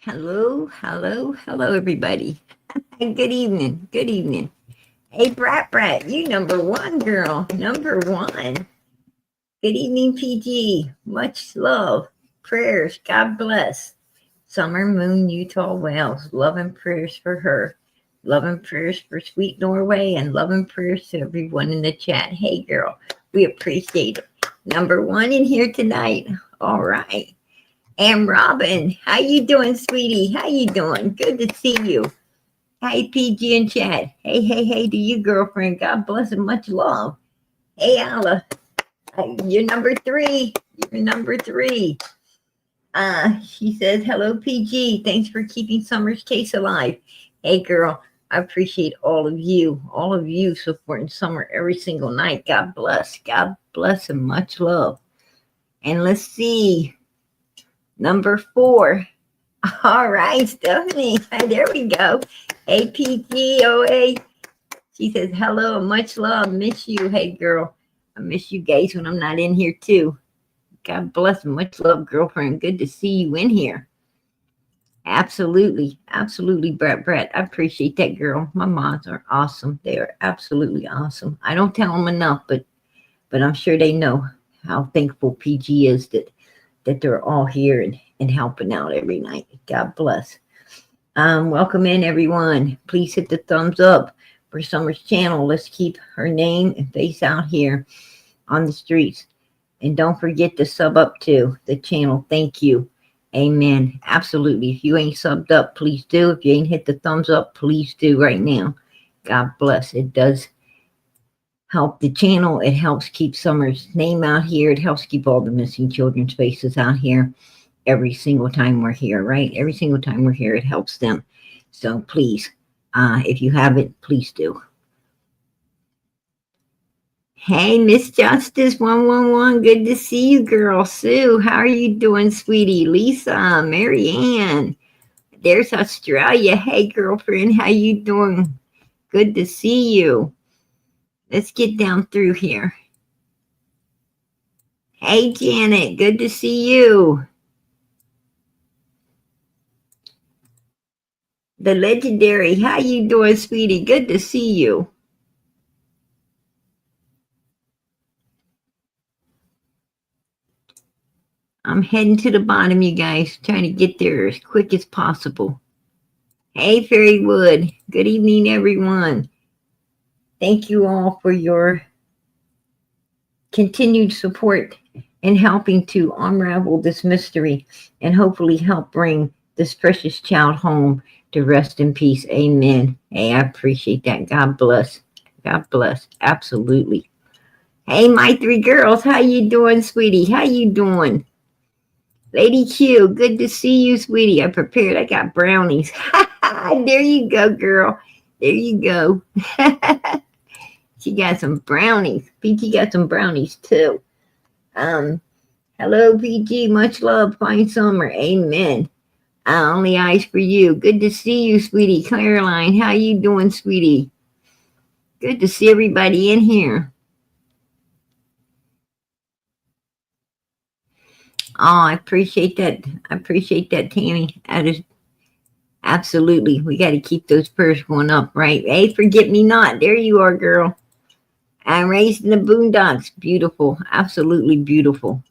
Hello, hello, hello, everybody. And good evening, good evening. Hey, Brat, you number one, girl, number one. Good evening, PG. Much love, prayers, God bless. Summer Moon, Utah Wales. Love and prayers for her. Love and prayers for sweet Norway, and love and prayers to everyone in the chat. Hey, girl, we appreciate it. Number one in here tonight. All right. And Robin, how you doing, sweetie? How you doing? Good to see you. Hey, PG and Chad. Hey to you, girlfriend. God bless and much love. Hey, Alla. You're number three. You're number three. She says, hello, PG. Thanks for keeping Summer's case alive. Hey, girl. I appreciate all of you supporting Summer every single night. God bless and much love. And let's see. Number 4. All right, Stephanie. There we go. APGOA. She says, hello, much love. Miss you. Hey, girl. I miss you guys when I'm not in here, too. God bless and much love, girlfriend. Good to see you in here. Absolutely. Absolutely, Brett. I appreciate that, girl. My moms are awesome. They are absolutely awesome. I don't tell them enough, but I'm sure they know how thankful PG is that they're all here and helping out every night. God bless. Welcome in, everyone. Please hit the thumbs up for Summer's channel. Let's keep her name and face out here on the streets. And don't forget to sub up to the channel. Thank you. Amen. Absolutely. If you ain't subbed up, please do. If you ain't hit the thumbs up, please do right now. God bless. It does help the channel. It helps keep Summer's name out here. It helps keep all the missing children's faces out here every single time we're here, right? Every single time we're here, it helps them. So please, if you haven't, please do. Hey, Miss Justice 111. Good to see you, girl. Sue, how are you doing, sweetie? Lisa, Marianne. There's Australia. Hey, girlfriend, how you doing? Good to see you. Let's get down through here. Hey, Janet, good to see you. The legendary, how you doing, sweetie? Good to see you. I'm heading to the bottom, you guys, trying to get there as quick as possible. Hey, Fairywood. Good evening, everyone. Thank you all for your continued support in helping to unravel this mystery and hopefully help bring this precious child home to rest in peace. Amen. Hey, I appreciate that. God bless. God bless. Absolutely. Hey, my 3 girls. How you doing, sweetie? How you doing? Lady Q, good to see you, sweetie. I prepared. I got brownies. There you go, girl. There you go. She got some brownies. PG got some brownies, too. Hello, PG. Much love. Fine summer. Amen. Only eyes for you. Good to see you, sweetie. Caroline, how you doing, sweetie? Good to see everybody in here. Oh, I appreciate that. I appreciate that, Tammy. That is absolutely. We got to keep those prayers going up, right? Hey, forget me not. There you are, girl. I'm raised in the boondocks. Beautiful. Absolutely beautiful.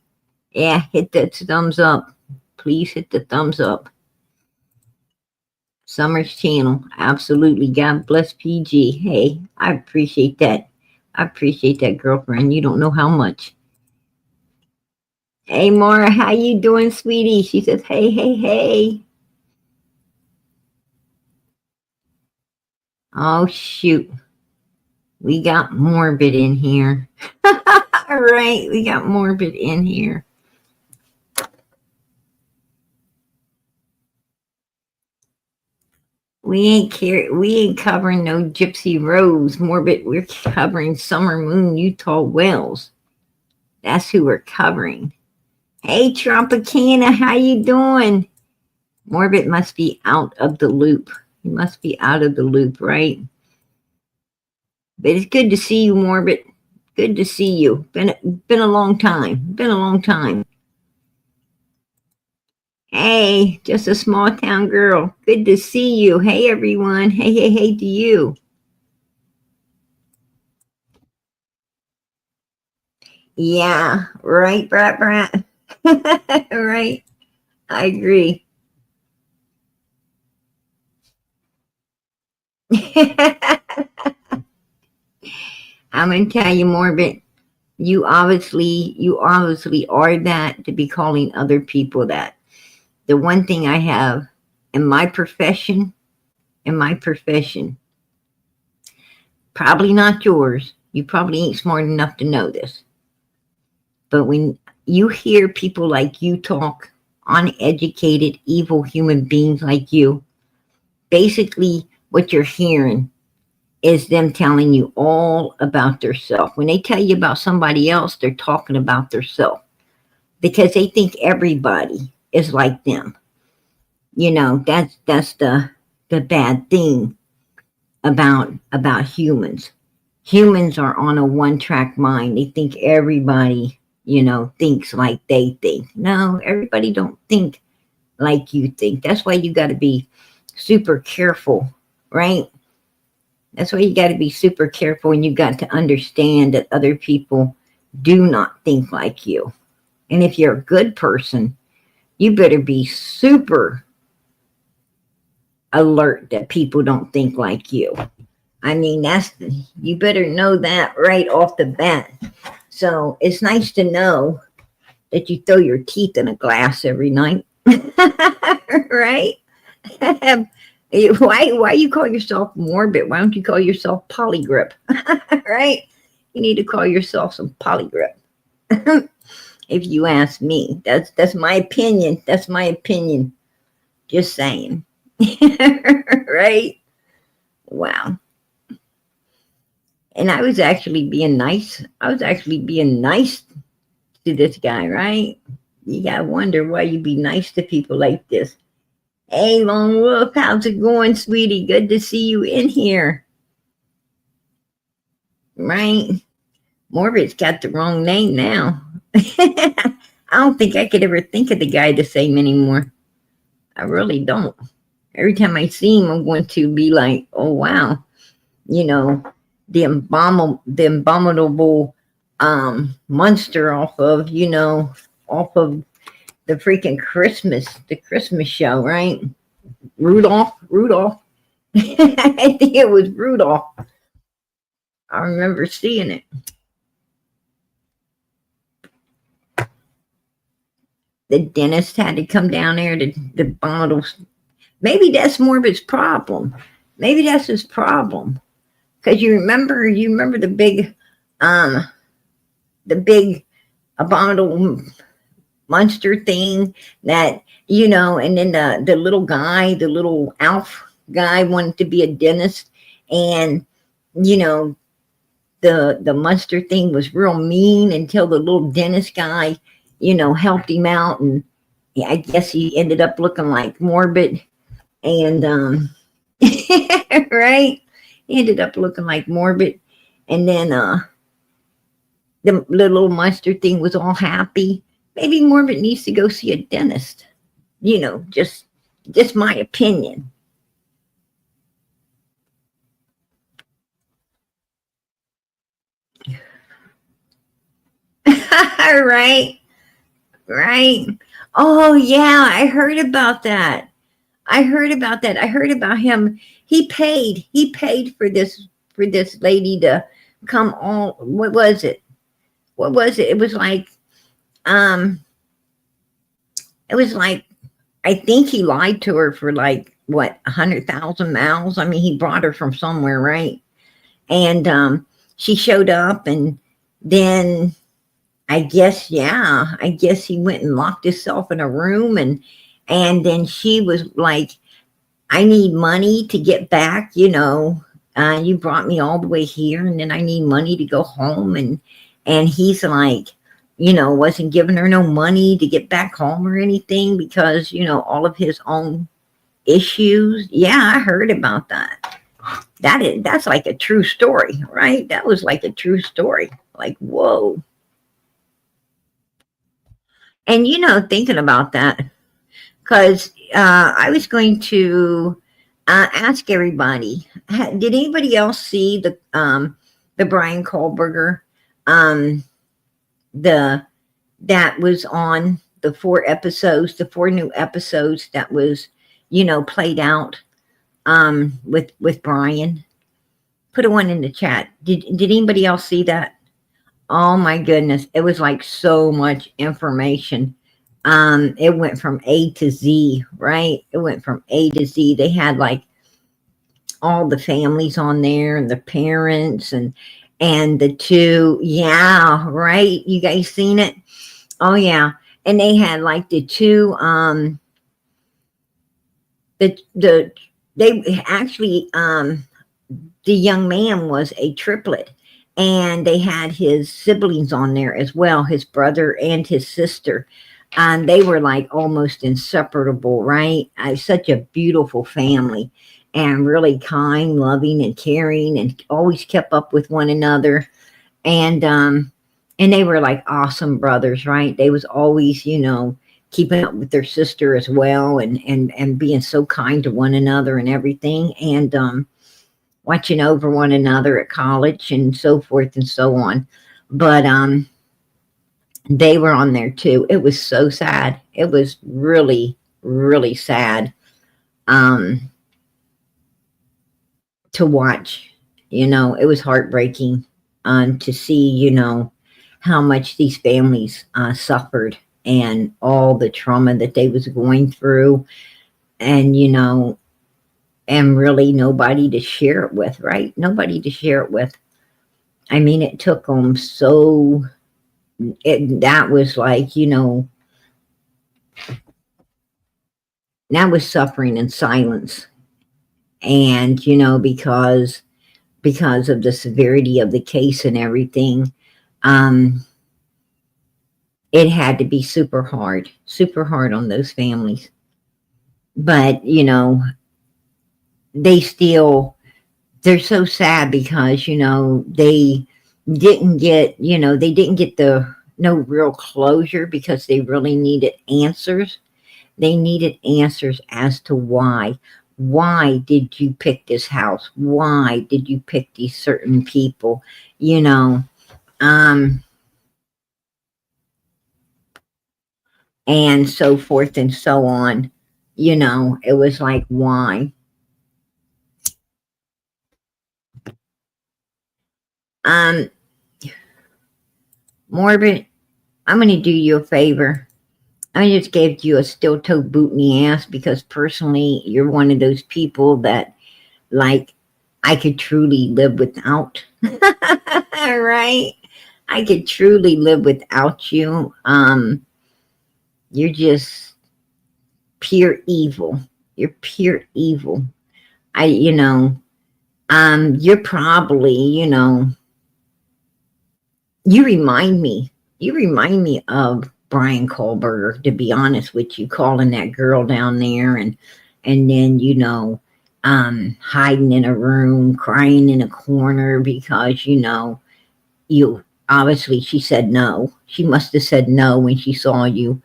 Yeah, hit that thumbs up. Please hit the thumbs up. Summer's channel. Absolutely. God bless PG. Hey, I appreciate that. I appreciate that, girlfriend. You don't know how much. Hey, Mara, how you doing, sweetie? She says, hey. Oh, shoot. We got Morbid in here. All right, we got Morbid in here. We ain't covering no Gypsy Rose, Morbid. We're covering Summer Moon, Utah Wales. That's who we're covering. Hey, Tropicana, how you doing? Morbid must be out of the loop. He must be out of the loop, right? But it's good to see you, Morbid. Good to see you. Been a long time. Been a long time. Hey, just a small town girl. Good to see you. Hey, everyone. Hey, hey, hey to you. Yeah, right, Brat Brat. Right. I agree. I'm gonna tell you more, but you obviously are that to be calling other people that. The one thing I have in my profession, in my profession, probably not yours. You probably ain't smart enough to know this. But when you hear people like you talk, uneducated, evil human beings like you, basically what you're hearing is them telling you all about their self. When they tell you about somebody else, they're talking about their self because they think everybody is like them. You know, that's the bad thing about humans. Humans are on a one track mind. They think everybody, thinks like they think. No, everybody don't think like you think. That's why you got to be super careful, right? That's why you got to be super careful, and you got to understand that other people do not think like you. And if you're a good person, you better be super alert that people don't think like you. I mean, you better know that right off the bat. So it's nice to know that you throw your teeth in a glass every night, right? Why you call yourself morbid? Why don't you call yourself polygrip? Right? You need to call yourself some polygrip. If you ask me, that's my opinion. That's my opinion. Just saying. Right? Wow. And I was actually being nice. I was actually being nice to this guy, right? You gotta wonder why you be nice to people like this. Hey, Lone Wolf, how's it going, sweetie? Good to see you in here, right? Morbid's got the wrong name now. I don't think I could ever think of the guy the same anymore. I really don't. Every time I see him, I'm going to be like, oh, wow. You know, the abominable monster off of the freaking the Christmas show, right? Rudolph. I think it was Rudolph. I remember seeing it. The dentist had to come down there to the bottles. Maybe that's more of his problem. Maybe that's his problem. Because you remember um, the big abominable monster thing and then the little guy, the little Alf guy wanted to be a dentist, and you know the monster thing was real mean until the little dentist guy, helped him out, and yeah, I guess he ended up looking like Morbid, and right, he ended up looking like Morbid, and then the little monster thing was all happy. Maybe Morbid needs to go see a dentist. Just my opinion. Right, right. Oh yeah, I heard about that. I heard about that. I heard about him. He paid for this lady to come on. What was it? What was it? Um it was like I think he lied to her for like what 100,000 miles. I mean, he brought her from somewhere, right? And she showed up, and then I guess he went and locked himself in a room, and then she was like, I need money to get back, you brought me all the way here, and then I need money to go home, and he's like, wasn't giving her no money to get back home or anything because, all of his own issues. Yeah, I heard about that. That's like a true story, right? That was like a true story. Like, whoa. And thinking about that, because I was going to ask everybody, did anybody else see the Brian Kohlberger, um, the that was on the 4 episodes, the 4 new episodes that was, played out with Brian? Put a one in the chat. Did anybody else see that? Oh my goodness, it was like so much information. It went from A to Z, right? It went from A to Z. They had like all the families on there and the parents and the two, yeah, right? You guys seen it? Oh yeah. And they had like the two the they actually the young man was a triplet, and they had his siblings on there as well, his brother and his sister, and they were like almost inseparable, right? Such a beautiful family, and really kind, loving, and caring, and always kept up with one another. And they were like awesome brothers, right? They was always, keeping up with their sister as well, and being so kind to one another and everything, and watching over one another at college and so forth and so on. But they were on there too. It was so sad. It was really, really sad to watch. It was heartbreaking to see, how much these families suffered, and all the trauma that they was going through, and and really nobody to share it with, right? Nobody to share it with. I mean, it took them that was like, that was suffering in silence. And, because of the severity of the case and everything, it had to be super hard on those families. But, they're so sad because, they didn't get, the no real closure, because they really needed answers. They needed answers as to why. Why did you pick this house? Why did you pick these certain people? And so forth and so on. It was like, why? Morbid, I'm going to do you a favor. I just gave you a steel toe boot in the ass, because personally, you're one of those people that, like, I could truly live without. Right? I could truly live without you. You're just pure evil. You're pure evil. You're probably, you remind me. You remind me of Brian Kohlberger, to be honest with you, calling that girl down there, and then, hiding in a room, crying in a corner because, you obviously, she said no. She must have said no when she saw you.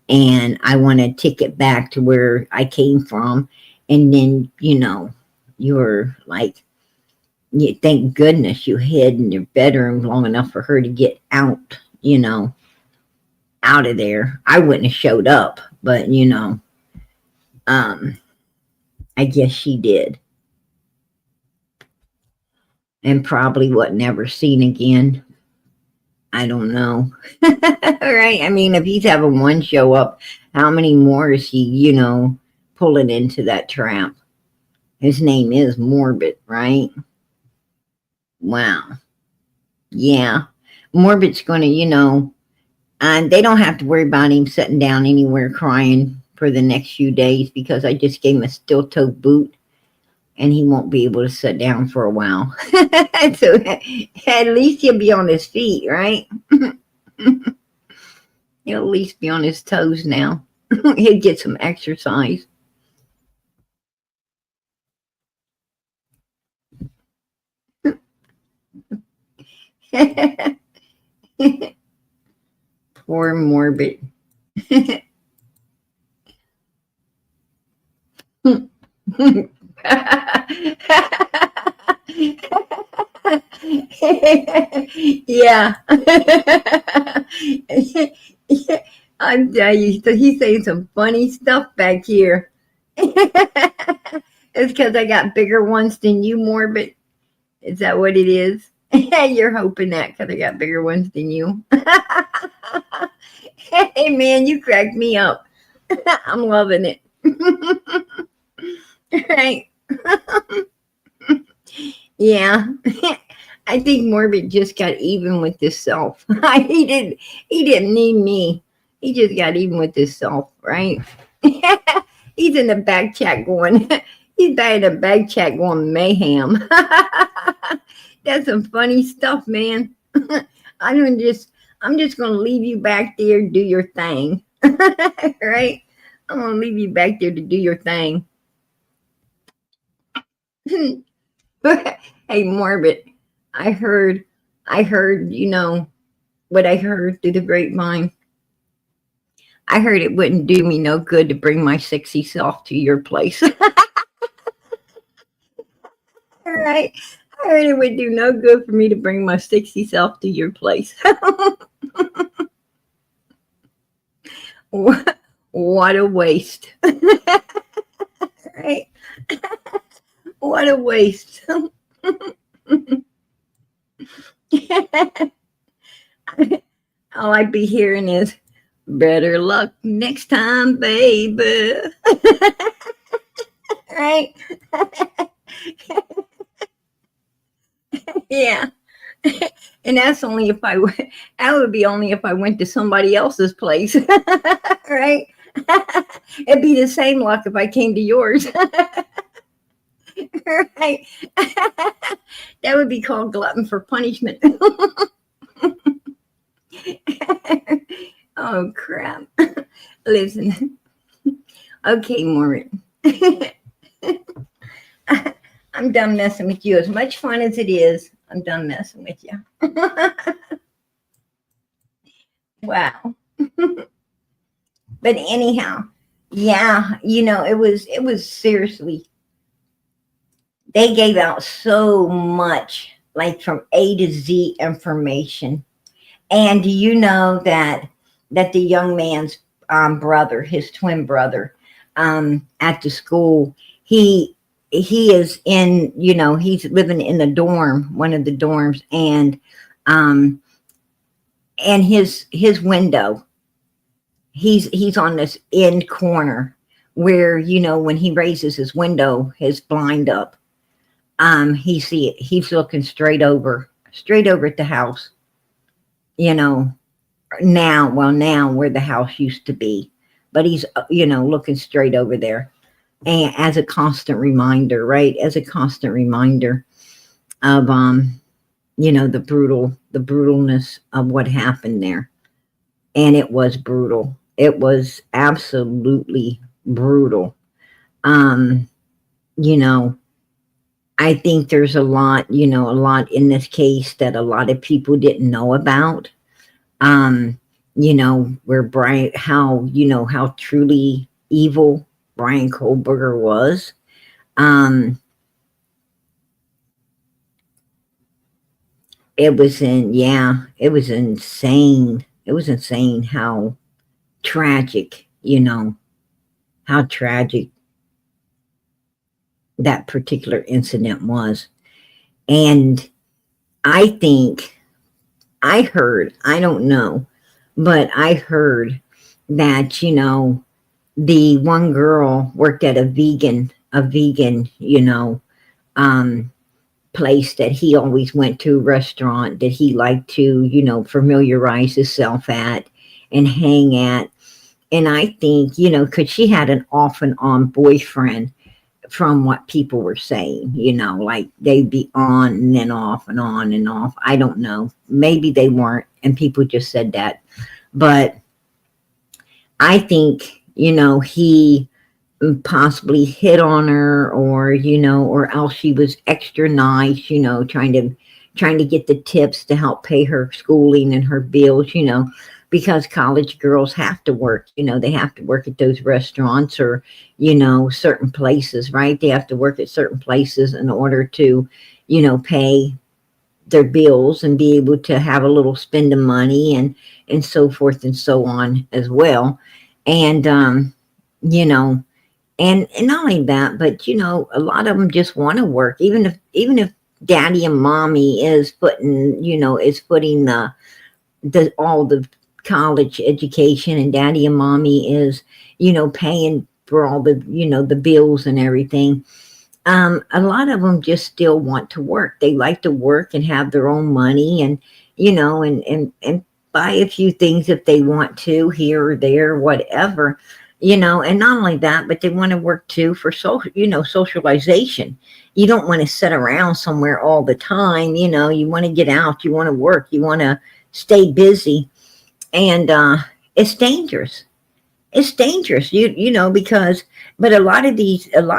And I want to take it back to where I came from. And then, you're like, thank goodness you hid in your bedroom long enough for her to get out, out of there. I wouldn't have showed up, but, I guess she did. And probably wasn't ever seen again. I don't know. Right? I mean, if he's having one show up, how many more is he, pulling into that trap? His name is Morbid, right? Wow. Yeah. Morbid's going to, and they don't have to worry about him sitting down anywhere crying for the next few days, because I just gave him a steel toe boot, and he won't be able to sit down for a while. So at least he'll be on his feet, right? He'll at least be on his toes now. He'll get some exercise. Poor Morbid. Yeah. I'm telling you, so he's saying some funny stuff back here. It's because I got bigger ones than you, Morbid. Is that what it is? You're hoping that because I got bigger ones than you. Hey, man, you cracked me up. I'm loving it. Right. Yeah. I think Morbid just got even with himself. He didn't need me. He just got even with himself, right? He's in the back chat going, he's back in the back chat going mayhem. That's some funny stuff, man. I'm just I'm just gonna leave you back there to do your thing. Right? I'm gonna leave you back there to do your thing. Hey, Morbid, I heard, what I heard through the grapevine. I heard it wouldn't do me no good to bring my sexy self to your place. All right. I heard it would do no good for me to bring my sexy self to your place. What a waste. Right? What a waste. All I'd be hearing is, better luck next time, baby. Right? Yeah. And that's only if that would be only if I went to somebody else's place. Right? It'd be the same luck if I came to yours. Right? That would be called glutton for punishment. Oh, crap. Listen. Okay, Maureen. I'm done messing with you. As much fun as it is, I'm done messing with you. Wow. But anyhow, yeah, it was seriously, they gave out so much, like from A to Z information. And do you know that the young man's brother, his twin brother, at the school, he is in, he's living in the dorm, one of the dorms, um, and his window, he's on this end corner where, when he raises his window, his blind up, he's looking straight over at the house, now where the house used to be, but he's, looking straight over there. And as a constant reminder, right? As a constant reminder of, the brutalness of what happened there. And it was brutal. It was absolutely brutal. I think there's a lot in this case that a lot of people didn't know about. Where Brian, how truly evil Brian Kohlberger was. It was insane. It was insane how tragic, how tragic that particular incident was. And I think I don't know, but I heard that, the one girl worked at a vegan, place that he always went to, restaurant that he liked to, familiarize himself at and hang at. And I think, because she had an off and on boyfriend from what people were saying, like they'd be on and then off and on and off. I don't know. Maybe they weren't, and people just said that. But I think, he possibly hit on her, or, or else she was extra nice, trying to get the tips to help pay her schooling and her bills, because college girls have to work. They have to work at those restaurants or, certain places, right? They have to work at certain places in order to, pay their bills and be able to have a little spend of money and so forth and so on as well. And, you know, and not only that, but a lot of them just want to work, even if daddy and mommy is putting the all the college education, and daddy and mommy is paying for all the bills and everything. A lot of them just still want to work. They like to work and have their own money, and and buy a few things if they want to, here or there, whatever. And not only that, but they want to work too for socialization. You don't want to sit around somewhere all the time. You want to get out, you want to work, you want to stay busy. And it's dangerous. It's dangerous, because, but a lot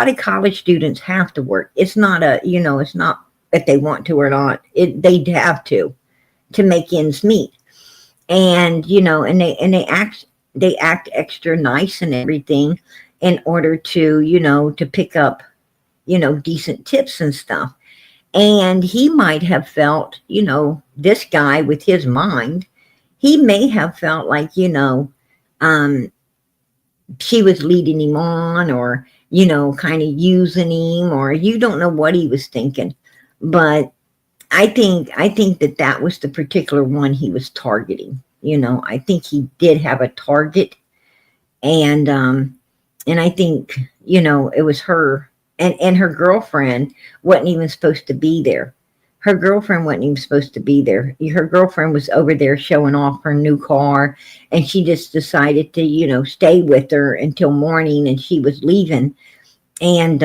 of college students have to work. It's not it's not if they want to or not. They have to make ends meet. And, and they act extra nice and everything in order to pick up, decent tips and stuff. And he might have felt, this guy with his mind, he may have felt like, um, she was leading him on, or, kind of using him, or you don't know what he was thinking. But I think that was the particular one he was targeting. I think he did have a target. And I think, it was her, and her girlfriend wasn't even supposed to be there. Her girlfriend wasn't even supposed to be there. Her girlfriend was over there showing off her new car, and she just decided to, stay with her until morning, and she was leaving. And,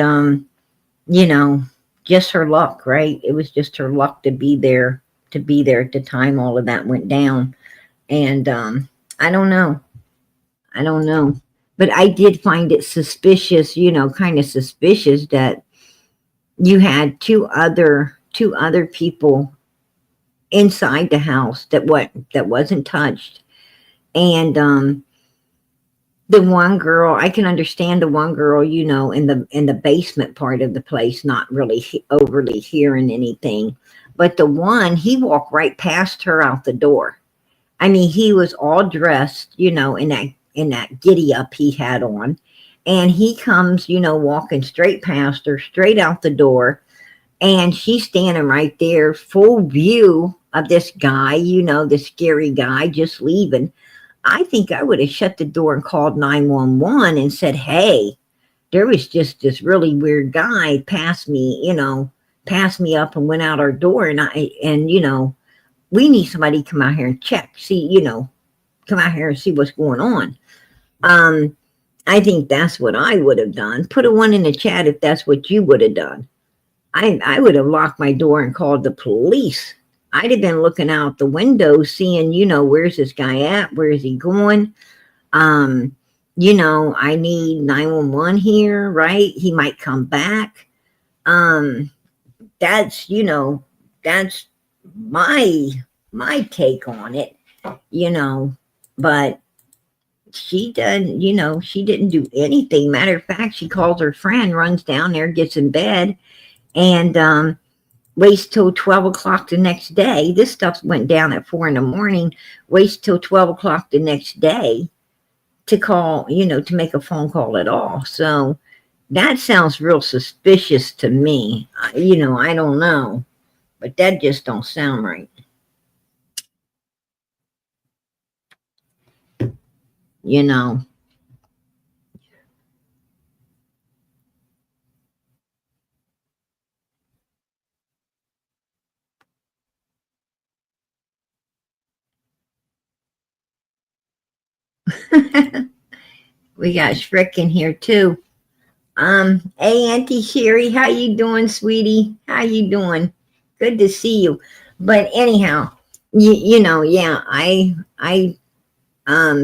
you know, just her luck, right? It was just her luck to be there at the time all of that went down. And, I don't know. I don't know. But I did find it suspicious, kind of suspicious that you had two other people inside the house that wasn't touched. And the one girl, I can understand the one girl, in the basement part of the place, not really overly hearing anything. But the one, he walked right past her out the door. I mean, he was all dressed, in that giddy up he had on. And he comes, walking straight past her, straight out the door. And she's standing right there, full view of this guy, the scary guy just leaving. I think I would have shut the door and called 911 and said, hey, there was just this really weird guy passed me up and went out our door. And we need somebody to come out here and check, come out here and see what's going on. I think that's what I would have done. Put a one in the chat if that's what you would have done. I would have locked my door and called the police. I'd have been looking out the window, seeing, where's this guy at? Where is he going? I need 911 here, right? He might come back. That's my take on it, but she didn't do anything. Matter of fact, she calls her friend, runs down there, gets in bed, and waits till 12 o'clock the next day. This stuff went down at 4 a.m. Waits till 12 o'clock the next day to call, to make a phone call at all. So that sounds real suspicious to me. I don't know, but that just don't sound right. We got Shrick in here too. Hey, Auntie Sherry, how you doing, sweetie? How you doing? Good to see you. But anyhow, yeah, I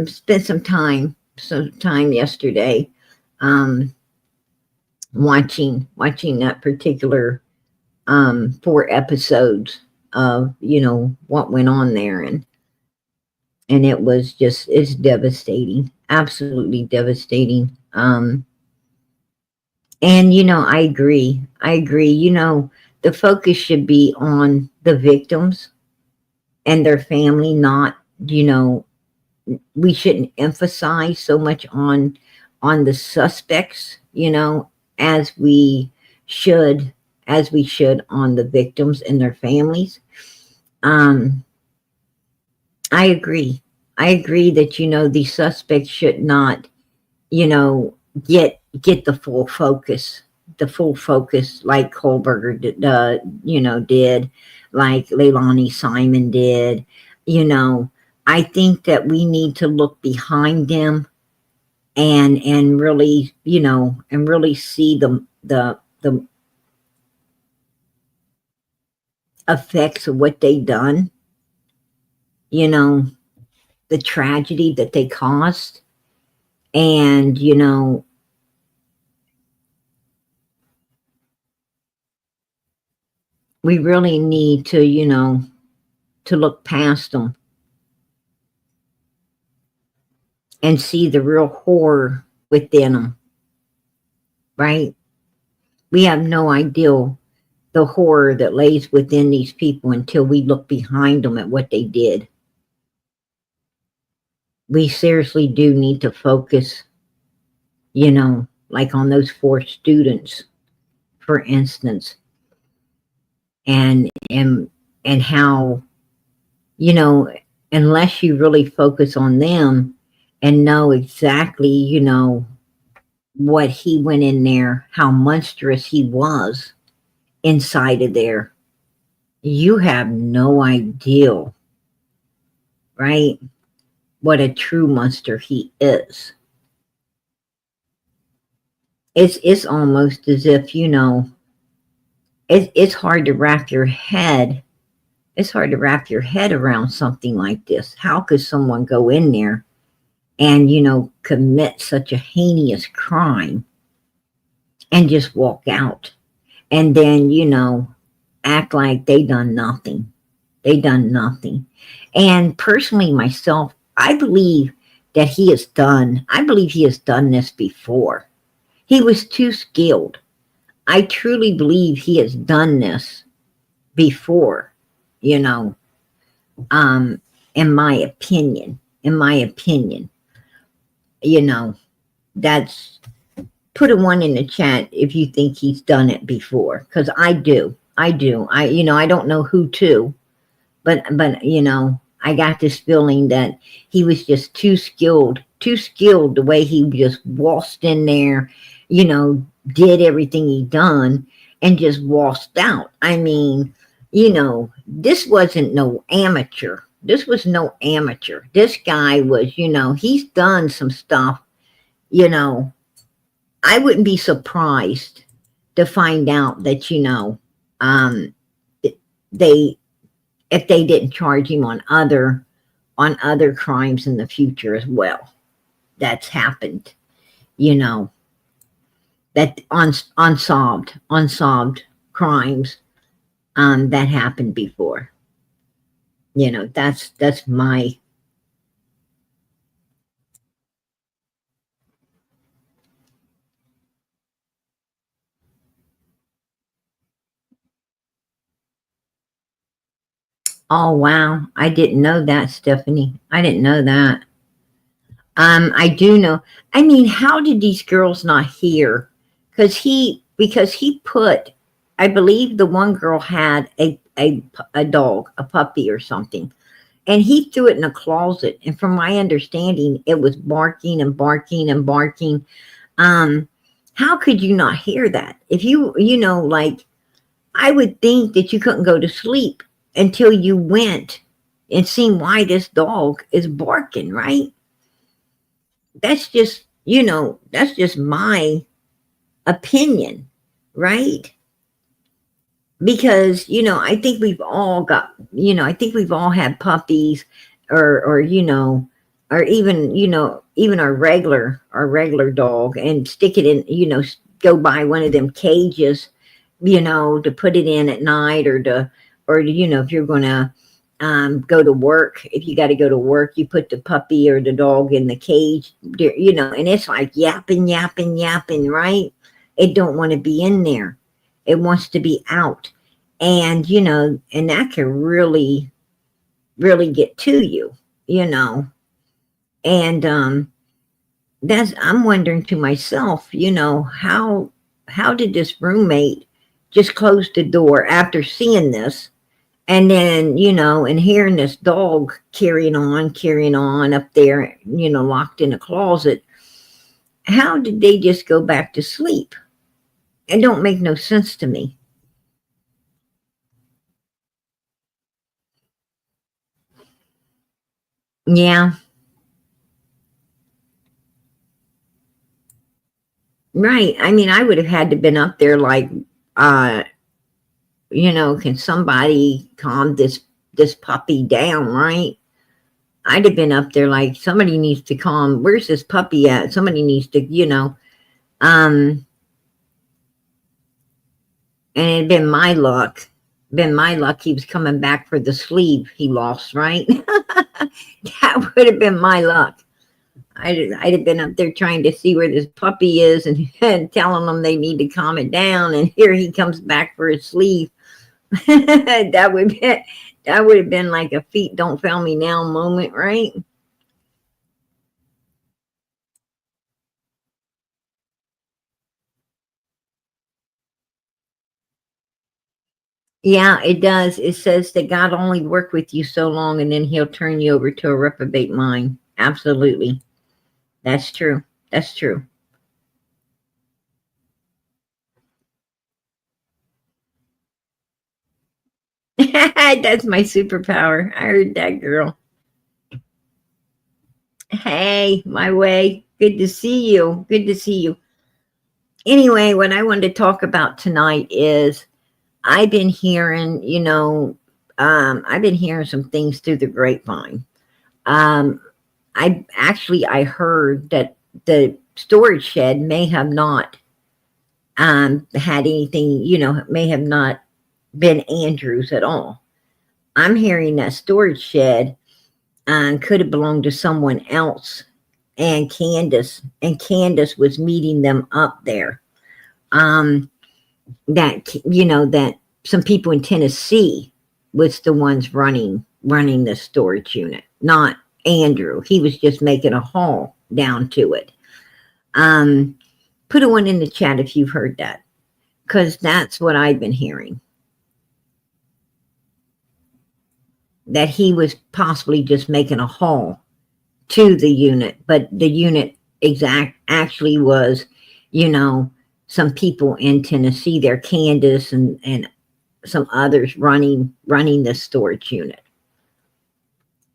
spent some time yesterday, watching that particular 4 episodes of what went on there, And it was just, it's devastating, absolutely devastating. And, I agree. The focus should be on the victims and their family, not, we shouldn't emphasize so much on the suspects, as we should, on the victims and their families. I agree. I agree that, these suspects should not, get the full focus, like Kohlberger did, like Leilani Simon did. I think that we need to look behind them and really, and really see the effects of what they done, the tragedy that they caused. And, we really need to, to look past them and see the real horror within them, right? We have no idea the horror that lays within these people until we look behind them at what they did. We seriously do need to focus, like on those 4 students, for instance, and how, unless you really focus on them and know exactly, what he went in there, how monstrous he was inside of there, you have no idea, right, what a true monster he is. It's almost as if, it's hard to wrap your head. It's hard to wrap your head around something like this. How could someone go in there and, commit such a heinous crime and just walk out and then, act like they done nothing? They done nothing. And personally, myself, I believe he has done this before. He was too skilled. I truly believe he has done this before, in my opinion. That's, put a 1 in the chat if you think he's done it before, because I do. I don't know who to, but I got this feeling that he was just too skilled the way he just waltzed in there, did everything he done and just waltzed out. I mean, this wasn't no amateur. This was no amateur. This guy was, he's done some stuff, I wouldn't be surprised to find out that, they, if they didn't charge him on other crimes in the future as well. That's happened, that unsolved crimes, that happened before. That's my, oh wow, I didn't know that, Stephanie. I didn't know that. I do know. I mean, how did these girls not hear? Because he put, I believe the one girl had a dog, a puppy or something, and he threw it in a closet. And from my understanding, it was barking and barking and barking. How could you not hear that? If like, I would think that you couldn't go to sleep until you went and seen why this dog is barking, right? That's just, that's just my opinion, right? Because, I think we've all got, I think we've all had puppies or even, even our regular dog, and stick it in, go buy one of them cages, to put it in at night, or if you're going to, go to work. If you got to go to work, you put the puppy or the dog in the cage, you know, and it's like yapping, yapping, yapping, right? It don't want to be in there. It wants to be out. And, you know, and that can really, really get to you, you know. And I'm wondering to myself, you know, how did this roommate just close the door after seeing this? And then, you know, and hearing this dog carrying on up there, you know, locked in a closet. How did they just go back to sleep? It don't make no sense to me. Yeah, right. I mean, I would have had to been up there like, uh, you know, can somebody calm this puppy down, right? I'd have been up there like somebody needs to calm. Where's this puppy at? Somebody needs to, you know. Um, and it had been my luck. Been my luck. He was coming back for the sleeve he lost, right? That would have been my luck. I'd have been up there trying to see where this puppy is and telling them they need to calm it down. And here he comes back for his sleeve. That would have been like a feet don't fail me now moment, right? Yeah, it does. It says that God only work with you so long and then he'll turn you over to a reprobate mind. Absolutely. That's true. That's true. That's my superpower. I heard that, girl. Hey, my way. Good to see you. Good to see you. Anyway, what I wanted to talk about tonight is I've been hearing, you know, I've been hearing some things through the grapevine. Um, I heard that the storage shed may have not had anything, you know, may have not been Andrew's at all. I'm hearing that storage shed could have belonged to someone else and Candus was meeting them up there. Um, that, you know, that some people in Tennessee was the ones running the storage unit, not Andrew. He was just making a haul down to it. Um, put a one in the chat if you've heard that, because that's what I've been hearing. That he was possibly just making a haul to the unit, but the unit actually was, you know, some people in Tennessee there, Candus and some others running the storage unit,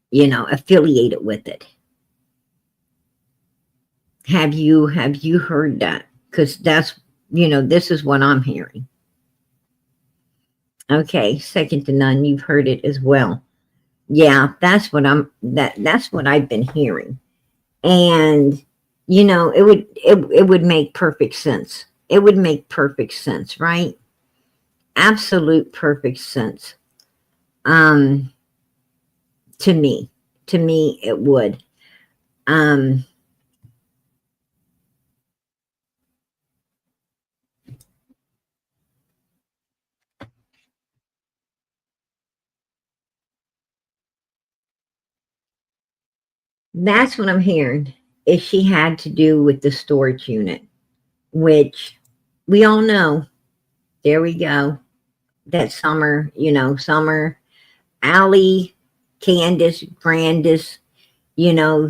you know, affiliated with it. Have you heard that? Because that's, you know, this is what I'm hearing. Okay, second to none, you've heard it as well. Yeah, that's what I've been hearing. And you know, it would make perfect sense. It would make perfect sense, right? Absolute perfect sense. Um to me. To me it would. Um that's what I'm hearing. Is she had to do with the storage unit, which we all know. There we go. That Summer, you know, Summer, Allie, Candace, Grandus, you know,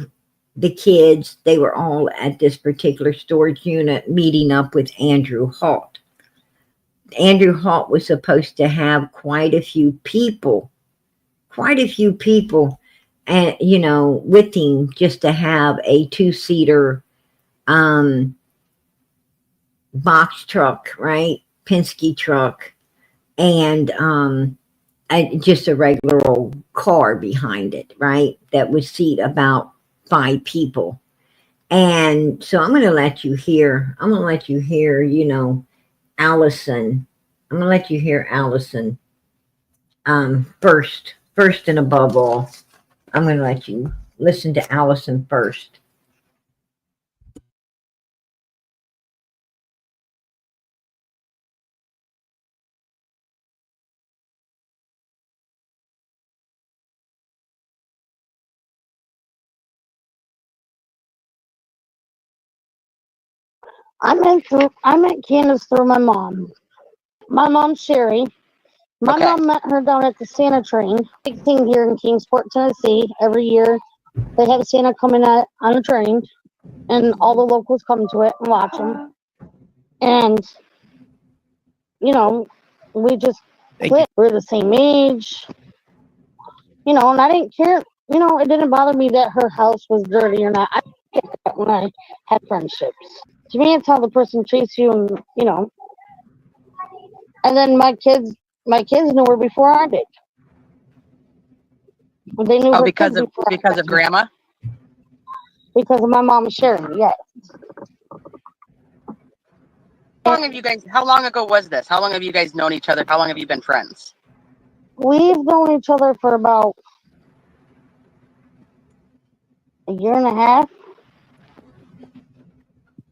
the kids, they were all at this particular storage unit meeting up with Andrew Halt. Andrew Halt was supposed to have quite a few people, and you know, with him just to have a two-seater um, box truck, right? Penske truck, and just a regular old car behind it, right? That would seat about 5 people. And so I'm going to let you hear, you know, Allison. I'm going to let you hear Allison first first and above all, I'm going to let you listen to Allison first. I met Candus through my mom. My mom, Sherry. My mom met her down at the Santa train. Big thing here in Kingsport, Tennessee. Every year they have Santa coming on a train, and all the locals come to it and watch them. And, you know, we just clicked. We're the same age. You know, and I didn't care. You know, it didn't bother me that her house was dirty or not. I get that when I had friendships. To me, it's how the person treats you, and you know. And then my kids knew her before I did. They knew her because of grandma. Because of my mom Sherry. Yes. How long ago was this? How long have you guys known each other? How long have you been friends? We've known each other for about a year and a half.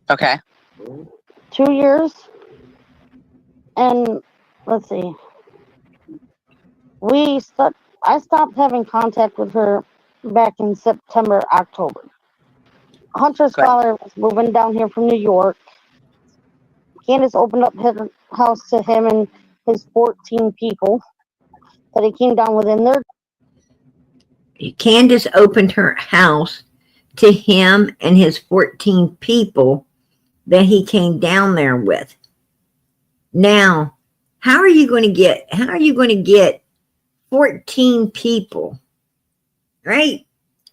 Okay. 2 years. And let's see. I stopped having contact with her back in September, October. Hunter's father was moving down here from New York. Candus opened up his house to him and his 14 people that he came down with in there. Candus opened her house to him and his 14 people that he came down there with. Now, how are you going to get 14 people, right?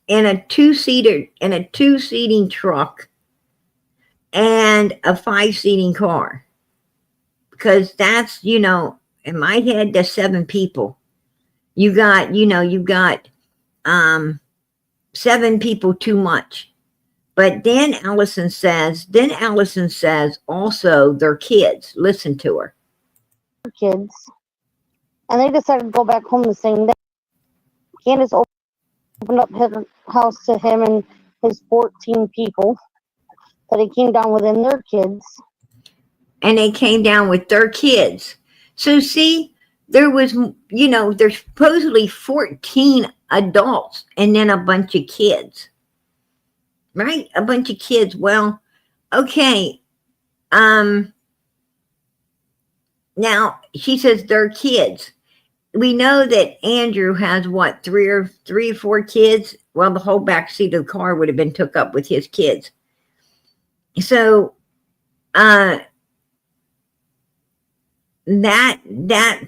In a two-seating truck and a 5-seating car? Because that's, you know, in my head, that's 7 people. You've got 7 people too much. But then Allison says also their kids. Listen to her. Kids. And they decided to go back home the same day. Candus opened up his house to him and his 14 people that he came down with and their kids. And they came down with their kids. So see, there was, you know, there's supposedly 14 adults and then a bunch of kids. Right? A bunch of kids. Well, okay. Now she says they're kids. We know that Andrew has what, three or four kids? Well, the whole back seat of the car would have been took up with his kids. So that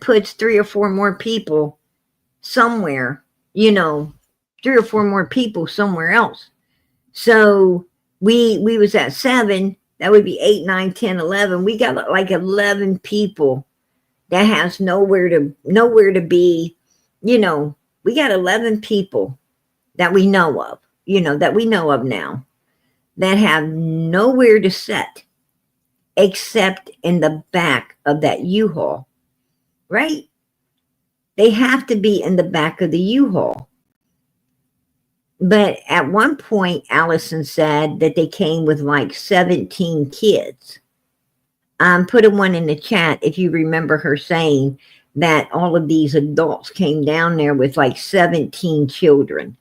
puts 3 or 4 more people somewhere, you know, 3 or 4 more people somewhere else. So we was at 7. That would be 8, 9, 10, 11. We got like 11 people that has nowhere to be. You know, we got 11 people that we know of, you know, that we know of now that have nowhere to sit except in the back of that U-Haul, right? They have to be in the back of the U-Haul. But at one point, Allison said that they came with like 17 kids. Put a 1 in the chat if you remember her saying that all of these adults came down there with like 17 children.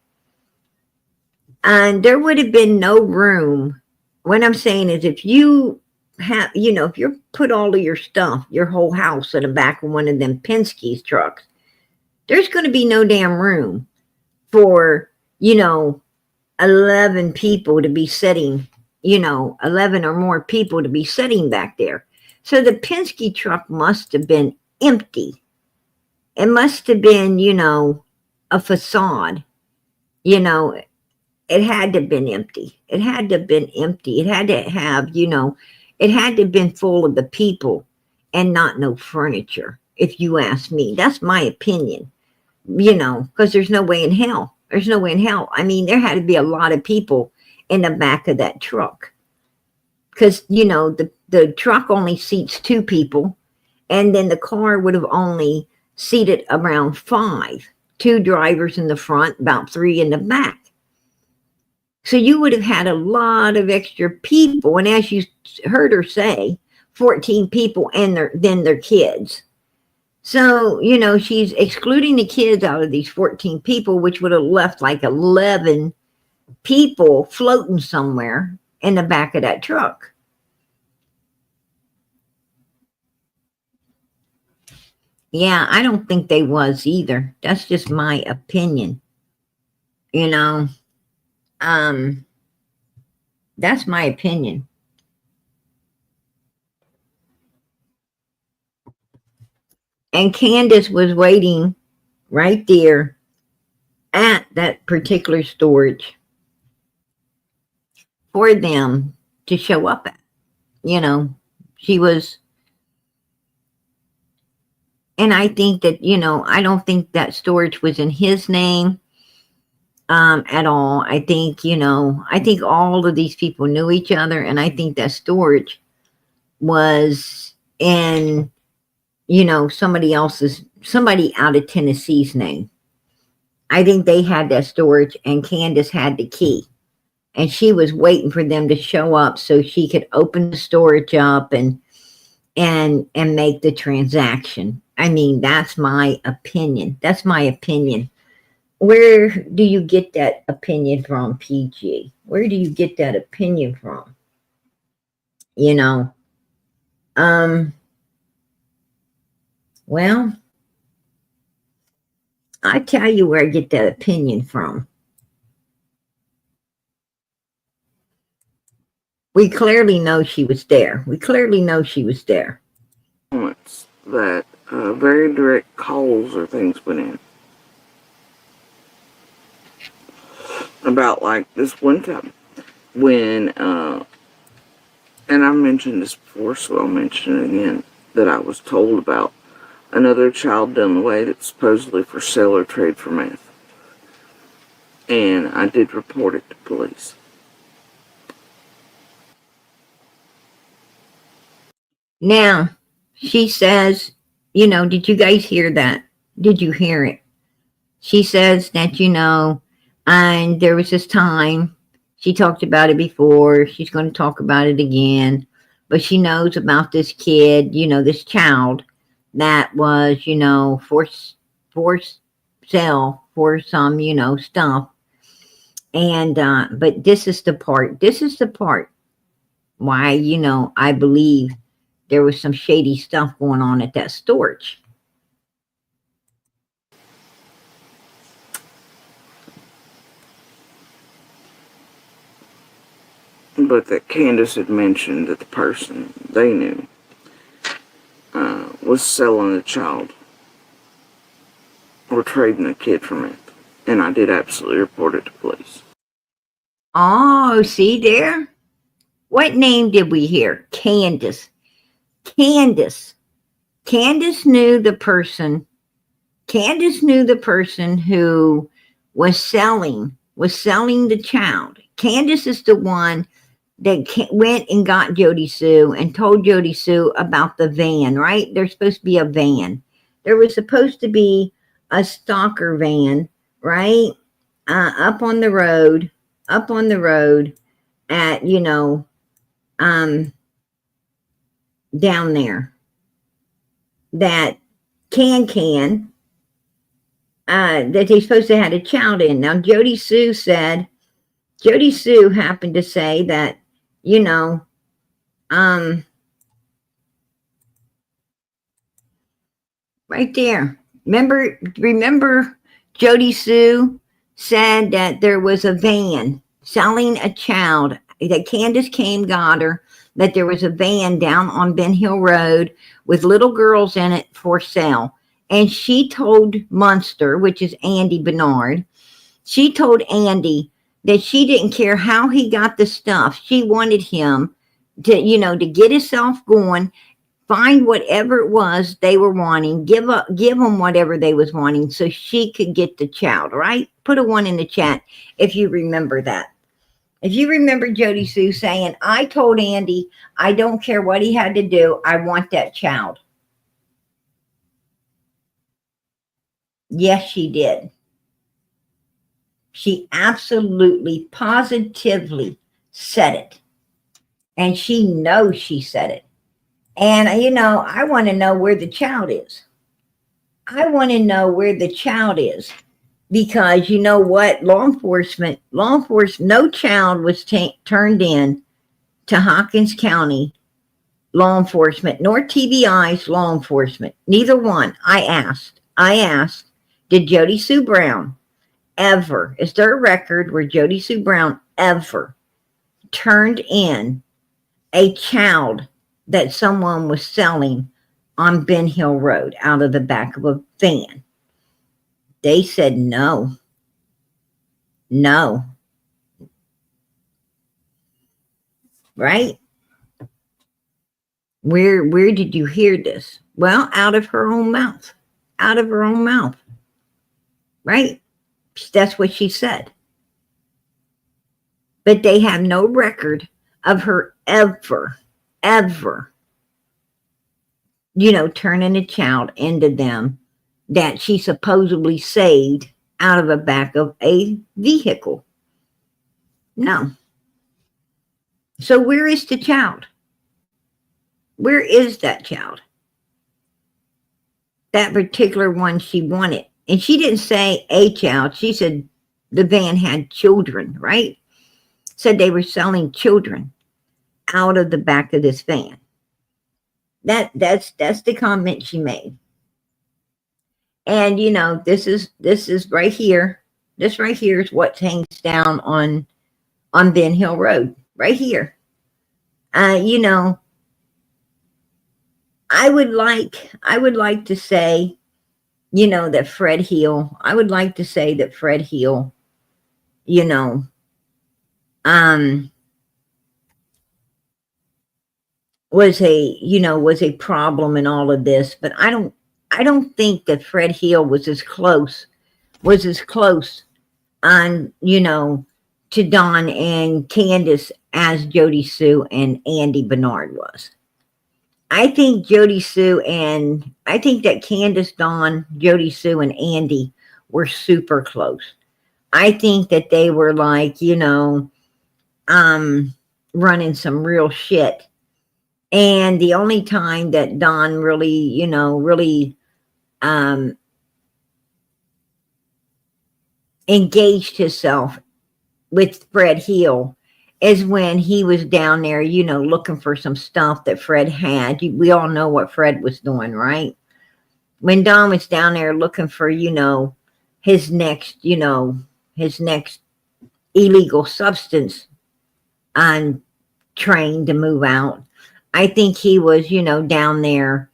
And there would have been no room. What I'm saying is if you have, you know, if you put all of your stuff, your whole house in the back of one of them Penske's trucks, there's going to be no damn room for, you know, 11 people to be sitting, you know, 11 or more people to be sitting back there. So the Penske truck must have been empty. It must have been, you know, a facade. You know, it had to have been empty. It had to have been empty. It had to have, you know, it had to have been full of the people and not no furniture, if you ask me. That's my opinion, you know, because there's no way in hell. There's no way in hell. I mean, there had to be a lot of people in the back of that truck. Because, you know, the truck only seats 2 people. And then the car would have only seated around 5. 2 drivers in the front, about 3 in the back. So you would have had a lot of extra people. And as you heard her say, 14 people and then their kids. So, you know, she's excluding the kids out of these 14 people, which would have left like 11 people floating somewhere in the back of that truck. Yeah, I don't think they was either. That's just my opinion. You know, that's my opinion. And Candus was waiting right there at that particular storage for them to show up at. You know, she was, and I think that, you know, I don't think that storage was in his name at all. I think, you know, I think all of these people knew each other, and I think that storage was in, you know, somebody out of Tennessee's name. I think they had that storage, and Candus had the key, and she was waiting for them to show up so she could open the storage up and make the transaction. I mean, that's my opinion. That's my opinion. Where do you get that opinion from, PG? Where do you get that opinion from? You know, well, I tell you where I get that opinion from. We clearly know she was there. We clearly know she was there. That very direct calls or things went in. About like this one time when, and I've mentioned this before, so I'll mention it again, that I was told about another child done away that's supposedly for sale or trade for meth. And I did report it to police. Now, she says, you know, did you guys hear that? Did you hear it? She says that, you know, and there was this time, she talked about it before, she's going to talk about it again, but she knows about this kid, you know, this child that was, you know, for sale for some, you know, stuff. And, but this is the part why, you know, I believe there was some shady stuff going on at that storage. But that Candus had mentioned that the person they knew was selling a child or trading a kid for meth. And I did absolutely report it to police. Oh, see there? What name did we hear? Candus. Candus. Candus knew the person. Candus knew the person who was selling the child. Candus is the one that went and got Jody Sue and told Jody Sue about the van, right? There's supposed to be a van. There was supposed to be a stalker van, right? Up on the road at, you know, down there. That that they're supposed to have a child in. Now, Jody Sue happened to say that, you know, right there. Remember Jody Sue said that there was a van selling a child, that Candus came, got her, that there was a van down on Ben Hill Road with little girls in it for sale. And she told Munster, which is Andy Bernard, she told Andy that she didn't care how he got the stuff. She wanted him to, you know, to get himself going, find whatever it was they were wanting, give them whatever they was wanting so she could get the child, right? Put a 1 in the chat if you remember that. If you remember Jody Sue saying, I told Andy, I don't care what he had to do, I want that child. Yes, she did. She absolutely, positively said it. And she knows she said it. And, you know, I want to know where the child is. I want to know where the child is. Because you know what? Law enforcement, no child was turned in to Hawkins County law enforcement, nor TBI's law enforcement. Neither one. I asked, did Jody Sue Brown ever, is there a record where Jody Sue Brown ever turned in a child that someone was selling on Ben Hill Road out of the back of a van? They said no. No. Right? Where did you hear this? Well, out of her own mouth. Out of her own mouth. Right? That's what she said. But they have no record of her ever, you know, turning a child into them that she supposedly saved out of the back of a vehicle. No. So where is the child? Where is that child? That particular one she wanted. And she didn't say a child. She said the van had children, right? Said they were selling children out of the back of this van. That's the comment she made. And you know, this is right here. This right here is what hangs down on Ben Hill Road. Right here. You know, I would like to say, you know, that Fred Hill, you know, was a problem in all of this, but I don't think that Fred Hill was as close on, you know, to Don and Candus as Jody Sue and Andy Bernard was. I think I think that Candus, Don, Jody Sue, and Andy were super close. I think that they were like, you know, running some real shit. And the only time that Don really, you know, engaged himself with Fred Hill is when he was down there, you know, looking for some stuff that Fred had. We all know what Fred was doing, right? When Don was down there looking for, you know, his next illegal substance on train to move out. I think he was, you know, down there,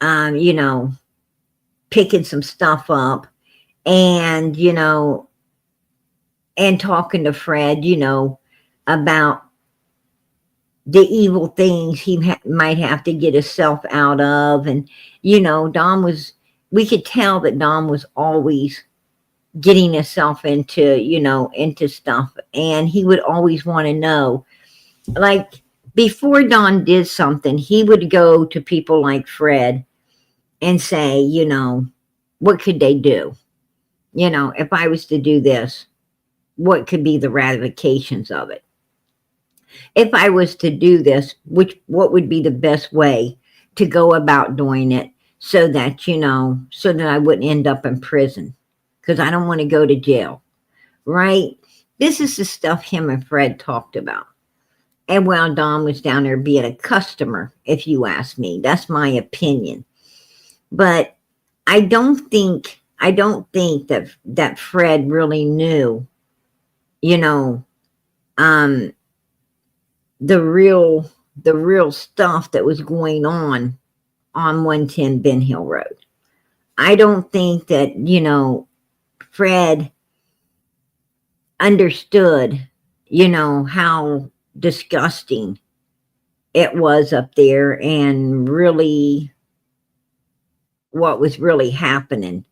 you know, picking some stuff up and, you know, and talking to Fred, you know, about the evil things he might have to get himself out of. And, you know, we could tell that Don was always getting himself into, you know, into stuff. And he would always want to know, like, before Don did something, he would go to people like Fred and say, you know, what could they do? You know, if I was to do this, what could be the ramifications of it? If I was to do this, what would be the best way to go about doing it so that, you know, so that I wouldn't end up in prison? Because I don't want to go to jail, right? This is the stuff him and Fred talked about. And while Don was down there being a customer, if you ask me, that's my opinion. But I don't think that Fred really knew, you know, the real stuff that was going on 110 Ben Hill Road. I don't think that, you know, Fred understood, you know, how disgusting it was up there and really what was really happening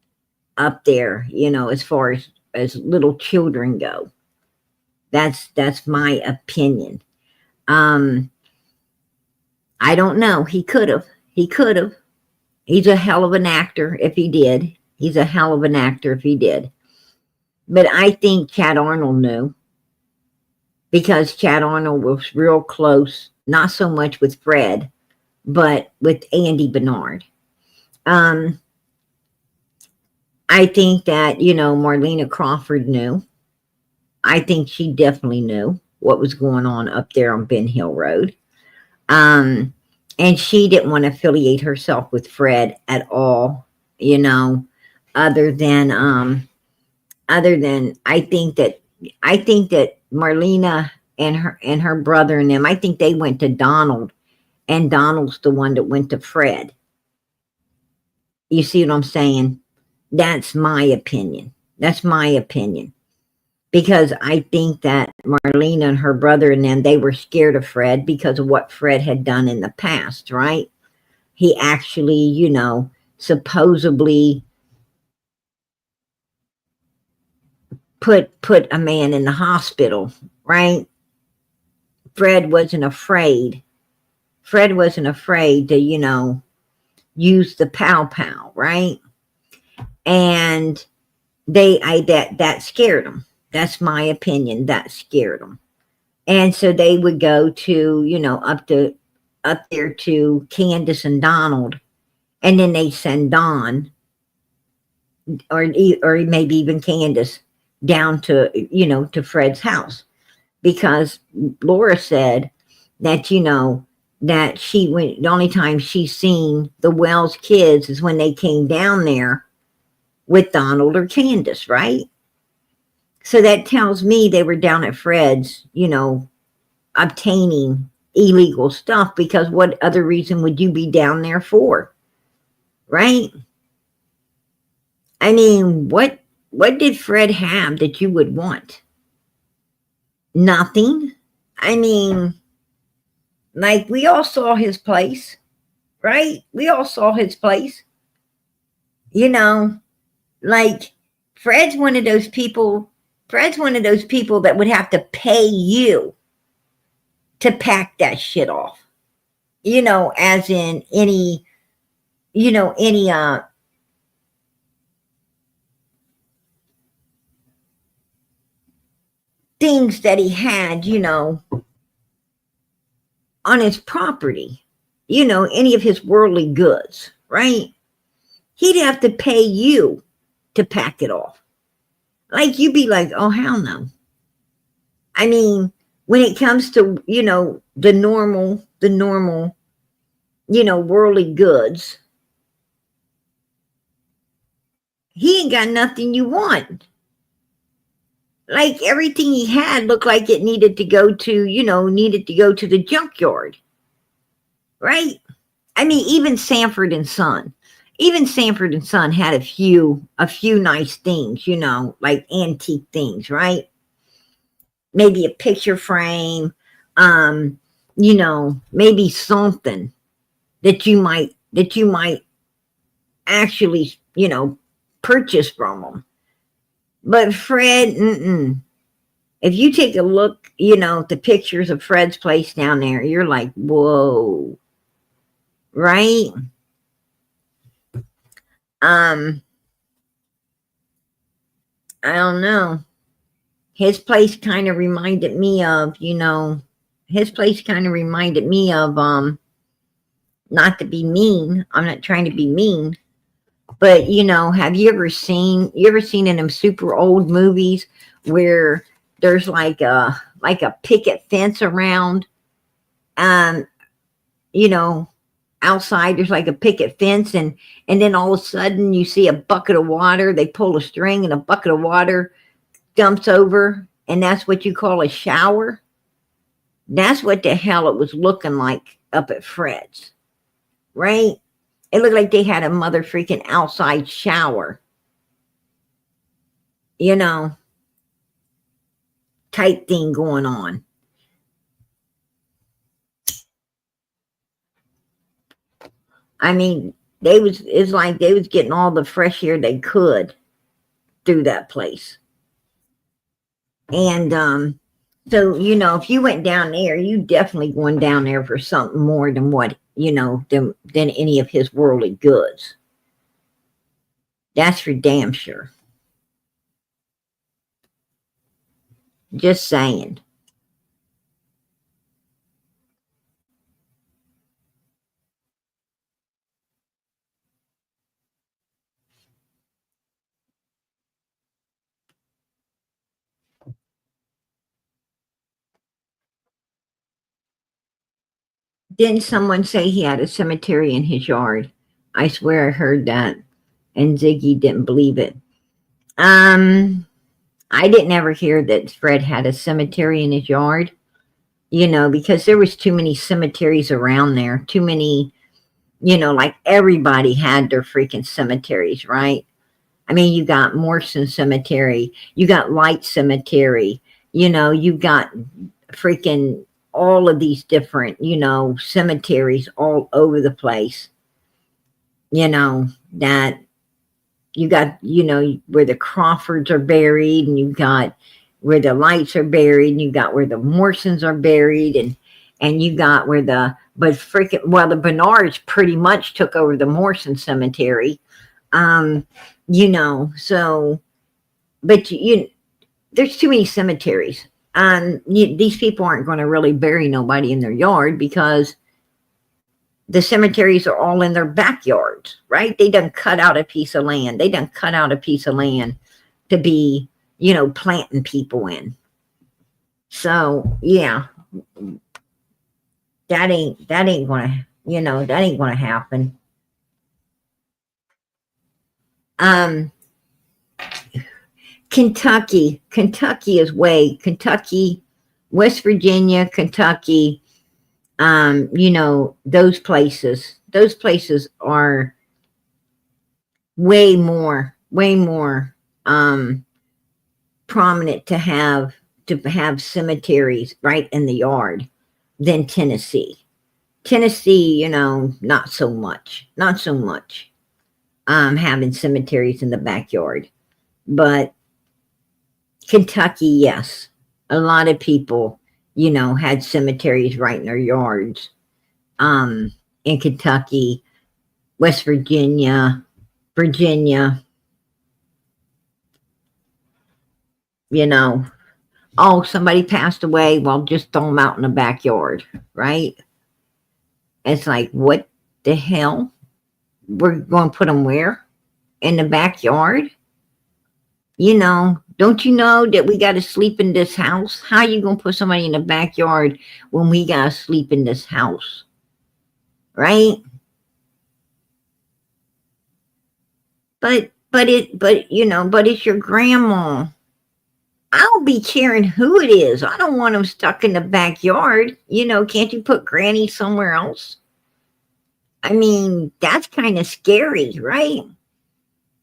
up there, you know, as far as little children go. That's my opinion. I don't know. He could have. He's a hell of an actor if he did. He's a hell of an actor if he did. But I think Chad Arnold knew, because Chad Arnold was real close, not so much with Fred, but with Andy Bernard. I think that, you know, Marlena Crawford knew. I think she definitely knew what was going on up there on Ben Hill Road. And she didn't want to affiliate herself with Fred at all, you know, other than I think that Marlena and her brother and them, I think they went to Donald, and Donald's the one that went to Fred. You see what I'm saying? That's my opinion. That's my opinion. Because I think that Marlena and her brother and them, they were scared of Fred because of what Fred had done in the past, right? He actually, you know, supposedly put a man in the hospital, right? Fred wasn't afraid. Fred wasn't afraid to, you know, use the pow, right? And that scared them. That's my opinion. That scared them. And so they would go to, you know, up there to Candus and Donald, and then they send Don, or maybe even Candus, down to, you know, to Fred's house, because Laura said that, you know, that the only time she's seen the Wells kids is when they came down there with Donald or Candus, right? So that tells me they were down at Fred's, you know, obtaining illegal stuff, because what other reason would you be down there for? Right? I mean, what did Fred have that you would want? Nothing. I mean, like, we all saw his place, right? We all saw his place. You know, like, Fred's one of those people that would have to pay you to pack that shit off. You know, as in any things that he had, you know, on his property, you know, any of his worldly goods, right? He'd have to pay you to pack it off. Like, you'd be like, oh, hell no. I mean, when it comes to, you know, the normal, you know, worldly goods, he ain't got nothing you want. Like, everything he had looked like it needed to go to, you know, the junkyard. Right? I mean, even Sanford and Son. Even Sanford and Son had a few nice things, you know, like antique things, right? Maybe a picture frame, you know, maybe something that you might actually, you know, purchase from them. But Fred, if you take a look, you know, at the pictures of Fred's place down there, you're like, whoa, right? I don't know. His place kind of reminded me of, you know, not to be mean. I'm not trying to be mean. But, you know, have you ever seen in them super old movies where there's like a picket fence around, you know, outside there's like a picket fence, and then all of a sudden you see a bucket of water, they pull a string and a bucket of water dumps over, and that's what you call a shower? That's what the hell it was looking like up at Fred's, right? It looked like they had a mother freaking outside shower, you know, type thing going on. I mean, it's like they was getting all the fresh air they could through that place. And so, you know, if you went down there, you definitely going down there for something more than what, you know, than any of his worldly goods. That's for damn sure. Just saying. Didn't someone say he had a cemetery in his yard? I swear I heard that. And Ziggy didn't believe it. I didn't ever hear that Fred had a cemetery in his yard, because there was too many cemeteries around there. Too many, like everybody had their freaking cemeteries, right? I mean, you got Morrison Cemetery, you got Light Cemetery, you got freaking all of these different, cemeteries all over the place, that you got, where the Crawfords are buried, and you got where the Lights are buried, and you got where the Morrisons are buried, and you got where the Bernards pretty much took over the Morrison Cemetery. So, but there's too many cemeteries. These people aren't going to really bury nobody in their yard because the cemeteries are all in their backyards, right? They done cut out a piece of land. They done cut out a piece of land to be, planting people in. So yeah, that ain't gonna, that ain't gonna happen. Kentucky is Kentucky, West Virginia, Kentucky, those places are way more prominent to have cemeteries right in the yard than Tennessee. Tennessee, not so much having cemeteries in the backyard. But Kentucky, yes. A lot of people, had cemeteries right in their yards. In Kentucky, West Virginia, oh, somebody passed away, well, just throw them out in the backyard, right? It's like, what the hell? We're going to put them where? In the backyard? Don't you know that we got to sleep in this house? How you going to put somebody in the backyard when we got to sleep in this house? Right? But it's your grandma. I'll be caring who it is. I don't want them stuck in the backyard. Can't you put Granny somewhere else? I mean, that's kind of scary, right?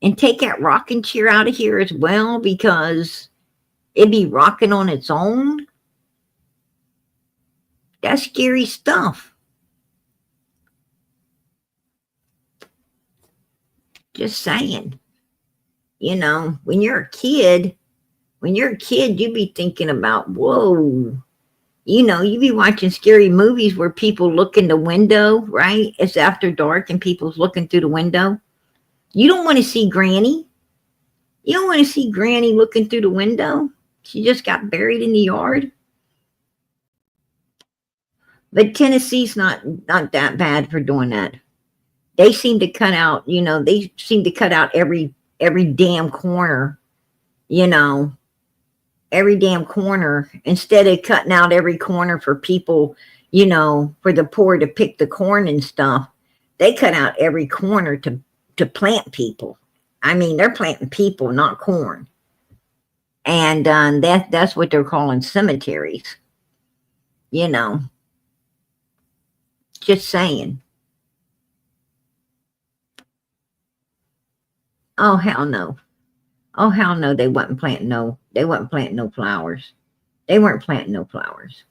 And take that rocking chair out of here as well, because it'd be rocking on its own. That's scary stuff. Just saying. When you're a kid, you be thinking about, whoa. You be watching scary movies where people look in the window, right? It's after dark and people's looking through the window. You don't want to see Granny. You don't want to see Granny looking through the window. She just got buried in the yard. But Tennessee's not that bad for doing that. They seem to cut out, every damn corner, every damn corner, instead of cutting out every corner for people, for the poor to pick the corn and stuff. They cut out every corner to plant people. I mean, they're planting people, not corn. And that's what they're calling cemeteries. Just saying. Oh, hell no. Oh, hell no, they wasn't planting no flowers. They weren't planting no flowers.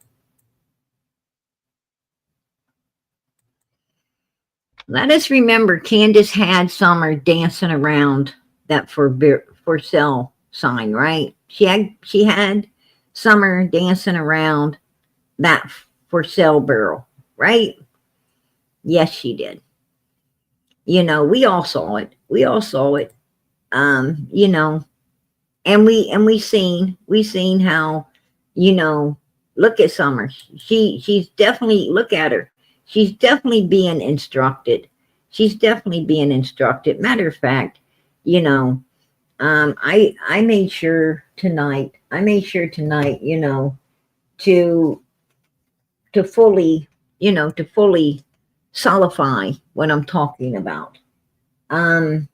Let us remember Candus had Summer dancing around that for sale sign, right? She had Summer dancing around that for sale barrel, right? Yes, she did. We all saw it. You know, and we seen how, you know, look at Summer. She's definitely, look at her. She's definitely being instructed. She's definitely being instructed. Matter of fact, you know, I made sure tonight. You know, to fully, you know, to fully solidify what I'm talking about. Um,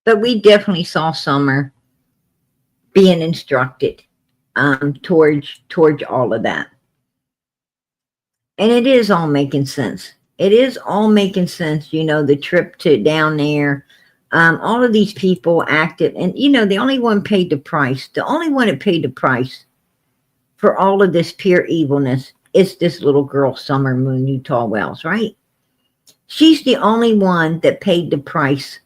but we definitely saw Summer being instructed towards all of that. And it is all making sense. It is all making sense, you know, the trip to down there. All of these people acted, and you know, the only one paid the price. The only one that paid the price for all of this pure evilness is this little girl, Summer Moon Utah Wells, right? She's the only one that paid the price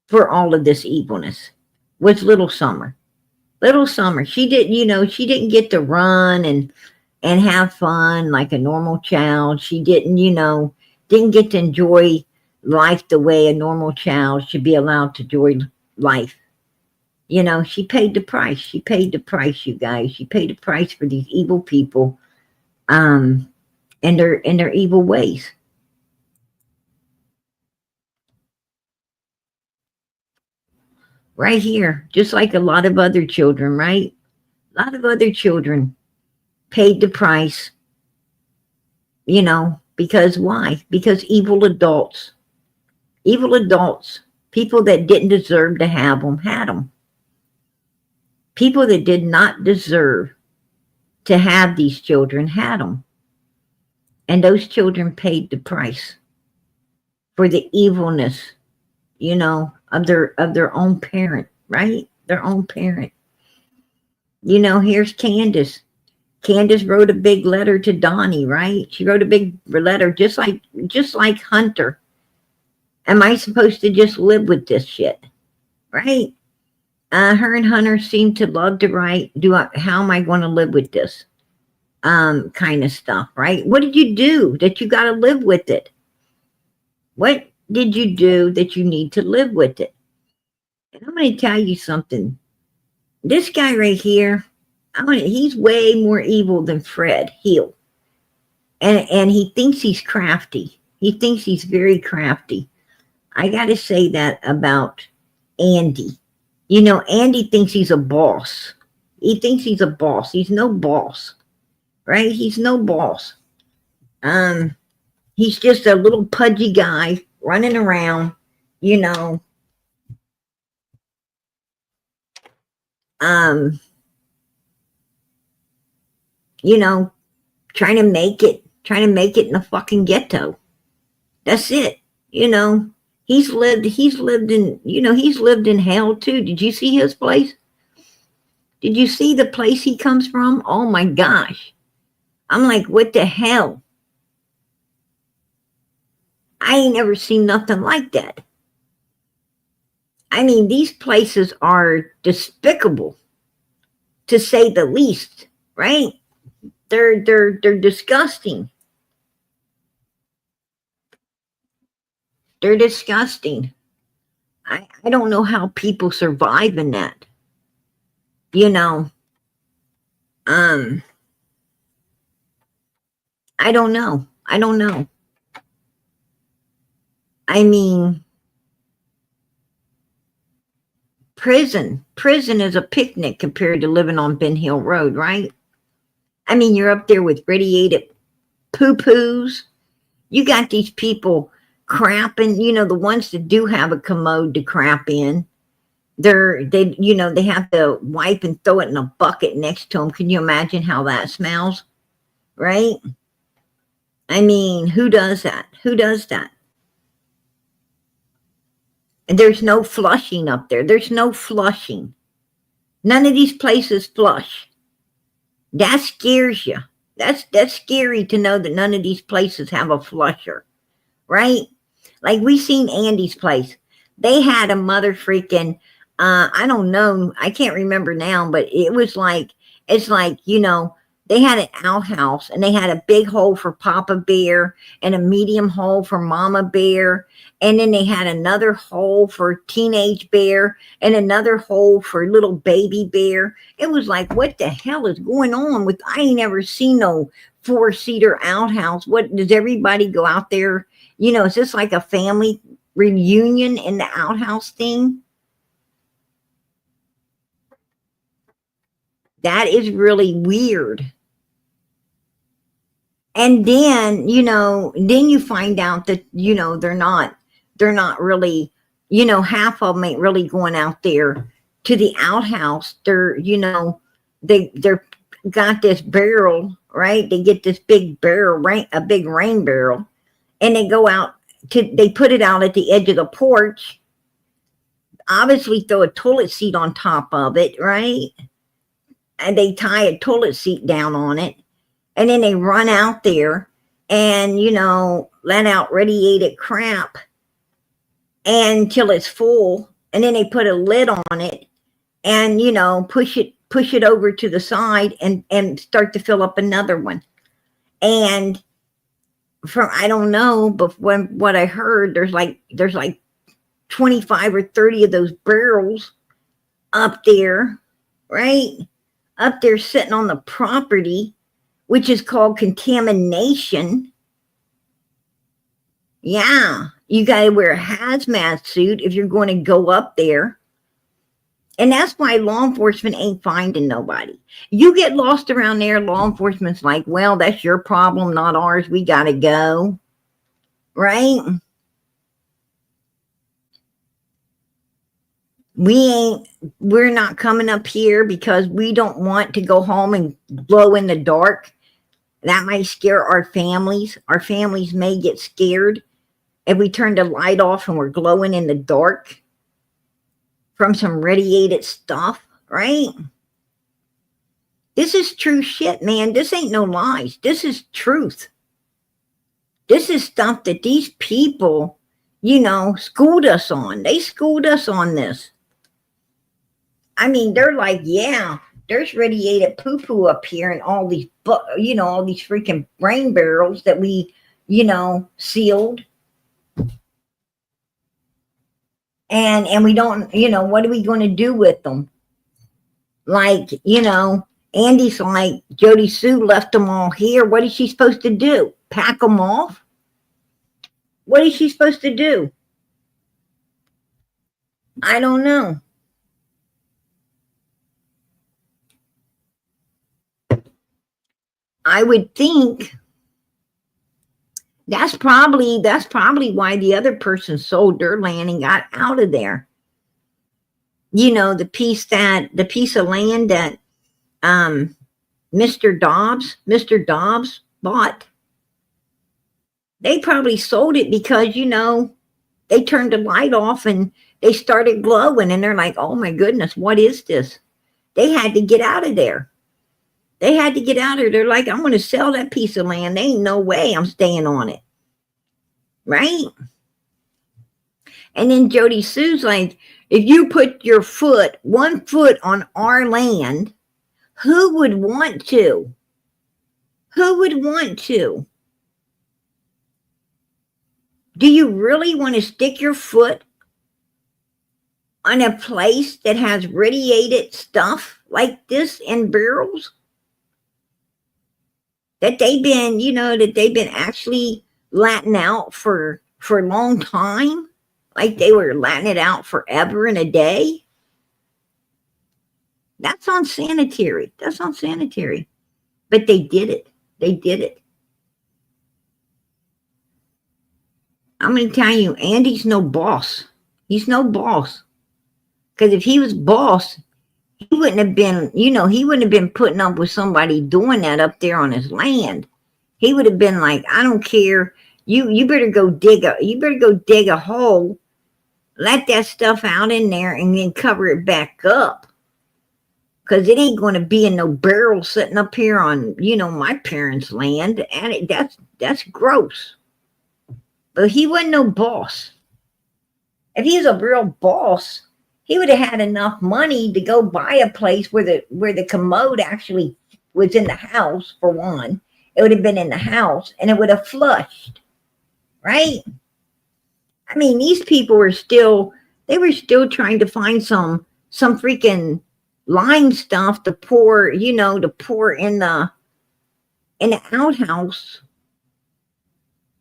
for all of this evilness. Was little Summer. Little Summer. She didn't, you know, she didn't get to run and have fun like a normal child. She didn't, you know, didn't get to enjoy life the way a normal child should be allowed to enjoy life. You know, she paid the price. She paid the price, you guys. She paid the price for these evil people, and their evil ways. Right here, just like a lot of other children, right? A lot of other children paid the price, you know, because why? Because evil adults, people that didn't deserve to have them, had them. People that did not deserve to have these children had them. And those children paid the price for the evilness, you know, of their own parent, right? Their own parent. You know, here's Candus. Candus wrote a big letter to Donnie, right? She wrote a big letter, just like Hunter. Am I supposed to just live with this shit? Right? Her and Hunter seem to love to write. How am I going to live with this? Kind of stuff, right? What did you do that you got to live with it? What did you do that you need to live with it? And I'm going to tell you something. This guy right here, he's way more evil than Fred Hill. And he thinks he's crafty. He thinks he's very crafty. I got to say that about Andy. You know, Andy thinks he's a boss. He thinks he's a boss. He's no boss, right? He's no boss. He's just a little pudgy guy running around, you know, you know, trying to make it in the fucking ghetto. That's it. You know, he's lived in, you know, he's lived in hell too. Did you see his place? Did you see the place he comes from? Oh my gosh. I'm like, what the hell? I ain't never seen nothing like that. I mean, these places are despicable, to say the least, right? They're disgusting. They're disgusting. I don't know how people survive in that. You know, I don't know. I mean, prison is a picnic compared to living on Ben Hill Road, right? I mean, you're up there with radiated poo-poos. You got these people crapping, the ones that do have a commode to crap in. They have to wipe and throw it in a bucket next to them. Can you imagine how that smells? Right? I mean, who does that? Who does that? And there's no flushing up there. There's no flushing. None of these places flush. That scares you. That's scary to know that none of these places have a flusher, right? Like we seen Andy's place. They had a mother freaking, I don't know, I can't remember now, but it's like, they had an outhouse and they had a big hole for Papa Bear and a medium hole for Mama Bear. And then they had another hole for Teenage Bear and another hole for little Baby Bear. It was like, what the hell is going on with, I ain't ever seen no 4-seater outhouse. What, does everybody go out there? Is this like a family reunion in the outhouse thing? That is really weird. And then, then you find out that, they're not really, half of them ain't really going out there to the outhouse. They're, they're got this barrel, right? They get this big barrel, a big rain barrel, and they go out they put it out at the edge of the porch, obviously throw a toilet seat on top of it, right? And they tie a toilet seat down on it. And then they run out there and, let out radiated crap until it's full. And then they put a lid on it and, push it over to the side and start to fill up another one. And I don't know, but what I heard, there's like 25 or 30 of those barrels up there, right? Up there sitting on the property, which is called contamination. Yeah, you got to wear a hazmat suit if you're going to go up there. And that's why law enforcement ain't finding nobody. You get lost around there, law enforcement's like, well, that's your problem, not ours. We got to go. Right? We're not coming up here because we don't want to go home and glow in the dark. That might scare our families. Our families may get scared if we turn the light off and we're glowing in the dark from some radiated stuff, right? This is true shit, man. This ain't no lies. This is truth. This is stuff that these people, schooled us on. They schooled us on this. I mean, they're like, yeah, there's radiated poo-poo up here and all these, all these freaking brain barrels that we, sealed. And we don't, what are we going to do with them? Like, Andy's like, Jody Sue left them all here. What is she supposed to do? Pack them off? What is she supposed to do? I don't know. I would think that's probably why the other person sold their land and got out of there. The piece of land that Mr. Dobbs bought. They probably sold it because, they turned the light off and they started glowing and they're like, oh my goodness, what is this? They had to get out of there. They're like, I'm going to sell that piece of land. There ain't no way I'm staying on it. Right? And then Jody Sue's like, if you put your one foot on our land, who would want to? Who would want to? Do you really want to stick your foot on a place that has radiated stuff like this in barrels? That they've been, actually letting out for a long time? Like they were letting it out forever and a day? That's unsanitary. But they did it. I'm going to tell you, Andy's no boss. He's no boss. Because if he was boss, he wouldn't have been, he wouldn't have been putting up with somebody doing that up there on his land. He would have been like, I don't care. You better go dig a hole, let that stuff out in there, and then cover it back up. Because it ain't going to be in no barrel sitting up here on, my parents' land. And that's gross. But he wasn't no boss. If he was a real boss, he would have had enough money to go buy a place where the commode actually was in the house, for one. It would have been in the house, and it would have flushed, right? I mean, these people were still trying to find some freaking lime stuff to pour, in the outhouse,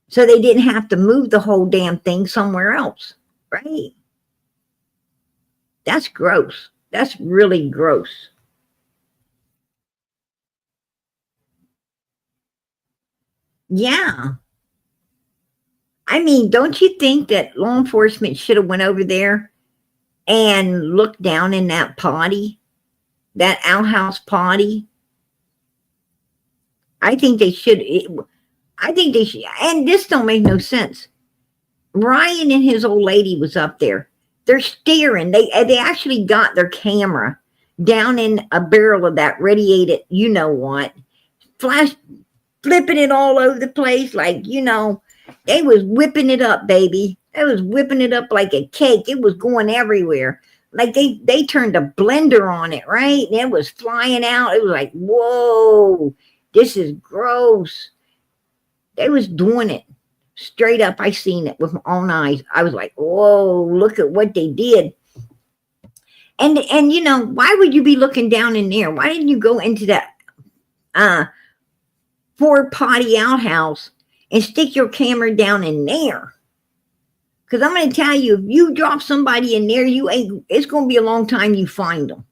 so they didn't have to move the whole damn thing somewhere else, right? That's gross. That's really gross. Yeah. I mean, don't you think that law enforcement should have went over there and looked down in that potty, that outhouse potty? I think they should. And this don't make no sense. Ryan and his old lady was up there. They're staring. They actually got their camera down in a barrel of that radiated, what, flipping it all over the place, like, they was whipping it up, baby. They was whipping it up like a cake. It was going everywhere. Like they turned a blender on it, right? And it was flying out. It was like, whoa, this is gross. They was doing it straight up. I seen it with my own eyes. I was like, whoa, look at what they did. And why would you be looking down in there? Why didn't you go into that 4-potty outhouse and stick your camera down in there? Because I'm going to tell you, if you drop somebody in there, it's going to be a long time you find them.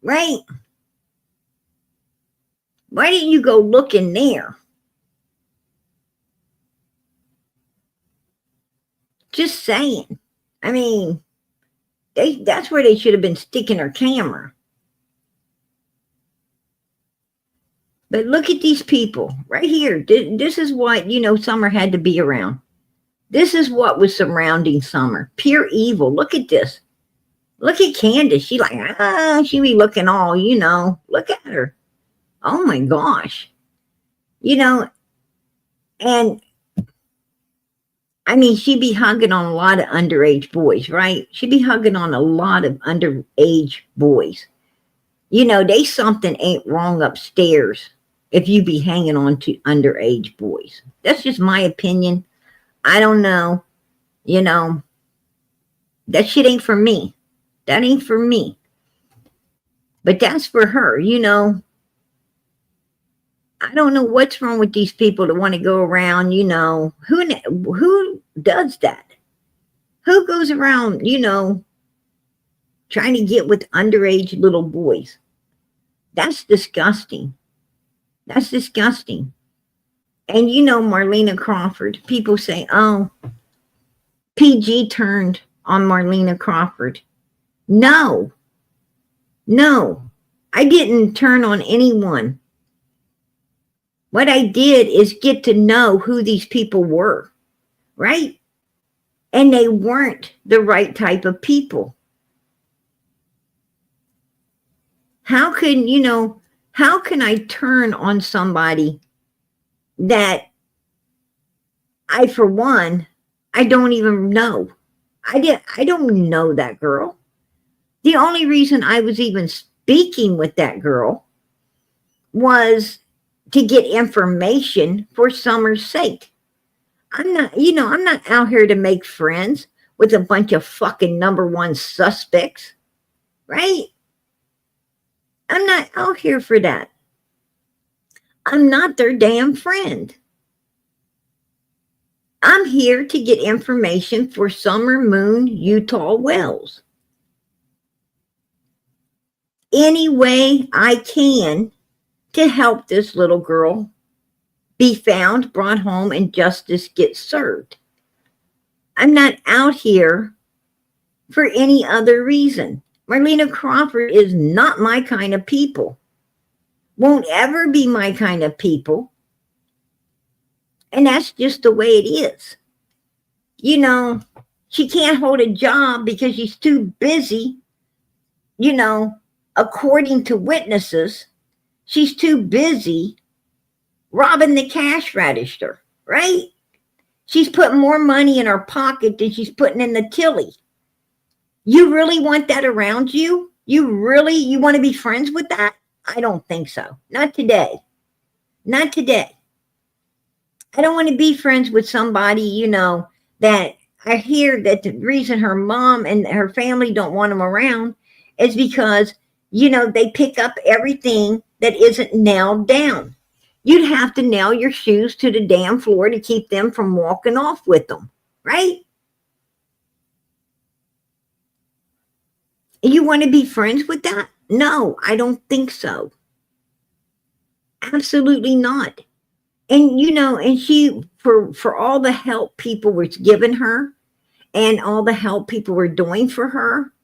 Right? Why didn't you go look in there? Just saying. I mean, that's where they should have been sticking their camera. But look at these people right here. This is what, Summer had to be around. This is what was surrounding Summer. Pure evil. Look at this. Look at Candus. She she be looking all, look at her. Oh my gosh. And I mean, she'd be hugging on a lot of underage boys, right? She'd be hugging on a lot of underage boys. They something ain't wrong upstairs if you be hanging on to underage boys. That's just my opinion. I don't know. That shit ain't for me. That ain't for me. But that's for her, I don't know what's wrong with these people that want to go around, who does that? Who goes around, trying to get with underage little boys? That's disgusting. That's disgusting. And Marlena Crawford, people say, oh, PG turned on Marlena Crawford. No, I didn't turn on anyone. What I did is get to know who these people were, right? And they weren't the right type of people. How can I turn on somebody that for one, I don't even know? I don't know that girl. The only reason I was even speaking with that girl was to get information for Summer's sake. I'm not out here to make friends with a bunch of fucking number one suspects, right? I'm not out here for that. I'm not their damn friend. I'm here to get information for Summer Moon Utah Wells. Any way I can to help this little girl be found, brought home, and justice get served. I'm not out here for any other reason. Marlena Crawford is not my kind of people. Won't ever be my kind of people. And that's just the way it is. You know, she can't hold a job because she's too busy, you know, according to witnesses, she's too busy robbing the cash register, right? She's putting more money in her pocket than she's putting in the tilly. You really want that around you? You want to be friends with that? I don't think so. Not today. Not today. I don't want to be friends with somebody, you know, that I hear that the reason her mom and her family don't want them around is because, you know, they pick up everything that isn't nailed down. You'd have to nail your shoes to the damn floor to keep them from walking off with them, right? You want to be friends with that? No, I don't think so. Absolutely not. And, you know, and she, for all the help people were giving her and all the help people were doing for her,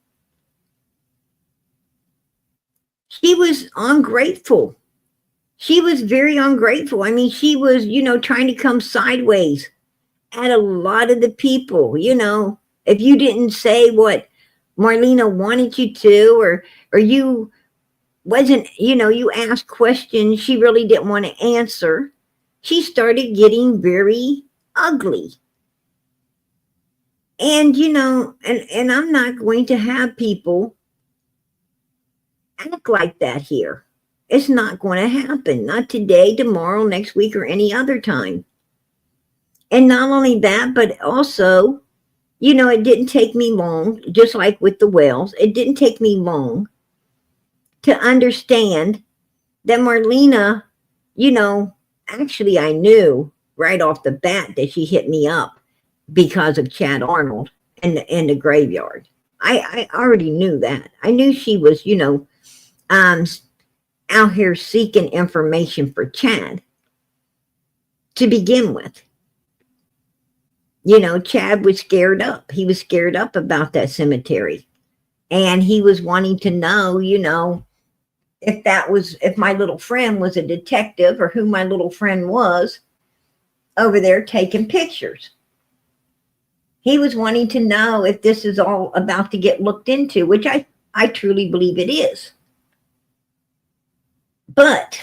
she was ungrateful. She was very ungrateful. I mean, she was, you know, trying to come sideways at a lot of the people, you know. If you didn't say what Marlena wanted you to, or you wasn't, you know, you asked questions she really didn't want to answer, she started getting very ugly. And, you know, and I'm not going to have people act like that here. It's not going to happen. Not today, tomorrow, next week, or any other time. And not only that, but also, you know, it didn't take me long, just like with the whales, it didn't take me long to understand that Marlena, you know, actually I knew right off the bat that she hit me up because of Chad Arnold and the graveyard. I already knew that. I knew she was, you know, out here seeking information for Chad to begin with. You know, Chad was scared up. He was scared up about that cemetery. And he was wanting to know, you know, if my little friend was a detective or who my little friend was over there taking pictures. He was wanting to know if this is all about to get looked into, which I truly believe it is. But,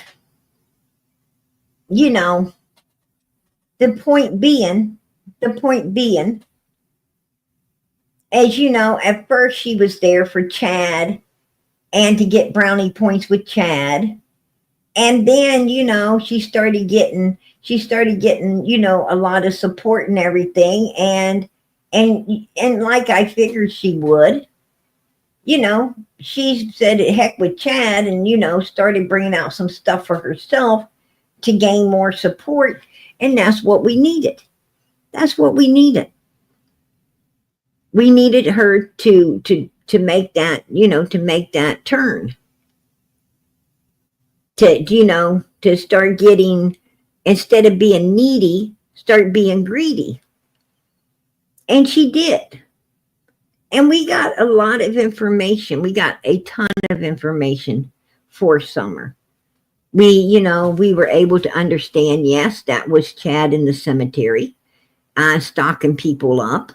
you know, the point being, as you know, at first she was there for Chad and to get brownie points with Chad. And then, you know, she started getting, you know, a lot of support and everything. And like I figured she would, you know, she said heck with Chad and, you know, started bringing out some stuff for herself to gain more support. And that's what we needed. That's what we needed. We needed her to make that, you know, to make that turn. To, you know, to start getting, instead of being needy, start being greedy. And she did. And we got a lot of information. We got a ton of information for Summer. We were able to understand, yes, that was Chad in the cemetery, stocking people up.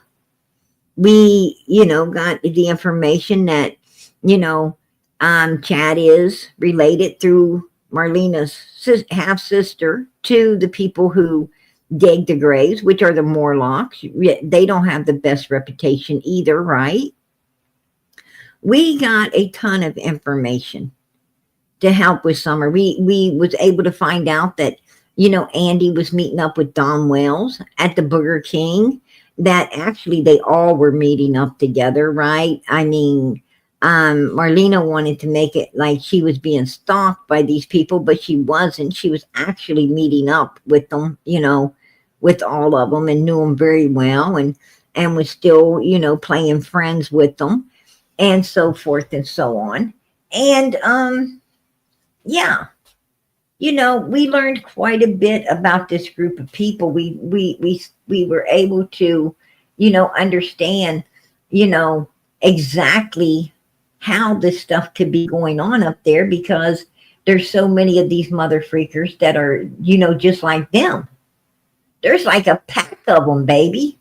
We, you know, got the information that, you know, Chad is related through Marlena's half-sister to the people who dig the graves, which are the Morlocks. They don't have the best reputation either, right? We got a ton of information to help with Summer. We was able to find out that, you know, Andy was meeting up with Don Wells at the Burger King, that actually they all were meeting up together, right? I mean, Marlena wanted to make it like she was being stalked by these people, but she wasn't. She was actually meeting up with them, you know, with all of them, and knew them very well, and was still, you know, playing friends with them, and so forth and so on. And yeah, you know, we learned quite a bit about this group of people. We were able to, you know, understand, you know, exactly how this stuff could be going on up there, because there's so many of these mother freakers that are, you know, just like them. There's like a pack of them, baby.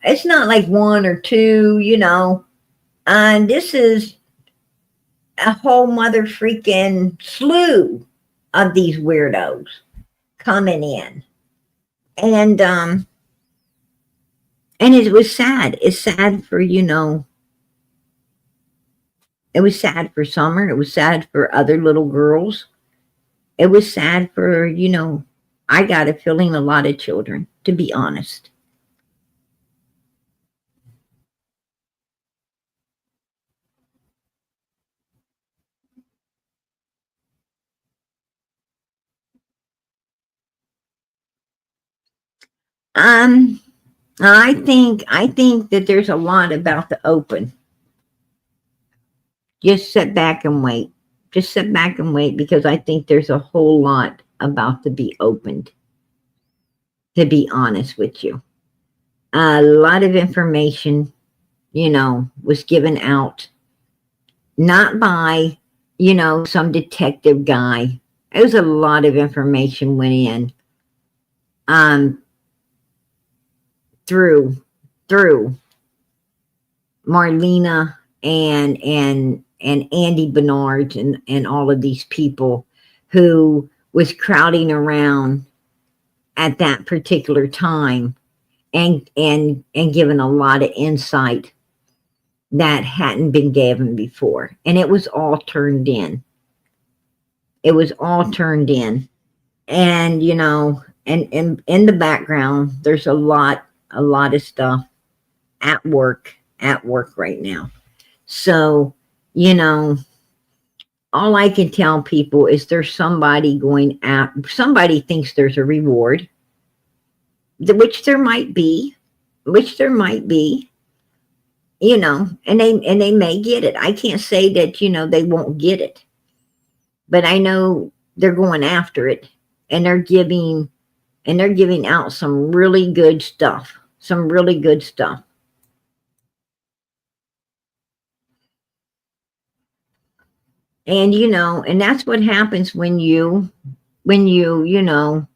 It's not like one or two, you know. And this is a whole mother freaking slew of these weirdos coming in. And it was sad. It's sad for, you know, it was sad for Summer. It was sad for other little girls. It was sad for, you know, I got a feeling a lot of children, to be honest. Um, I think that there's a lot about the open. Just sit back and wait. Just sit back and wait, because I think there's a whole lot about to be opened, to be honest with you. A lot of information, you know, was given out, not by, you know, some detective guy. It was a lot of information went in um through through Marlena and Andy Bernard and all of these people who was crowding around at that particular time, and given a lot of insight that hadn't been given before. And it was all turned in. It was all turned in. And, you know, and in the background, there's a lot of stuff at work right now. So, you know, all I can tell people is there's somebody going out, somebody thinks there's a reward, which there might be, you know, and they may get it. I can't say that, you know, they won't get it, but I know they're going after it, and they're giving out some really good stuff, some really good stuff. And, you know, and that's what happens when you you know,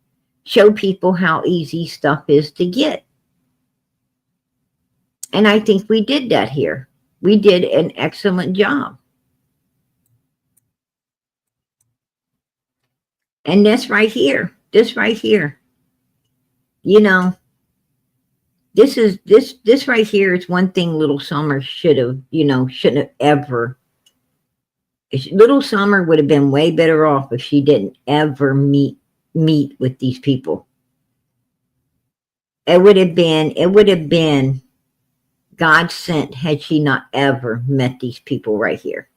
show people how easy stuff is to get. And I think we did that here. We did an excellent job. And this right here, you know, this right here is one thing Little Summer should have, you know, shouldn't have ever. Little Summer would have been way better off if she didn't ever meet with these people. It would have been God sent had she not ever met these people right here.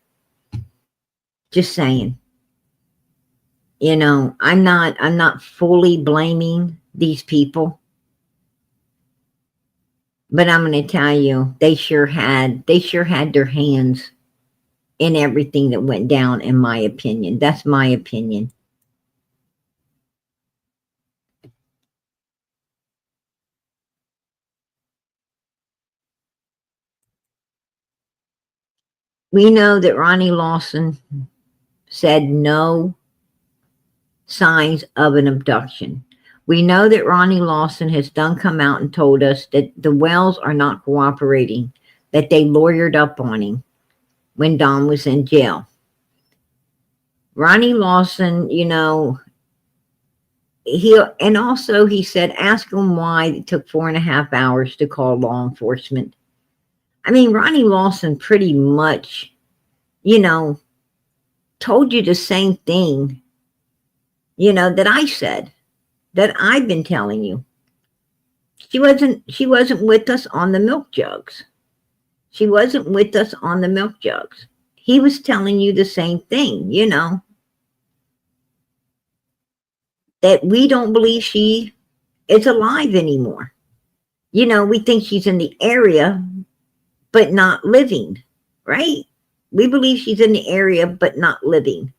Just saying. You know, I'm not fully blaming these people, but I'm going to tell you, they sure had their hands in everything that went down, in my opinion. That's my opinion. We know that Ronnie Lawson said no signs of an abduction. We know that Ronnie Lawson has come out and told us that the Wells are not cooperating, that they lawyered up on him when Don was in jail. Ronnie Lawson, you know, he said, ask him why it took 4.5 hours to call law enforcement. I mean, Ronnie Lawson pretty much, you know, told you the same thing, you know, that I said, that I've been telling you. She wasn't with us on the milk jugs. She wasn't with us on the milk jugs. He was telling you the same thing, you know, that we don't believe she is alive anymore. You know, we think she's in the area, but not living, right? We believe she's in the area, but not living.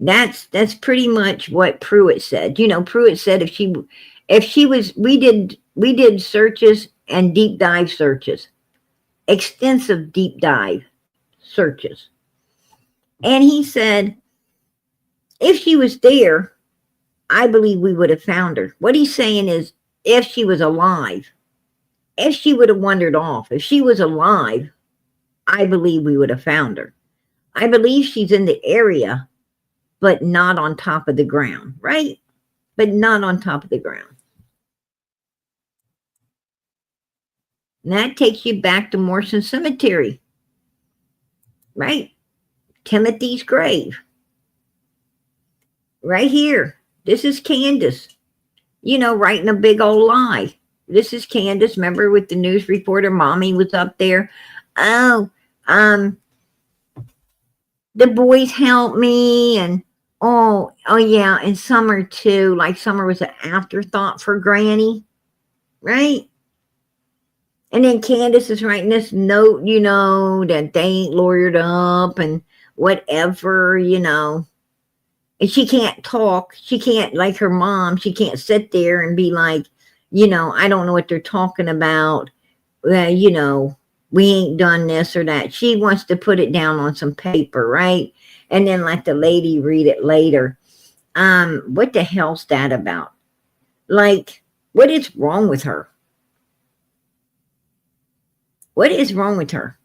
That's pretty much what Pruitt said. You know, Pruitt said if she was, we did searches and deep dive searches, extensive deep dive searches. And he said, if she was there, I believe we would have found her. What he's saying is, if she was alive, if she would have wandered off, if she was alive, I believe we would have found her. I believe she's in the area, but not on top of the ground, right? But not on top of the ground. And that takes you back to Morrison Cemetery, right? Timothy's grave. Right here. This is Candus, you know, writing a big old lie. This is Candus. Remember with the news reporter, mommy was up there. Oh, the boys helped me, and oh yeah, and Summer too. Like Summer was an afterthought for Granny, right? And then Candus is writing this note, you know, that they ain't lawyered up and whatever, you know. And she can't talk. She can't, like her mom, she can't sit there and be like, you know, I don't know what they're talking about. You know, we ain't done this or that. She wants to put it down on some paper, right? And then let the lady read it later. What the hell's that about? Like, what is wrong with her? What is wrong with her?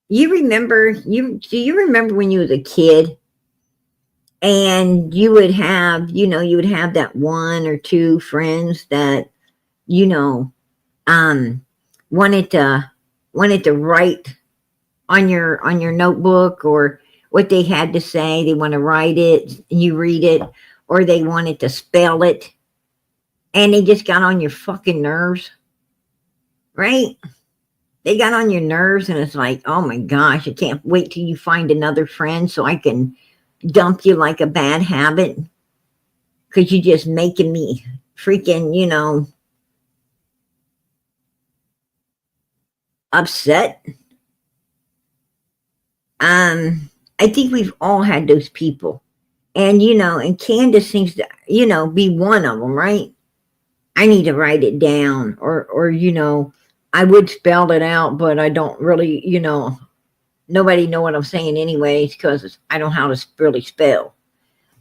Do you remember when you was a kid and you would have, you know, you would have that one or two friends that, you know, wanted to write on your notebook, or what they had to say, they want to write it and you read it, or they wanted to spell it and they just got on your fucking nerves, right? They got on your nerves and it's like, oh my gosh, I can't wait till you find another friend so I can dump you like a bad habit, because you're just making me freaking, you know, upset. I think we've all had those people. And, you know, and Candus seems to, you know, be one of them, right? I need to write it down, or, you know, I would spell it out, but I don't really, you know, nobody know what I'm saying anyways, because I don't know how to really spell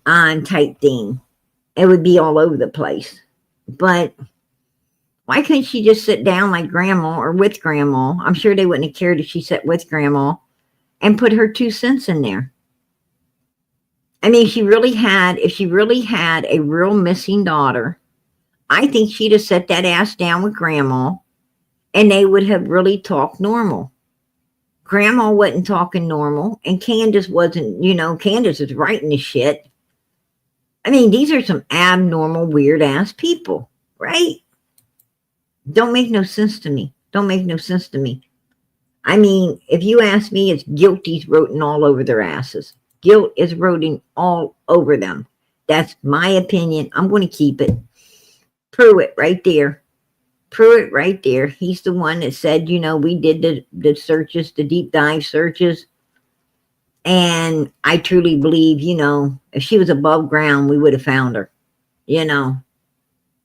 type thing. It would be all over the place. But why couldn't she just sit down like grandma or with grandma? I'm sure they wouldn't have cared if she sat with grandma and put her 2 cents in there. I mean, if she really had a real missing daughter, I think she'd have set that ass down with grandma and they would have really talked normal. Grandma wasn't talking normal, and Candus wasn't, you know, Candus is writing the shit. I mean, these are some abnormal, weird ass people, right? Don't make no sense to me. Don't make no sense to me. I mean, if you ask me, it's guilty's written all over their asses. Guilt is written all over them. That's my opinion. I'm going to keep it. Pruitt right there. Pruitt right there. He's the one that said, you know, we did the searches, the deep dive searches. And I truly believe, you know, if she was above ground, we would have found her. You know,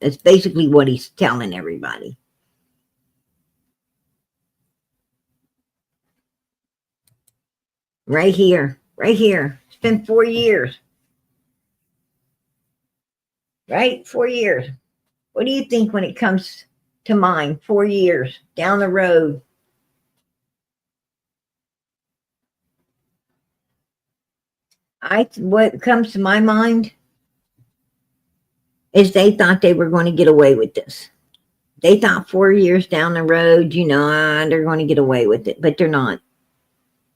that's basically what he's telling everybody. Right here. Right here. It's been 4 years. Right? 4 years. What do you think when it comes to mine? 4 years down the road. What comes to my mind is they thought they were going to get away with this. They thought 4 years down the road, you know, they're going to get away with it, but they're not.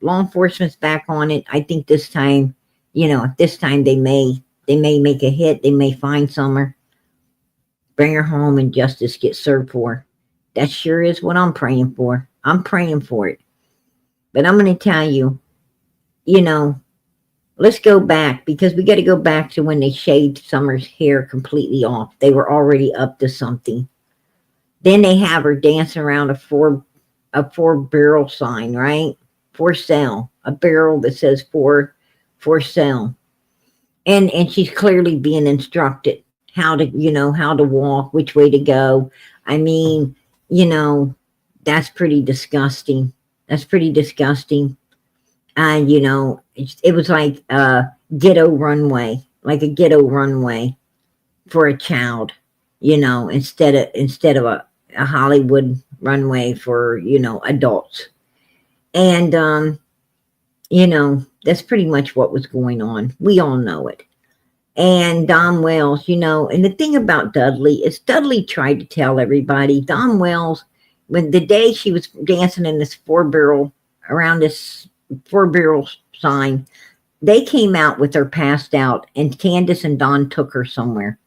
Law enforcement's back on it. I think this time, you know, this time they may make a hit. They may find Summer, bring her home, and justice gets served for her. That sure is what I'm praying for. I'm praying for it. But I'm going to tell you, you know, let's go back, because we got to go back to when they shaved Summer's hair completely off. They were already up to something. Then they have her dancing around a four barrel sign, right? For sale, a barrel that says for sale. And she's clearly being instructed how to, how to walk, which way to go. I mean, that's pretty disgusting. That's pretty disgusting. And, it was like a ghetto runway, for a child, instead of a Hollywood runway for, adults. And, that's pretty much what was going on. We all know it. And Don Wells, and the thing about Dudley is Dudley tried to tell everybody. Don Wells, when the day she was dancing in this around this four barrel sign, they came out with her passed out, and Candus and Don took her somewhere.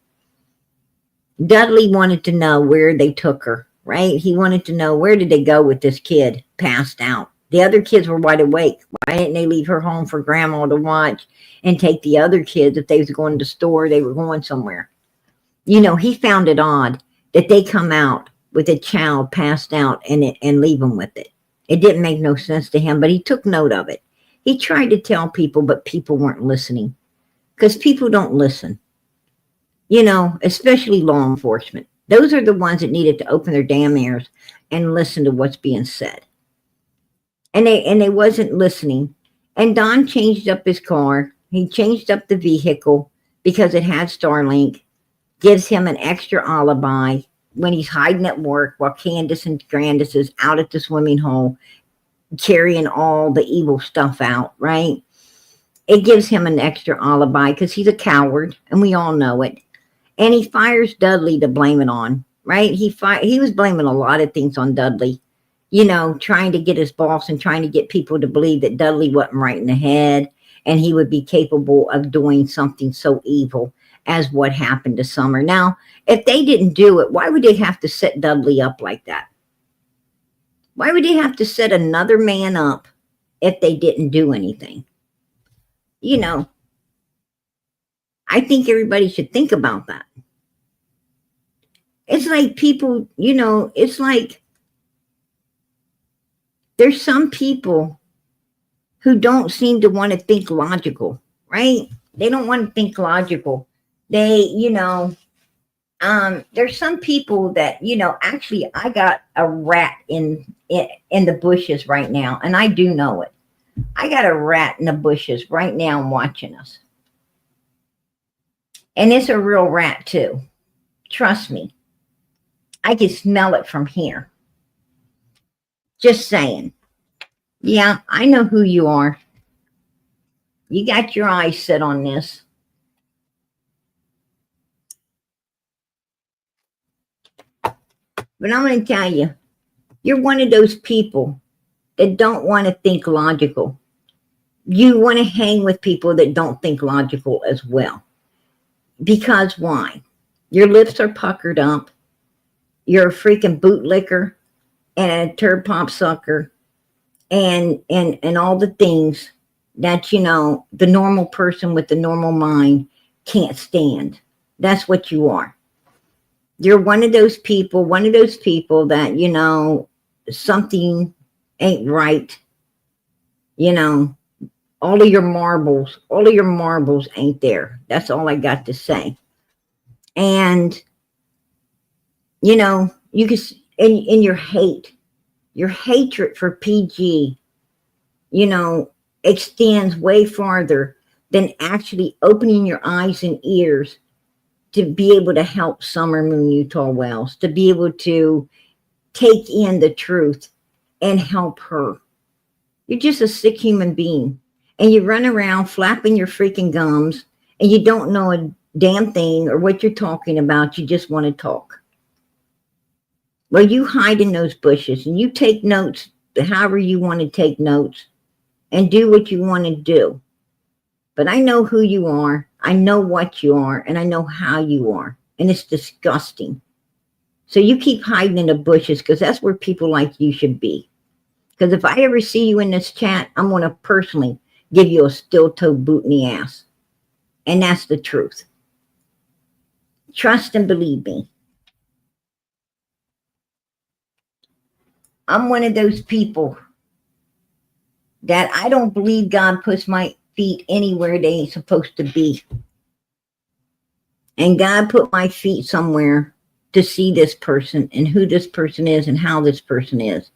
Dudley wanted to know where they took her, right? He wanted to know, where did they go with this kid passed out? The other kids were wide awake. Why didn't they leave her home for grandma to watch and take the other kids? If they was going to the store, they were going somewhere. He found it odd that they come out with a child passed out and leave them with it. It didn't make no sense to him, but he took note of it. He tried to tell people, but people weren't listening, because people don't listen, especially law enforcement. Those are the ones that needed to open their damn ears and listen to what's being said. And they wasn't listening. And Don changed up his car. He changed up the vehicle because it had Starlink. Gives him an extra alibi when he's hiding at work while Candus and Grandus is out at the swimming hole carrying all the evil stuff out, right? It gives him an extra alibi because he's a coward, and we all know it. And he fires Dudley to blame it on, right? He was blaming a lot of things on Dudley. Trying to get his boss and trying to get people to believe that Dudley wasn't right in the head and he would be capable of doing something so evil as what happened to Summer. Now, if they didn't do it, why would they have to set Dudley up like that? Why would they have to set another man up if they didn't do anything? I think everybody should think about that. It's like people, it's like, there's some people who don't seem to want to think logical, right? They don't want to think logical. They, there's some people that, actually I got a rat in the bushes right now, and I do know it. I got a rat in the bushes right now watching us. And it's a real rat too. Trust me. I can smell it from here. Just saying. Yeah, I know who you are. You got your eyes set on this. But I'm going to tell you, you're one of those people that don't want to think logical. You want to hang with people that don't think logical as well. Because why? Your lips are puckered up. You're a freaking bootlicker and a turd pop sucker and all the things that, the normal person with the normal mind can't stand. That's what you are. You're one of those people that, something ain't right. All of your marbles ain't there. That's all I got to say. And, you can, in your hatred for PG, extends way farther than actually opening your eyes and ears to be able to help Summer Moon Utah Wells, to be able to take in the truth and help her. You're just a sick human being, and you run around flapping your freaking gums, and you don't know a damn thing or what you're talking about. You just want to talk. Well, you hide in those bushes and you take notes however you want to take notes and do what you want to do. But I know who you are. I know what you are, and I know how you are. And it's disgusting. So you keep hiding in the bushes, because that's where people like you should be. Because if I ever see you in this chat, I'm going to personally give you a steel-toe boot in the ass. And that's the truth. Trust and believe me. I'm one of those people that I don't believe God puts my feet anywhere they ain't supposed to be. And God put my feet somewhere to see this person and who this person is and how this person is.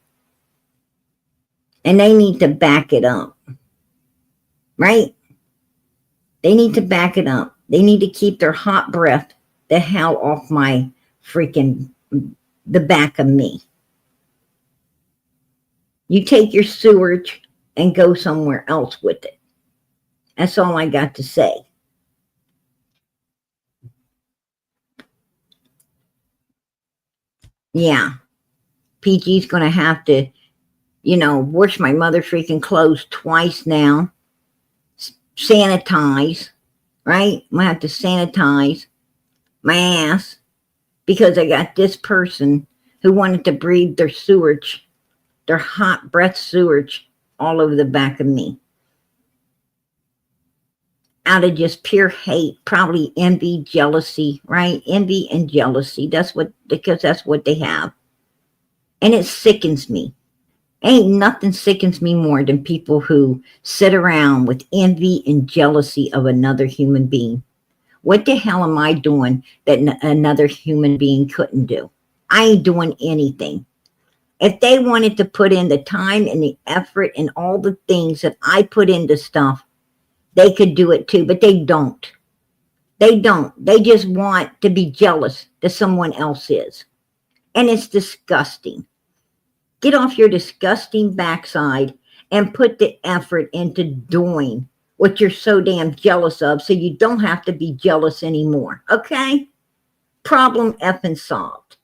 And they need to back it up. Right? They need to back it up. They need to keep their hot breath the hell off my freaking, the back of me. You take your sewage and go somewhere else with it. That's all I got to say. Yeah. PG's going to have to, wash my mother freaking clothes twice now. Sanitize, right? I'm going to have to sanitize my ass because I got this person who wanted to breathe their sewage, their hot breath sewage all over the back of me. Out of just pure hate, probably envy, jealousy, right? Envy and jealousy. Because that's what they have. And it sickens me. Ain't nothing sickens me more than people who sit around with envy and jealousy of another human being. What the hell am I doing that another human being couldn't do? I ain't doing anything. If they wanted to put in the time and the effort and all the things that I put into stuff, they could do it too, but they don't. They don't. They just want to be jealous that someone else is. And it's disgusting. Get off your disgusting backside and put the effort into doing what you're so damn jealous of so you don't have to be jealous anymore. Okay? Problem effing solved.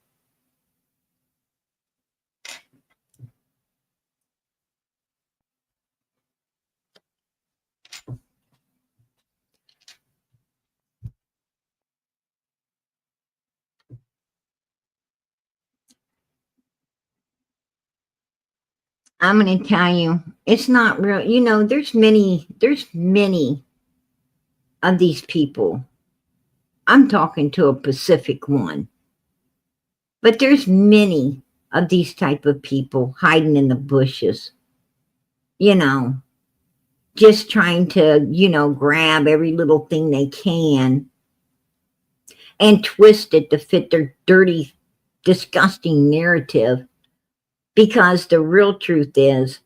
I'm going to tell you, it's not real. There's many of these people. I'm talking to a Pacific one. But there's many of these type of people hiding in the bushes. Just trying to, grab every little thing they can and twist it to fit their dirty, disgusting narrative. Because the real truth is,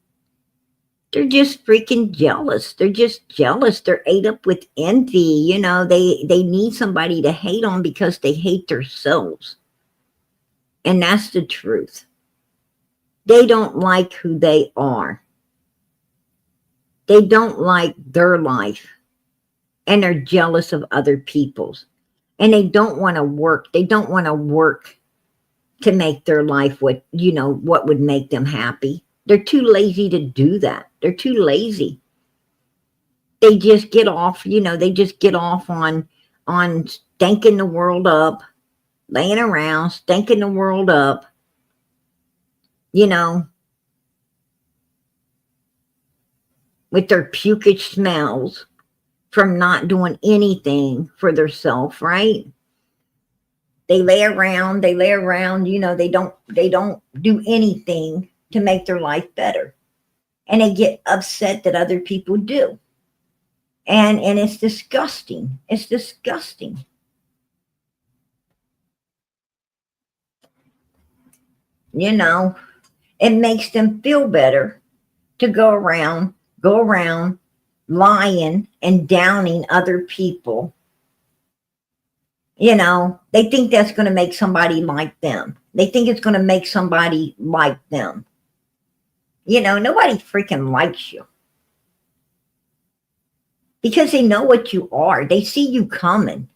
they're just freaking jealous. They're just jealous. They're ate up with envy. They need somebody to hate on because they hate themselves. And that's the truth. They don't like who they are. They don't like their life. And they're jealous of other people's. And they don't want to work. They don't want to work to make their life what would make them happy. They're too lazy to do that. They're too lazy. They just get off, on stinking the world up, laying around, stinking the world up, with their pukish smells from not doing anything for themselves, right? They lay around, they don't do anything to make their life better. And they get upset that other people do. And it's disgusting. It's disgusting. It makes them feel better to go around lying and downing other people. They think that's going to make somebody like them. They think it's going to make somebody like them. Nobody freaking likes you. Because they know what you are. They see you coming.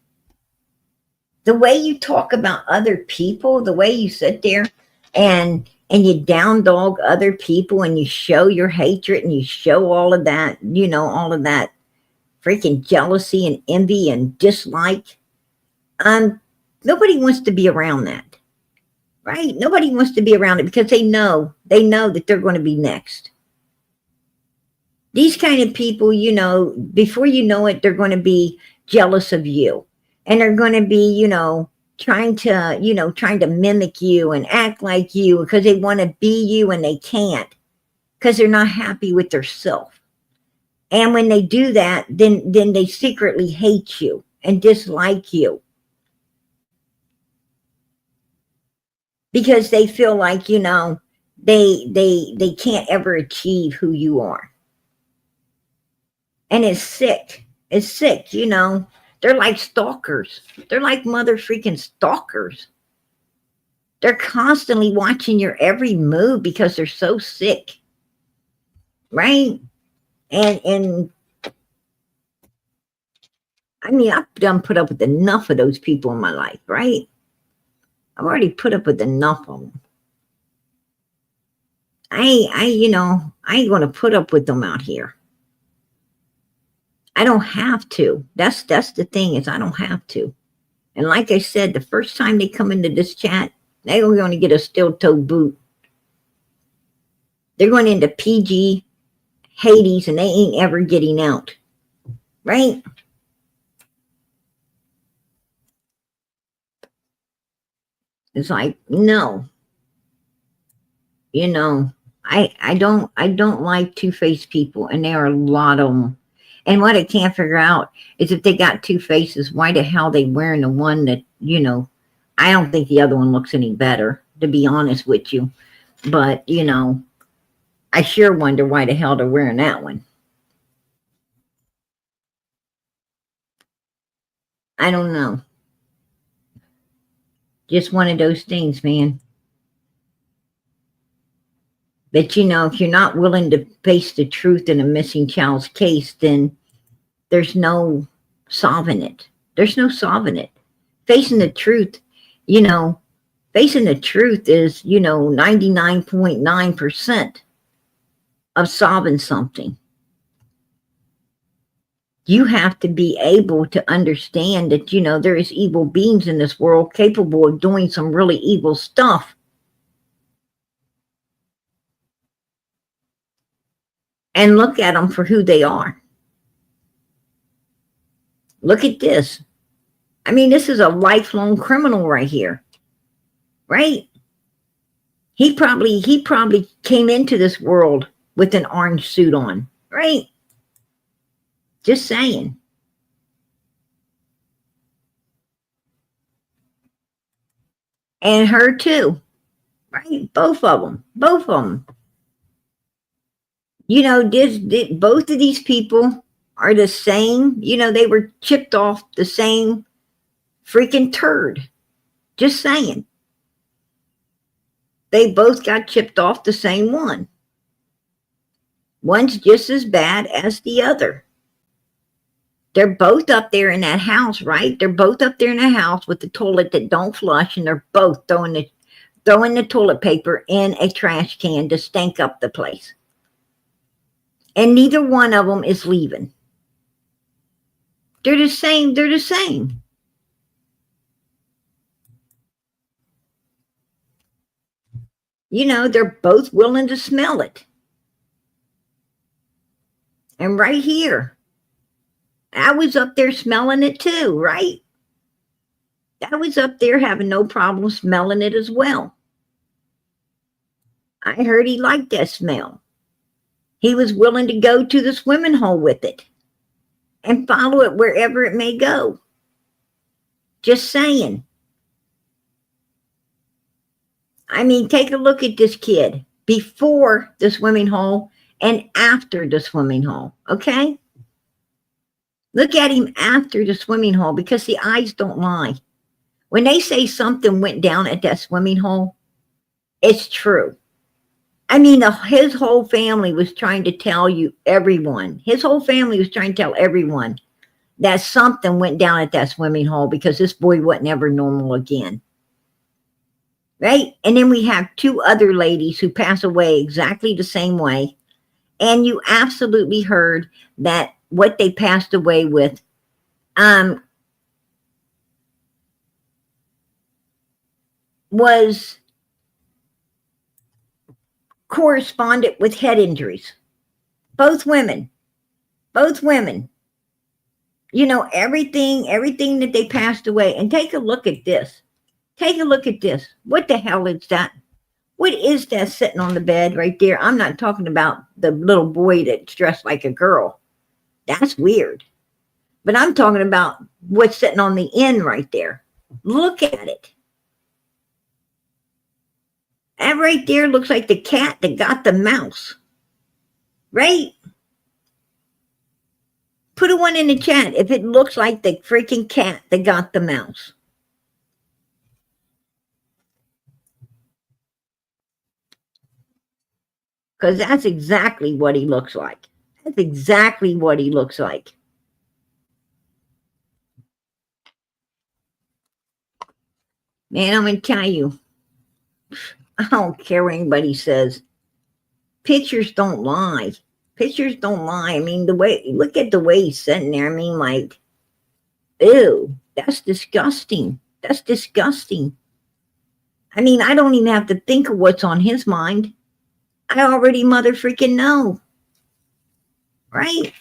The way you talk about other people, the way you sit there and you down dog other people and you show your hatred and you show all of that, all of that freaking jealousy and envy and dislike. Nobody wants to be around that. Right? Nobody wants to be around it because they know that they're going to be next. These kind of people, before you know it, they're going to be jealous of you. And they're going to be, trying to mimic you and act like you because they want to be you and they can't because they're not happy with their self. And when they do that, then they secretly hate you and dislike you because they feel like, they can't ever achieve who you are. And it's sick. It's sick, They're like stalkers. They're like mother freaking stalkers. They're constantly watching your every move because they're so sick. Right? And I mean, I've done put up with enough of those people in my life, right? I've already put up with enough of them. I ain't going to put up with them out here. I don't have to. That's the thing is I don't have to. And like I said, the first time they come into this chat, they're going to get a steel-toe boot. They're going into PG, Hades, and they ain't ever getting out. Right? It's like, no. I don't like two-faced people, and there are a lot of them. And what I can't figure out is if they got two faces, why the hell they wearing the one that, I don't think the other one looks any better, to be honest with you. But, I sure wonder why the hell they're wearing that one. I don't know. Just one of those things, man. But, if you're not willing to face the truth in a missing child's case, then there's no solving it. There's no solving it. Facing the truth, facing the truth is, 99.9% of solving something. You have to be able to understand that, there is evil beings in this world capable of doing some really evil stuff. And look at them for who they are. Look at this. I mean, this is a lifelong criminal right here. Right? He probably came into this world with an orange suit on. Right? Just saying. And her too. Right? Both of them. Both of them. Both of these people are the same. They were chipped off the same freaking turd. Just saying. They both got chipped off the same one. One's just as bad as the other. They're both up there in that house, right? They're both up there in the house with the toilet that don't flush, and they're both throwing the toilet paper in a trash can to stink up the place. And neither one of them is leaving. They're the same. They're the same. They're both willing to smell it. And right here, I was up there smelling it too, right? I was up there having no problem smelling it as well. I heard he liked that smell. He was willing to go to the swimming hole with it and follow it wherever it may go. Just saying. I mean, take a look at this kid before the swimming hole and after the swimming hole, okay? Look at him after the swimming hole because the eyes don't lie. When they say something went down at that swimming hole, it's true. I mean, his whole family was trying to tell everyone. His whole family was trying to tell everyone that something went down at that swimming hole because this boy wasn't ever normal again. Right? And then we have two other ladies who pass away exactly the same way. And you absolutely heard that what they passed away with was corresponded with head injuries. Both women. You know, everything that they passed away. And take a look at this. Take a look at this. What the hell is that? What is that sitting on the bed right there? I'm not talking about the little boy that's dressed like a girl. That's weird. But I'm talking about what's sitting on the end right there. Look at it. That right there looks like the cat that got the mouse. Right? Put a one in the chat if it looks like the freaking cat that got the mouse. Because that's exactly what he looks like. That's exactly what he looks like. Man, I'm going to tell you, I don't care what anybody says. Pictures don't lie. Pictures don't lie. I mean, look at the way he's sitting there. I mean, like, ew, that's disgusting. That's disgusting. I mean, I don't even have to think of what's on his mind. I already mother freaking know. Right?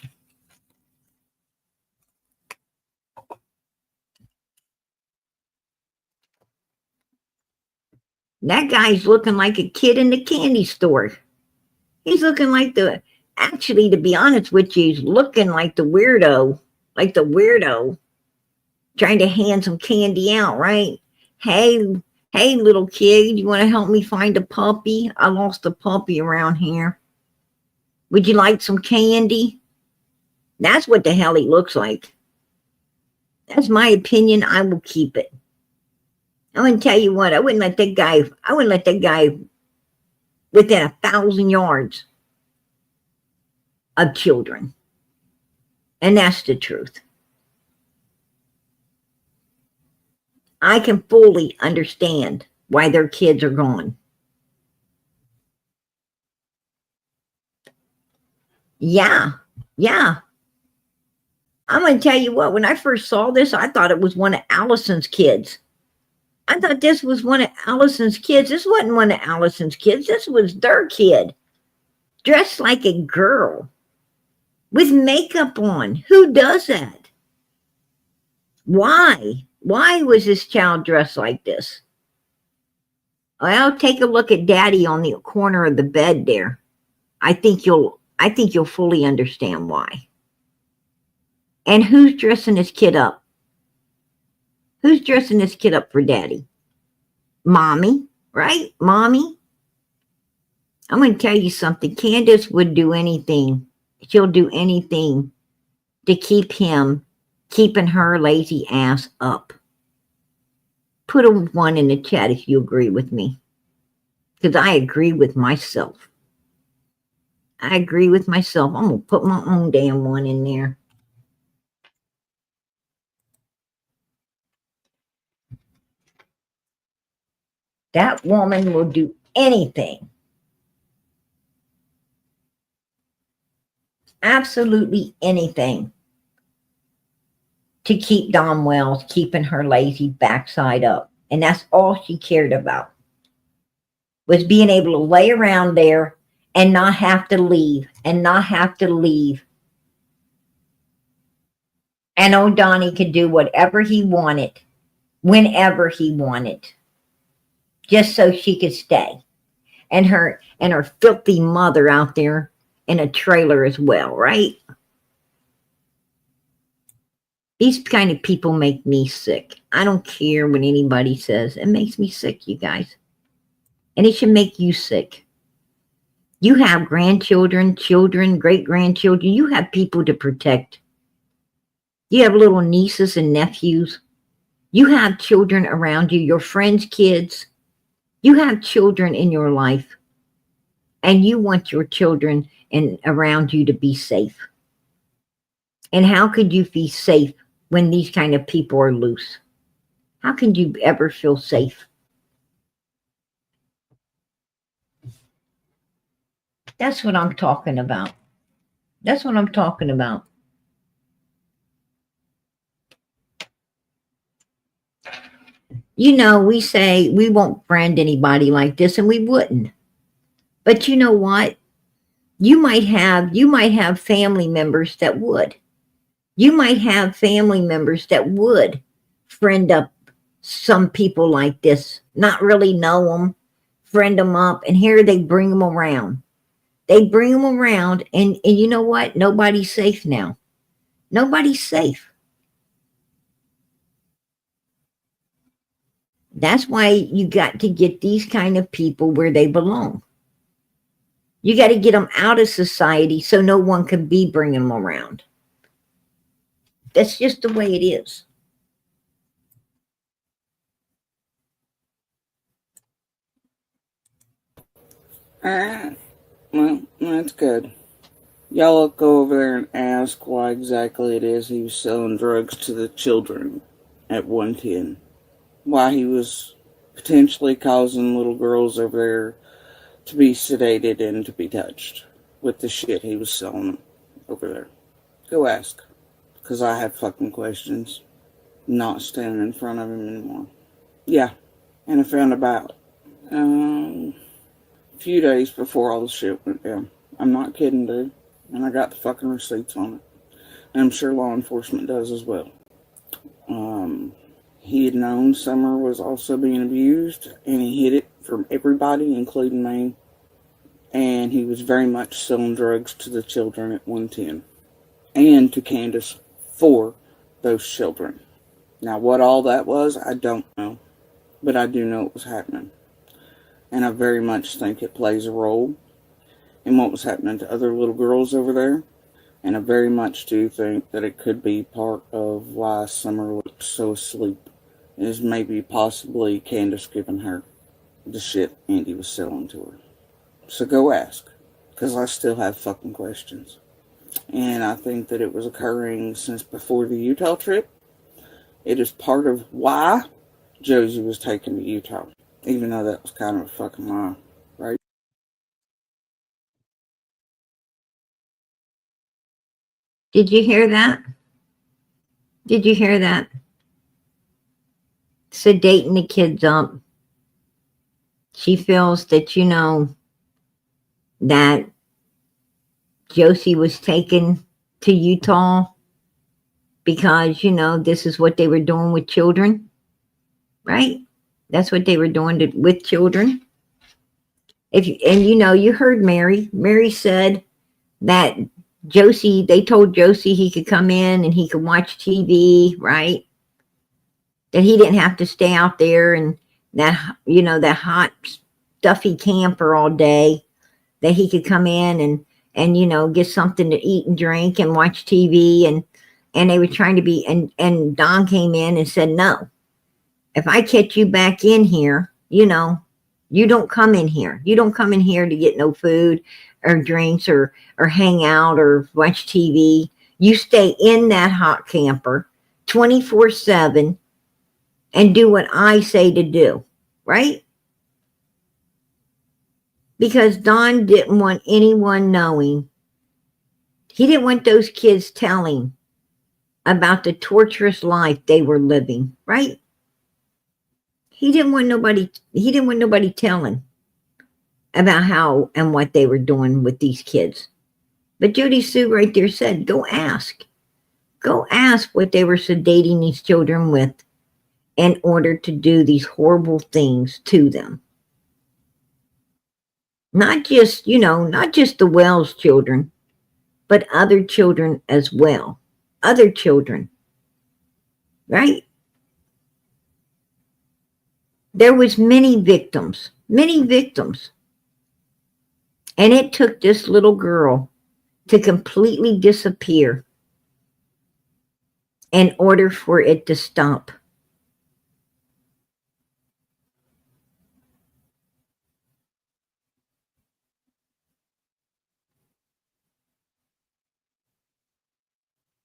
That guy's looking like a kid in the candy store. He's looking like actually, to be honest with you, he's looking like the weirdo. Like the weirdo. Trying to hand some candy out, right? Hey, little kid, you want to help me find a puppy? I lost a puppy around here. Would you like some candy? That's what the hell he looks like. That's my opinion. I will keep it. I wouldn't tell you what, I wouldn't let that guy within 1,000 yards of children. And that's the truth. I can fully understand why their kids are gone. Yeah. I'm going to tell you what, when I first saw this, I thought it was one of Allison's kids. I thought this was one of Allison's kids. This wasn't one of Allison's kids. This was their kid. Dressed like a girl. With makeup on. Who does that? Why? Why was this child dressed like this? Well, take a look at Daddy on the corner of the bed there. I think you'll fully understand why. And who's dressing this kid up? Who's dressing this kid up for Daddy? Mommy, right? Mommy? I'm going to tell you something. Candus would do anything. She'll do anything to keeping her lazy ass up. Put a one in the chat if you agree with me. Because I agree with myself. I'm going to put my own damn one in there. That woman will do anything. Absolutely anything to keep Dom Wells keeping her lazy backside up. And that's all she cared about, was being able to lay around there and not have to leave. And old Donnie could do whatever he wanted, whenever he wanted, just so she could stay. And her filthy mother out there in a trailer as well, right? These kind of people make me sick. I don't care what anybody says. It makes me sick, you guys. And it should make you sick. You have grandchildren, children, great-grandchildren. You have people to protect. You have little nieces and nephews. You have children around you, your friends' kids. You have children in your life. And you want your children around you to be safe. And how could you be safe when these kind of people are loose? How can you ever feel safe? That's what I'm talking about. That's what I'm talking about. You know, we say we won't friend anybody like this, and we wouldn't. But you know what? You might have family members that would. You might have family members that would friend up some people like this, not really know them, friend them up, and here they bring them around. They bring them around, and you know what? Nobody's safe now. Nobody's safe. That's why you got to get these kind of people where they belong. You got to get them out of society so no one can be bringing them around. That's just the way it is. Alright. Well, that's good. Y'all go over there and ask why exactly it is he was selling drugs to the children at 110. Why he was potentially causing little girls over there to be sedated and to be touched with the shit he was selling them over there. Go ask. Because I have fucking questions. Not standing in front of him anymore. Yeah. And I found about a few days before all the shit went down. I'm not kidding, dude. And I got the fucking receipts on it. And I'm sure law enforcement does as well. He had known Summer was also being abused, and he hid it from everybody, including me. And he was very much selling drugs to the children at 110. And to Candus for those children. Now, what all that was, I don't know. But I do know it was happening. And I very much think it plays a role in what was happening to other little girls over there. And I very much do think that it could be part of why Summer looked so asleep. Is maybe possibly Candus giving her the shit Andy was selling to her. So go ask. Because I still have fucking questions. And I think that it was occurring since before the Utah trip. It is part of why Josie was taken to Utah. Even though that was kind of a fucking lie, right? Did you hear that? Did you hear that? Sedating the kids up. She feels that, you know, that Josie was taken to Utah because, you know, this is what they were doing with children, right? That's what they were doing with children. And you know, you heard Mary. Mary said that Josie, they told Josie he could come in and he could watch TV, right? That he didn't have to stay out there and that, you know, that hot, stuffy camper all day, that he could come in and, you know, get something to eat and drink and watch TV. And they were trying to be, and Don came in and said, no, if I catch you back in here, you know, you don't come in here. You don't come in here to get no food or drinks or hang out or watch TV. You stay in that hot camper 24/7 and do what I say to do, right? Because Don didn't want anyone knowing. He didn't want those kids telling about the torturous life they were living, right? He didn't want nobody telling about how and what they were doing with these kids. But Judy Sue right there said, go ask. Go ask what they were sedating these children with in order to do these horrible things to them. Not just, you know, not just the Wells children, but other children as well. Other children, right? There was many victims. And it took this little girl to completely disappear in order for it to stop.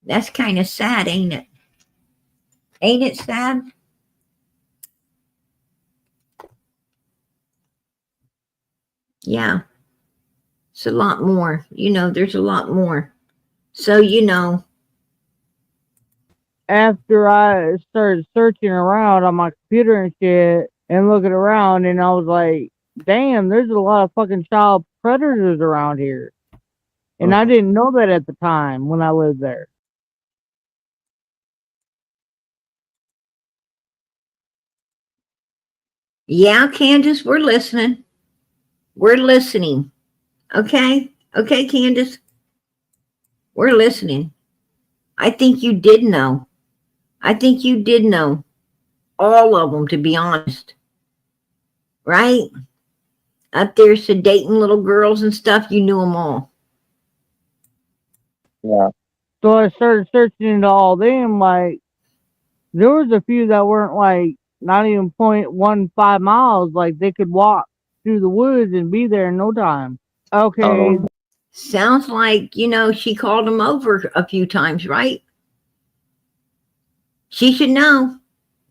That's kind of sad, ain't it? Ain't it sad? Yeah. It's a lot more. You know, there's a lot more. So, you know. After I started searching around on my computer and shit and looking around, and I was like, damn, there's a lot of fucking child predators around here. And I didn't know that at the time when I lived there. Yeah, Candace, we're listening. We're listening. Okay? Okay, Candace? We're listening. I think you did know. I think you did know all of them, to be honest. Right? Up there sedating little girls and stuff, you knew them all. Yeah. So I started searching into all them. Like, there was a few that weren't like not even 0.15 miles. Like, they could walk through the woods and be there in no time. Okay. Sounds like, she called them over a few times, right? She should know.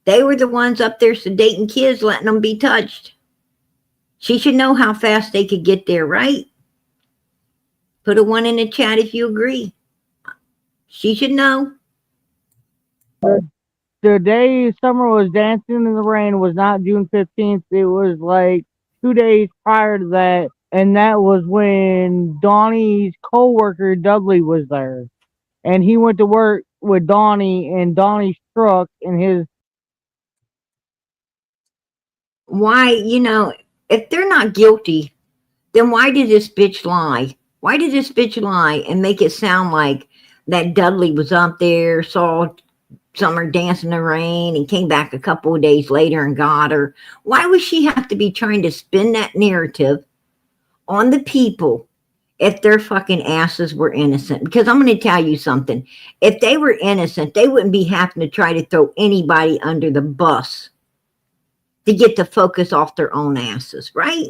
They were the ones up there sedating kids, letting them be touched. She should know how fast they could get there, right? Put a 1 in the chat if you agree. She should know. The day Summer was dancing in the rain was not June 15th. It was like 2 days prior to that. And that was when Donnie's co-worker Dudley was there. And he went to work with Donnie in Donnie's truck and his. Why, if they're not guilty, then why did this bitch lie? Why did this bitch lie and make it sound like that Dudley was up there, saw Summer dancing in the rain and came back a couple of days later and got her? Why would she have to be trying to spin that narrative on the people if their fucking asses were innocent? Because I'm going to tell you something. If they were innocent, they wouldn't be having to try to throw anybody under the bus to get the focus off their own asses, right?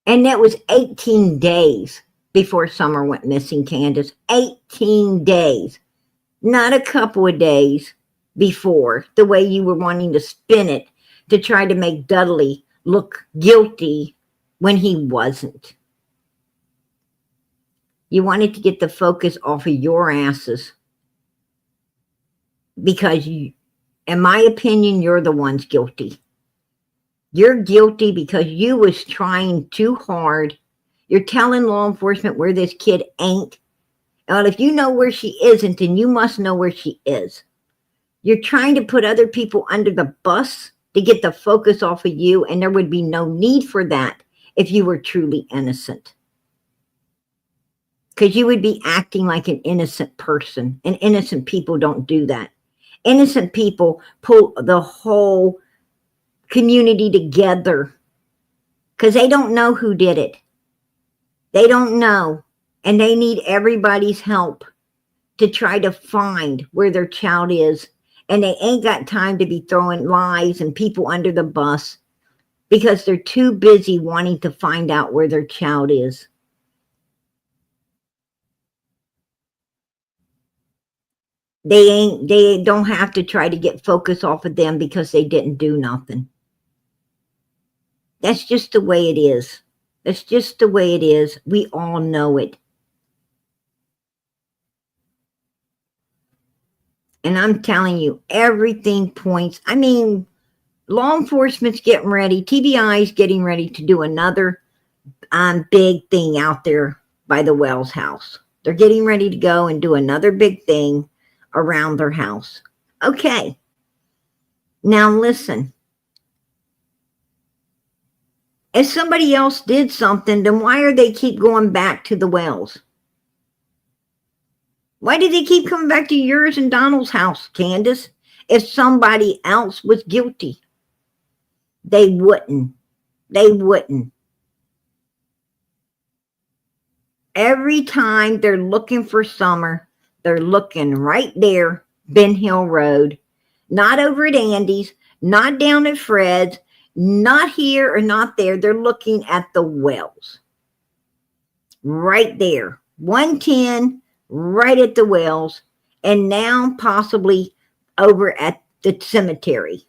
And that was 18 days before Summer went missing, Candus. 18 days. Not a couple of days before, the way you were wanting to spin it to try to make Dudley look guilty when he wasn't. You wanted to get the focus off of your asses because you, in my opinion, you're the ones guilty. You're guilty because you was trying too hard. You're telling law enforcement where this kid ain't. Well, if you know where she isn't, then you must know where she is. You're trying to put other people under the bus to get the focus off of you, and there would be no need for that if you were truly innocent. Because you would be acting like an innocent person, and innocent people don't do that. Innocent people pull the whole community together because they don't know who did it. They don't know, and they need everybody's help to try to find where their child is, and they ain't got time to be throwing lies and people under the bus because they're too busy wanting to find out where their child is. They don't have to try to get focus off of them because they didn't do nothing. That's just the way it is. That's just the way it is. We all know it. And I'm telling you, everything points. I mean, law enforcement's getting ready. TBI's getting ready to do another big thing out there by the Wells house. They're getting ready to go and do another big thing around their house. Okay. Now listen. If somebody else did something, then why are they keep going back to the Wells? Why do they keep coming back to yours and Donald's house, Candus? If somebody else was guilty, they wouldn't. They wouldn't. Every time they're looking for Summer, they're looking right there, Ben Hill Road, not over at Andy's, not down at Fred's, not here or not there. They're looking at the Wells. Right there. 110, right at the Wells, and now possibly over at the cemetery,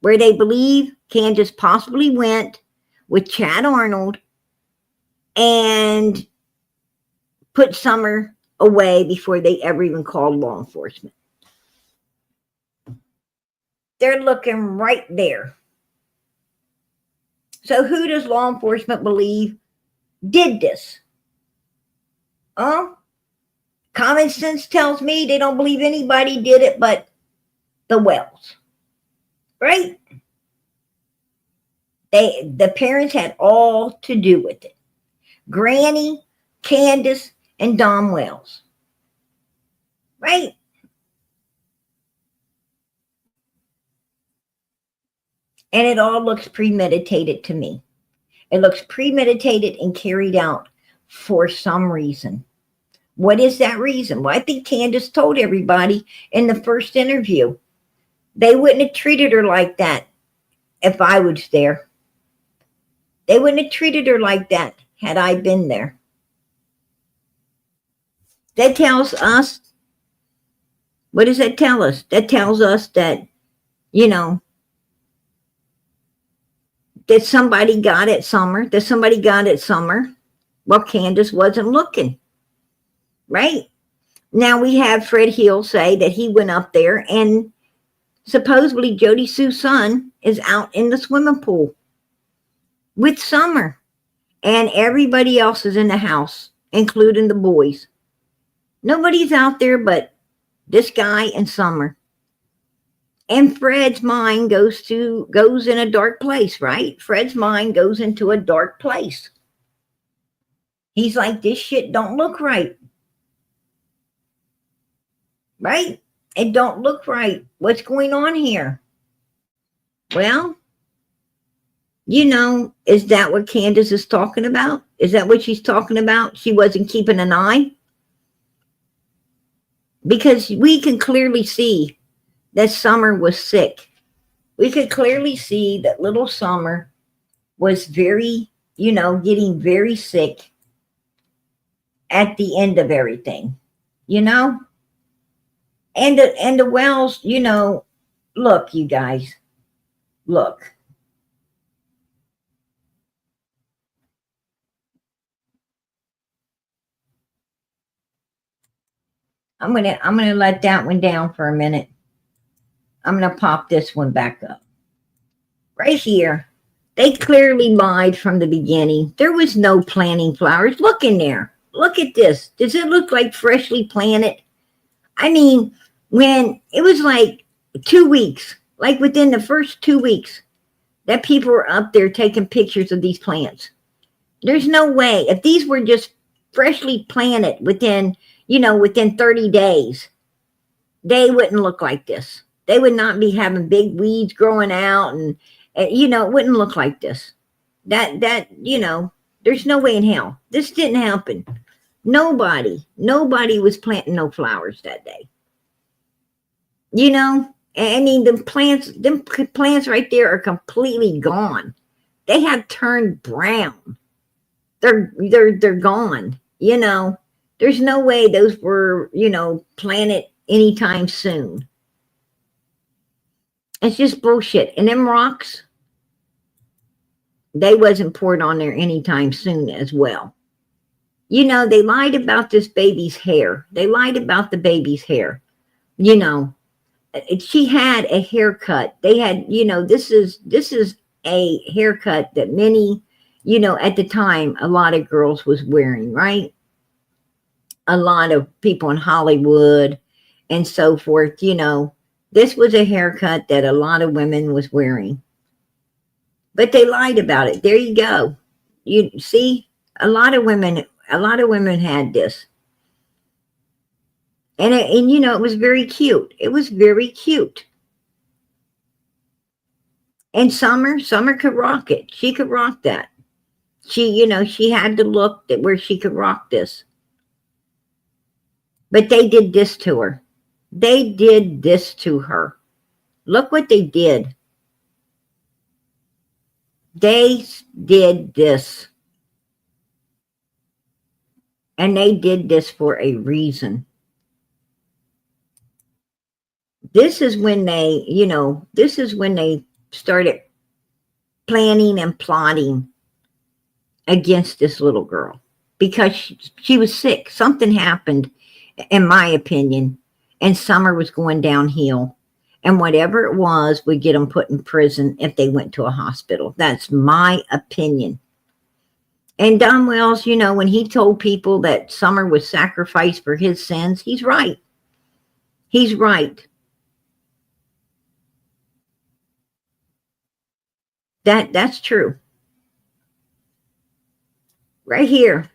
where they believe Candus possibly went with Chad Arnold and put Summer away before they ever even called law enforcement. They're looking right there. So who does law enforcement believe did this? Common sense tells me they don't believe anybody did it but the Wells. right? The parents had all to do with it. Granny, Candus, and Dom Wells, right? And it all looks premeditated to me. It looks premeditated and carried out for some reason. What is that reason? Well, I think Candus told everybody in the first interview. They wouldn't have treated her like that if I was there. They wouldn't have treated her like that had I been there. That tells us, what does that tell us? That tells us that, you know, that somebody got at Summer, Well, Candus wasn't looking, right? Now we have Fred Hill say that he went up there and supposedly Jody Sue's son is out in the swimming pool with Summer, and everybody else is in the house, including the boys. Nobody's out there but this guy and Summer. And Fred's mind goes in a dark place, right? Fred's mind goes into a dark place. He's like, this shit don't look right. Right? It don't look right. What's going on here? Well, you know, is that what Candus is talking about? Is that what she's talking about? She wasn't keeping an eye? Because we can clearly see that Summer was sick. We could clearly see that little Summer was very, you know, getting very sick at the end of everything, you know? And the Wells, you know, look, you guys, look. I'm gonna let that one down for a minute. I'm gonna pop this one back up. Right here, they clearly lied from the beginning. There was no planting flowers. Look in there. Look at this. Does it look like freshly planted? I mean, when it was like 2 weeks, like within the first 2 weeks, that people were up there taking pictures of these plants. There's no way. If these were just freshly planted within 30 days, they wouldn't look like this. They would not be having big weeds growing out, and it wouldn't look like this. That there's no way in hell. This didn't happen. Nobody was planting no flowers that day. I mean, them plants right there are completely gone. They have turned brown. They're gone. There's no way those were, planted anytime soon. It's just bullshit. And them rocks, they wasn't poured on there anytime soon as well. They lied about this baby's hair. They lied about the baby's hair. She had a haircut. They had, this is a haircut that many, at the time, a lot of girls was wearing, right? A lot of people in Hollywood and so forth, this was a haircut that a lot of women was wearing. But they lied about it. There you go. You see, a lot of women had this. And it was very cute. It was very cute. And Summer could rock it. She could rock that. She had the look that where she could rock this. But they did this to her. They did this to her. Look what they did. They did this. And they did this for a reason. This is when they started planning and plotting against this little girl because she was sick. Something happened, in my opinion, and Summer was going downhill. And whatever it was would get them put in prison if they went to a hospital. That's my opinion. And Don Wells, when he told people that Summer was sacrificed for his sins, he's right. He's right. That's true. Right here.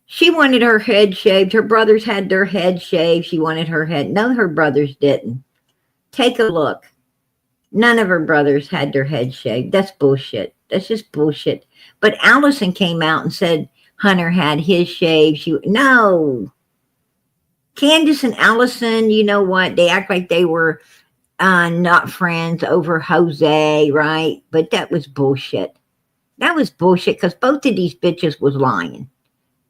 She wanted her head shaved. Her brothers had their head shaved. She wanted her head. None of her brothers didn't. Take a look. None of her brothers had their head shaved. That's bullshit. That's just bullshit. But Allison came out and said Hunter had his shaved. No. Candus and Allison, you know what? They act like they were not friends over Jose, right? But that was bullshit. That was bullshit because both of these bitches was lying.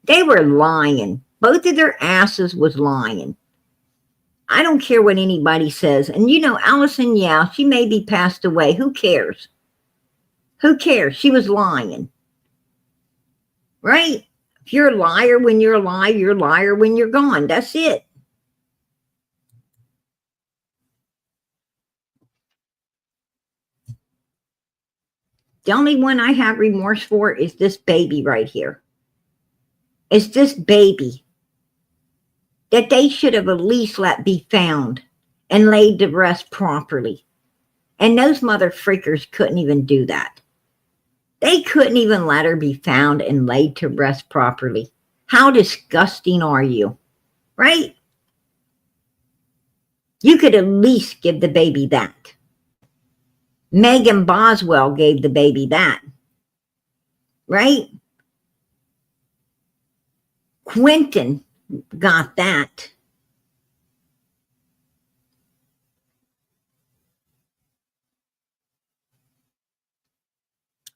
They were lying. Both of their asses was lying. I don't care what anybody says. And you know, Allison, yeah, she may be passed away. Who cares? Who cares? She was lying. Right? If you're a liar when you're alive, you're a liar when you're gone. That's it. The only one I have remorse for is this baby right here. It's this baby that they should have at least let be found and laid to rest properly. And those mother freakers couldn't even do that. They couldn't even let her be found and laid to rest properly. How disgusting are you? Right? You could at least give the baby that. Megan Boswell gave the baby that. Right? Quentin got that.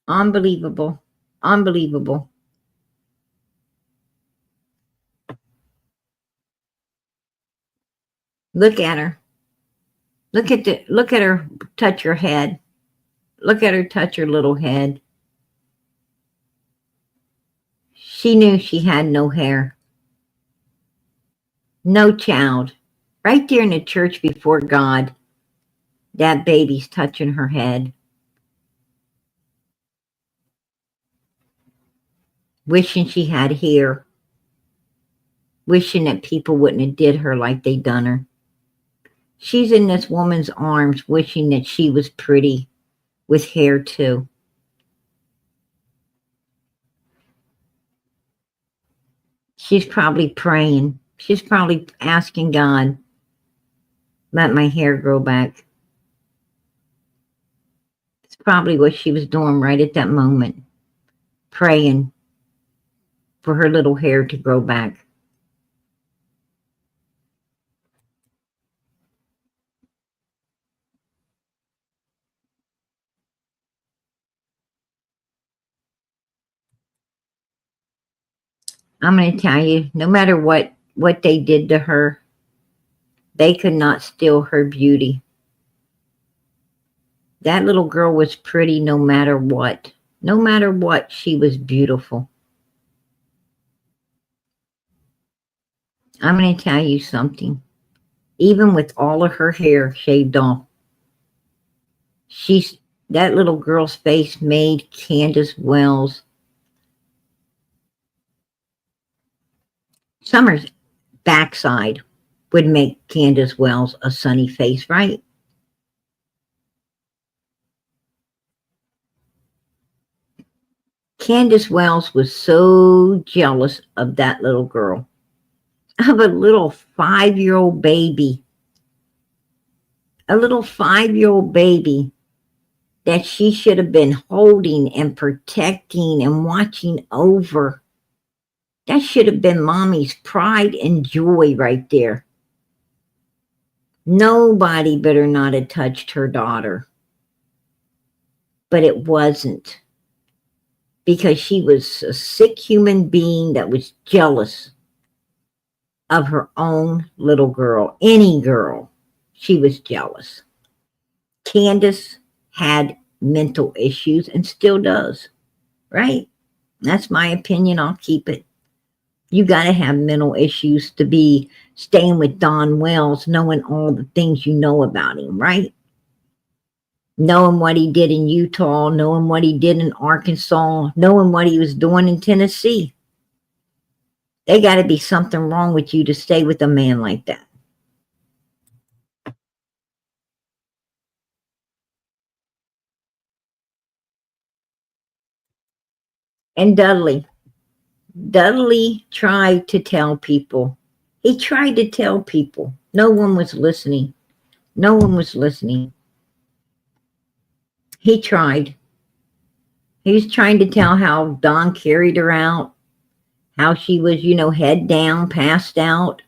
Unbelievable. Unbelievable. Look at her. Look at her touch her head. Look at her touch her little head. She knew she had no hair. No child. Right there in the church before God, that baby's touching her head. Wishing she had hair. Wishing that people wouldn't have did her like they done her. She's in this woman's arms wishing that she was pretty with hair too. She's probably praying. She's probably asking God, let my hair grow back. It's probably what she was doing right at that moment. Praying for her little hair to grow back. I'm going to tell you, no matter what they did to her, they could not steal her beauty. That little girl was pretty no matter what. No matter what, she was beautiful. I'm going to tell you something. Even with all of her hair shaved off, that little girl's face made Candus Wells. Summer's backside would make Candus Wells a sunny face, right? Candus Wells was so jealous of that little girl, of a little 5-year-old baby. A little 5-year-old baby that she should have been holding and protecting and watching over. That should have been mommy's pride and joy right there. Nobody better not have touched her daughter. But it wasn't. Because she was a sick human being that was jealous of her own little girl. Any girl, she was jealous. Candus had mental issues and still does, right? That's my opinion. I'll keep it. You got to have mental issues to be staying with Don Wells, knowing all the things you know about him, right? Knowing what he did in Utah, knowing what he did in Arkansas, knowing what he was doing in Tennessee. They got to be something wrong with you to stay with a man like that. And Dudley tried to tell people. He tried to tell people. No one was listening. No one was listening. He tried. He was trying to tell how Don carried her out, how she was, head down, passed out,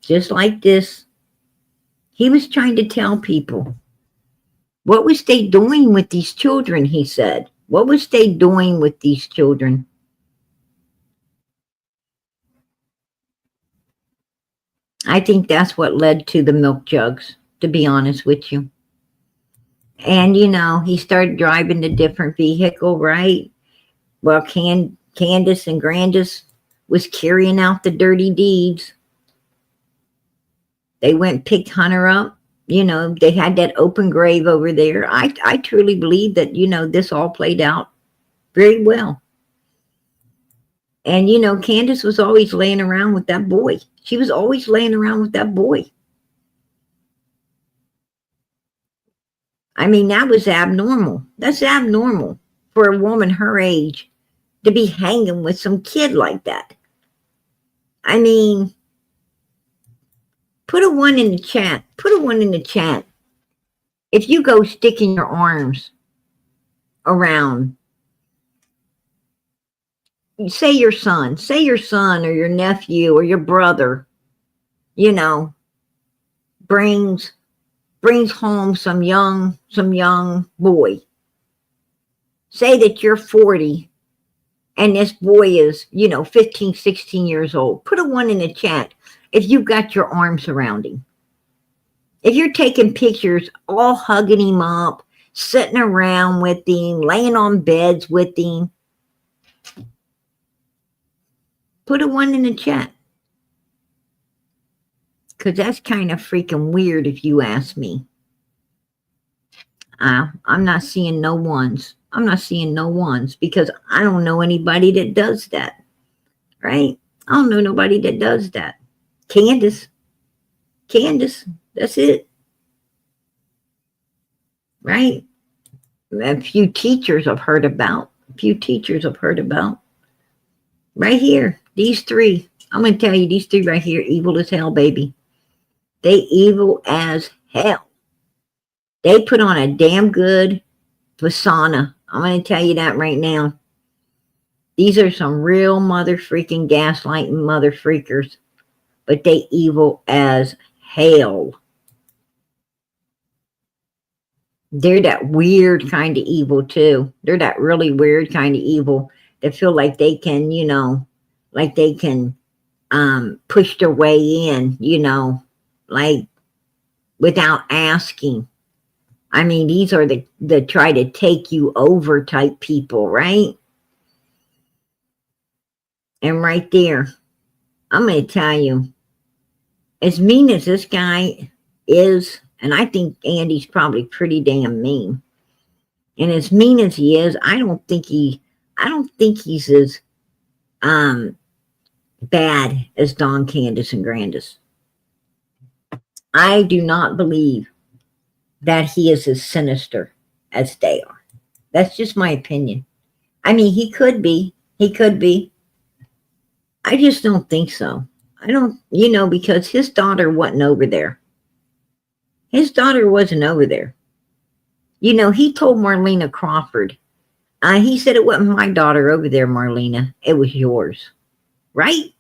just like this. He was trying to tell people. What was they doing with these children, he said. What was they doing with these children? I think that's what led to the milk jugs, to be honest with you. And, he started driving a different vehicle, right? Well, Candus and Grandus was carrying out the dirty deeds. They went and picked Hunter up. They had that open grave over there. I truly believe that, this all played out very well. And, Candus was always laying around with that boy. She was always laying around with that boy. I mean, that was abnormal. That's abnormal for a woman her age to be hanging with some kid like that. I mean, put a 1 in the chat. Put a 1 in the chat. If you go sticking your arms around, say your son or your nephew or your brother, brings home some young boy. Say that you're 40 and this boy is, 15, 16 years old. Put a 1 in the chat if you've got your arms around him. If you're taking pictures, all hugging him up, sitting around with him, laying on beds with him, put a 1 in the chat. Because that's kind of freaking weird if you ask me. I'm not seeing no ones. I'm not seeing no ones because I don't know anybody that does that. Right? I don't know nobody that does that. Candus, that's it. Right? A few teachers I've heard about. Right here, these 3. I'm going to tell you, these 3 right here, evil as hell, baby. They evil as hell. They put on a damn good persona. I'm going to tell you that right now. These are some real mother freaking gaslighting mother freakers. But they evil as hell. They're that weird kind of evil too. They're that really weird kind of evil that feel like they can, push their way in, like without asking. I mean, these are the try to take you over type people, right? And right there, I'm going to tell you, as mean as this guy is, and I think Andy's probably pretty damn mean. And as mean as he is, I don't think he's as bad as Don, Candus, and Grandus. I do not believe that he is as sinister as they are. That's just my opinion. I mean, he could be. I just don't think so. I don't, because his daughter wasn't over there. He told Marlena Crawford, he said, it wasn't my daughter over there, Marlena. It was yours. Right?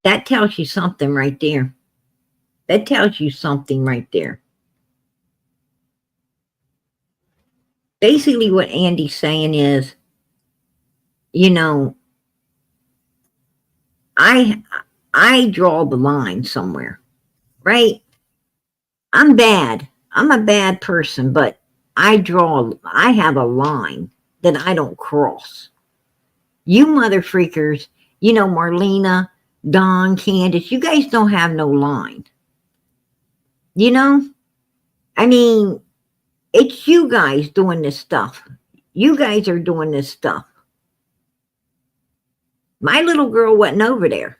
That tells you something right there. Basically what Andy's saying is, I draw the line somewhere, right? I'm bad. I'm a bad person, but I have a line that I don't cross. You mother freakers, Marlena, Don, Candus, you guys don't have no line. I mean, it's you guys doing this stuff. You guys are doing this stuff. My little girl wasn't over there.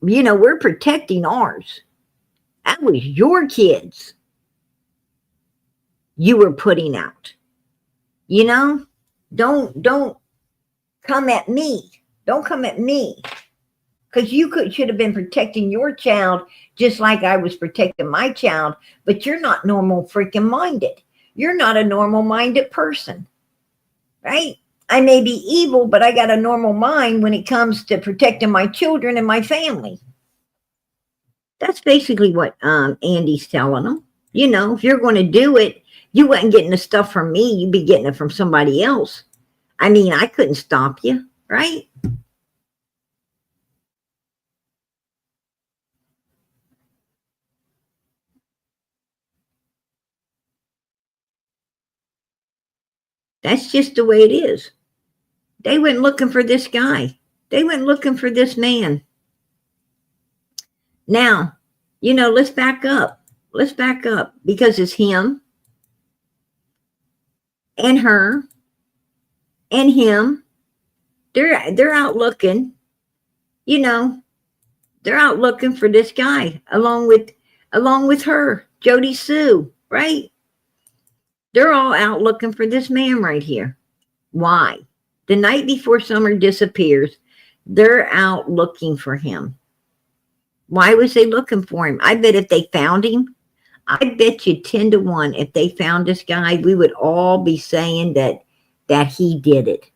We're protecting ours. That was your kids you were putting out. You know, don't come at me. Don't come at me. Because you should have been protecting your child just like I was protecting my child, but you're not normal freaking minded. You're not a normal minded person, right? I may be evil, but I got a normal mind when it comes to protecting my children and my family. That's basically what Andy's telling them. You know, if you're going to do it, you wasn't getting the stuff from me. You'd be getting it from somebody else. I mean, I couldn't stop you, right? That's just the way it is. They went looking for this guy. They went looking for this man. Now, you know, let's back up. Let's back up because it's him and her and him. They're out looking, you know, they're out looking for this guy along with her, Jody Sue, right? They're all out looking for this man right here. Why? The night before Summer disappears, they're out looking for him. Why was they looking for him? I bet if they found him, I bet you 10 to 1, if they found this guy, we would all be saying that he did it.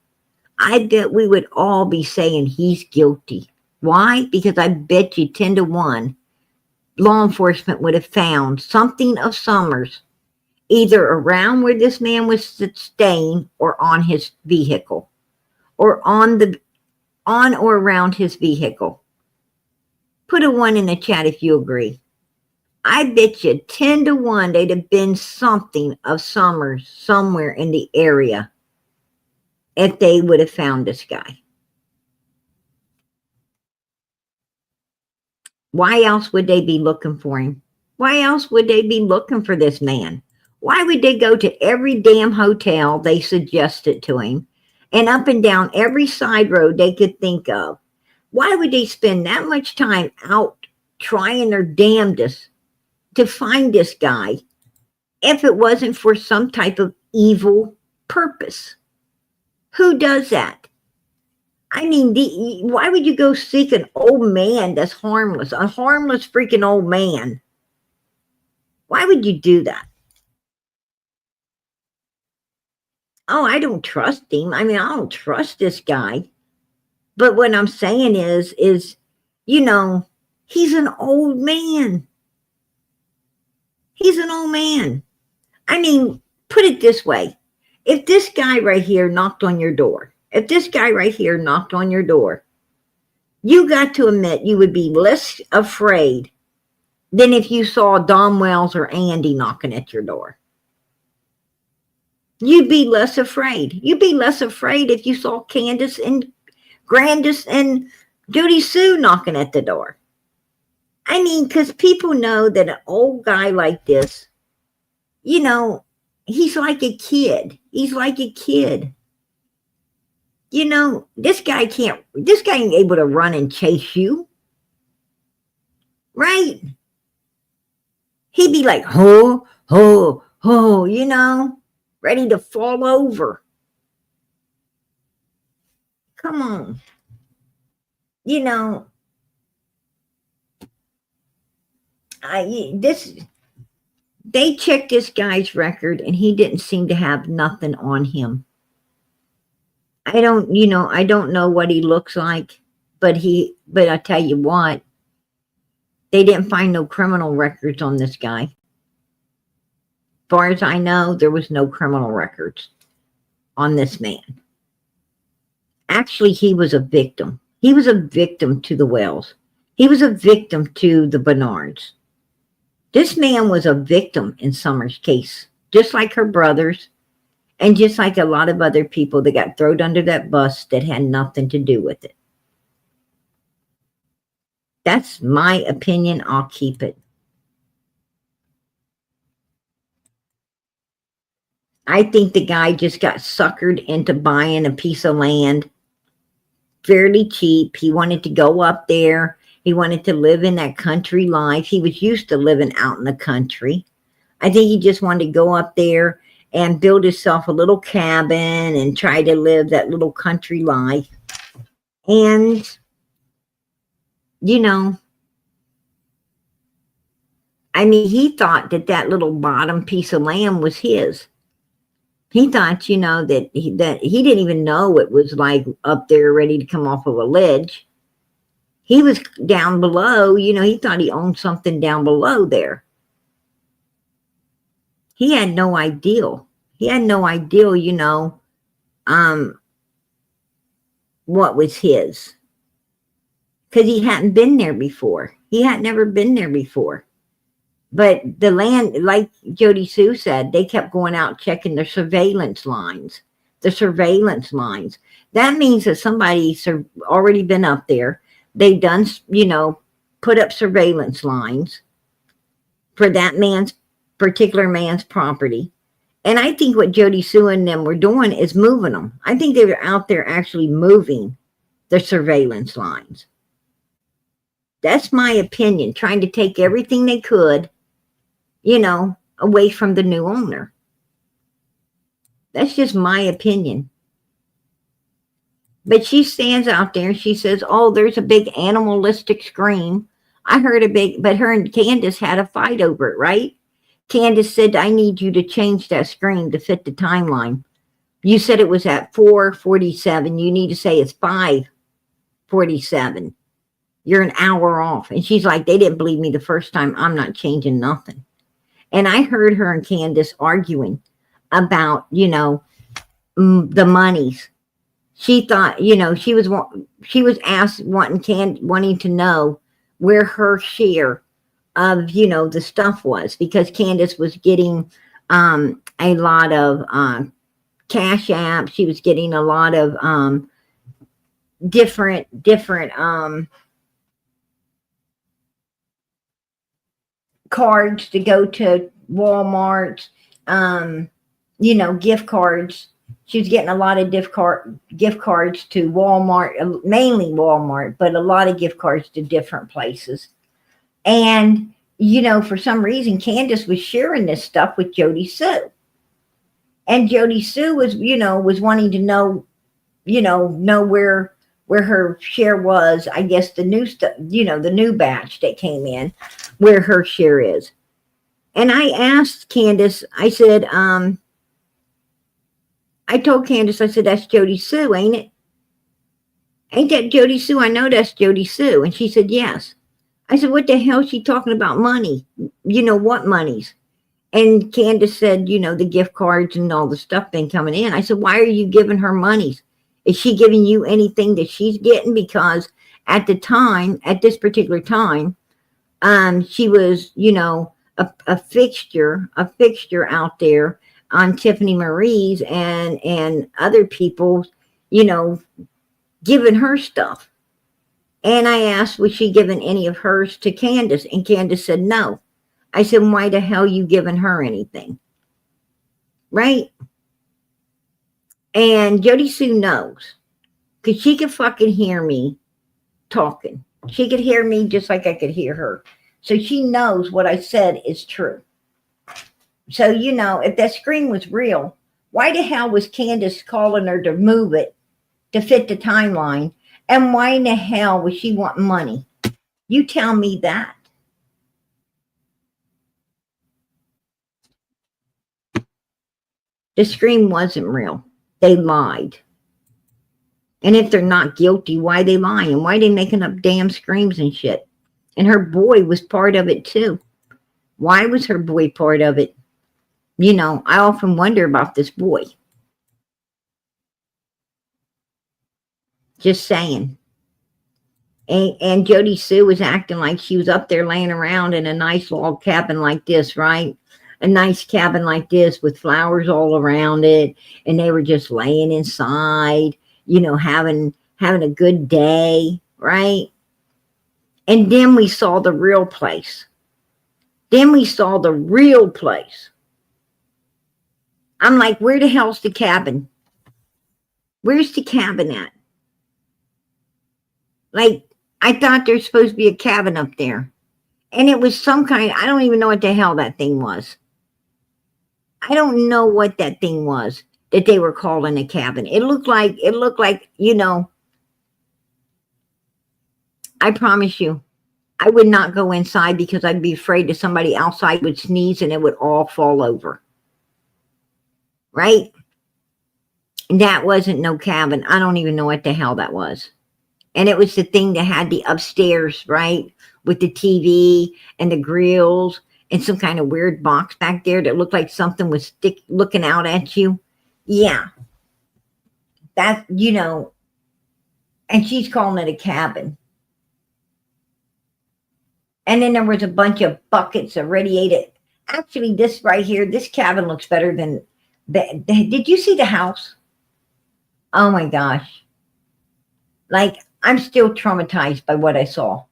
I bet we would all be saying he's guilty. Why? Because I bet you 10 to 1, law enforcement would have found something of Summers either around where this man was staying or on his vehicle or on or around his vehicle. Put a 1 in the chat if you agree. I bet you 10 to 1 they'd have been something of Summers somewhere in the area if they would have found this guy. Why else would they be looking for him? Why else would they be looking for this man? Why would they go to every damn hotel they suggested to him and up and down every side road they could think of? Why would they spend that much time out trying their damnedest to find this guy if it wasn't for some type of evil purpose? Who does that? I mean, why would you go seek an old man that's harmless, a harmless freaking old man? Why would you do that? Oh, I don't trust him. I mean, I don't trust this guy. But what I'm saying is, you know, he's an old man. He's an old man. I mean, put it this way. If this guy right here knocked on your door, you got to admit you would be less afraid than if you saw Dom Wells or Andy knocking at your door. You'd be less afraid. You'd be less afraid if you saw Candus and Grandus and Jody Sue knocking at the door. I mean, because people know that an old guy like this, you know, he's like a kid. He's like a kid. You know, this guy ain't able to run and chase you. Right? He'd be like, ho, ho, ho, you know, ready to fall over. Come on. You know, they checked this guy's record and he didn't seem to have nothing on him. I don't know what he looks like, but I tell you what, they didn't find no criminal records on this guy. As far as I know, there was no criminal records on this man. Actually, he was a victim. He was a victim to the Wells. He was a victim to the Bernards. This man was a victim in Summer's case, just like her brothers, and just like a lot of other people that got thrown under that bus that had nothing to do with it. That's my opinion. I'll keep it. I think the guy just got suckered into buying a piece of land fairly cheap. He wanted to go up there. He wanted to live in that country life. He was used to living out in the country. I think he just wanted to go up there and build himself a little cabin and try to live that little country life. And, you know, I mean, he thought that that little bottom piece of land was his. He thought, you know, that he didn't even know it was like up there ready to come off of a ledge. He was down below, you know, he thought he owned something down below there. He had no idea. He had no idea, you know, what was his. Because he hadn't been there before. He had never been there before. But the land, like Jody Sue said, they kept going out checking their surveillance lines. The surveillance lines. That means that somebody's already been up there. They've done, you know, put up surveillance lines for that particular man's property. And I think what Jody Sue and them were doing is moving them. I think they were out there actually moving the surveillance lines. That's my opinion, trying to take everything they could, you know, away from the new owner. That's just my opinion. But she stands out there and she says, oh, there's a big animalistic scream. I heard a big, but her and Candus had a fight over it, right? Candus said, I need you to change that scream to fit the timeline. You said it was at 4:47. You need to say it's 5:47. You're an hour off. And she's like, they didn't believe me the first time. I'm not changing nothing. And I heard her and Candus arguing about, you know, the monies. She thought, you know, she was asked wanting to know where her share of, you know, the stuff was, because Candus was getting a lot of cash apps. She was getting a lot of different cards to go to Walmart, you know, gift cards. She was getting a lot of gift cards to Walmart, mainly Walmart, but a lot of gift cards to different places. And, you know, for some reason, Candus was sharing this stuff with Jody Sue. And Jody Sue was, you know, was wanting to know, you know where her share was. I guess the new stuff, you know, the new batch that came in, where her share is. And I asked Candus, I said, I told Candus, I said, that's Jody Sue, ain't it? Ain't that Jody Sue? I know that's Jody Sue. And she said, yes. I said, what the hell is she talking about money? You know, what monies? And Candus said, you know, the gift cards and all the stuff been coming in. I said, why are you giving her monies? Is she giving you anything that she's getting? Because at the time, at this particular time, she was, you know, a fixture out there on Tiffany Marie's and other people, you know, giving her stuff. And I asked, was she giving any of hers to Candus? And Candus said, no. I said, why the hell you giving her anything? Right? And Jody Sue knows, because she could fucking hear me talking. She could hear me just like I could hear her. So she knows what I said is true. So, you know, if that scream was real, why the hell was Candus calling her to move it to fit the timeline? And why in the hell was she wanting money? You tell me that. The scream wasn't real. They lied. And if they're not guilty, why they lying? Why they making up damn screams and shit? And her boy was part of it too. Why was her boy part of it? You know, I often wonder about this boy. Just saying. And Jody Sue was acting like she was up there laying around in a nice log cabin like this, right? A nice cabin like this with flowers all around it. And they were just laying inside, you know, having a good day, right? And then we saw the real place. Then we saw the real place. I'm like, where the hell's the cabin? Where's the cabin at? Like, I thought there's supposed to be a cabin up there. And it was some kind, I don't even know what the hell that thing was. I don't know what that thing was that they were calling a cabin. It looked like, you know, I promise you, I would not go inside because I'd be afraid that somebody outside would sneeze and it would all fall over. Right? That wasn't no cabin. I don't even know what the hell that was. And it was the thing that had the upstairs, right? With the TV and the grills and some kind of weird box back there that looked like something was looking out at you. Yeah. That, you know, and she's calling it a cabin. And then there was a bunch of buckets of radiated. Actually, this right here, this cabin looks better than did you see the house? Oh my gosh. Like, I'm still traumatized by what I saw.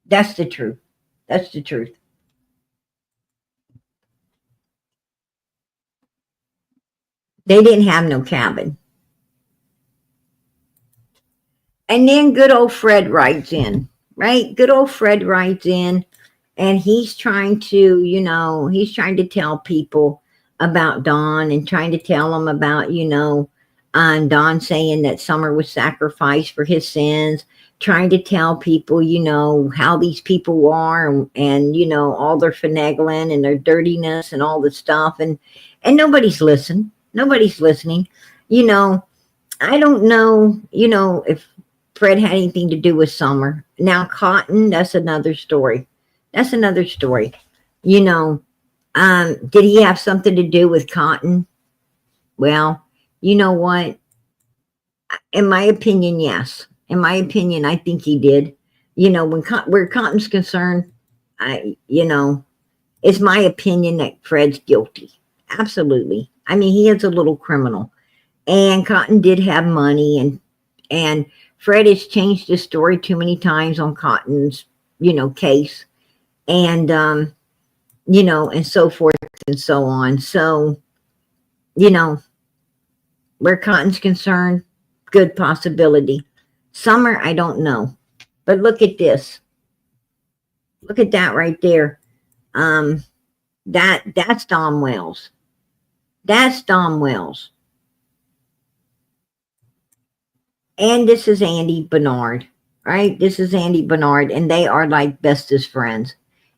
That's the truth. That's the truth. They didn't have no cabin. And then good old Fred writes in, right? Good old Fred writes in, and he's trying to, you know, he's trying to tell people about Dawn and trying to tell them about, you know, Dawn saying that Summer was sacrificed for his sins, trying to tell people, you know, how these people are and you know, all their finagling and their dirtiness and all the stuff. And nobody's listening. Nobody's listening. You know, I don't know, you know, if Fred had anything to do with Summer. Now, Cotton, that's another story. That's another story. You know, did he have something to do with Cotton? Well, you know what? In my opinion, yes. In my opinion, I think he did. You know, where Cotton's concerned, you know, it's my opinion that Fred's guilty. Absolutely. I mean, he is a little criminal. And Cotton did have money, and Fred has changed his story too many times on Cotton's, you know, case. And, you know, and so forth and so on. So, you know, where Cotton's concerned, good possibility. Summer, I don't know. But look at this. Look at that right there. That's Dom Wells. That's Dom Wells. And this is Andy Bernard, right? This is Andy Bernard, and they are like bestest friends.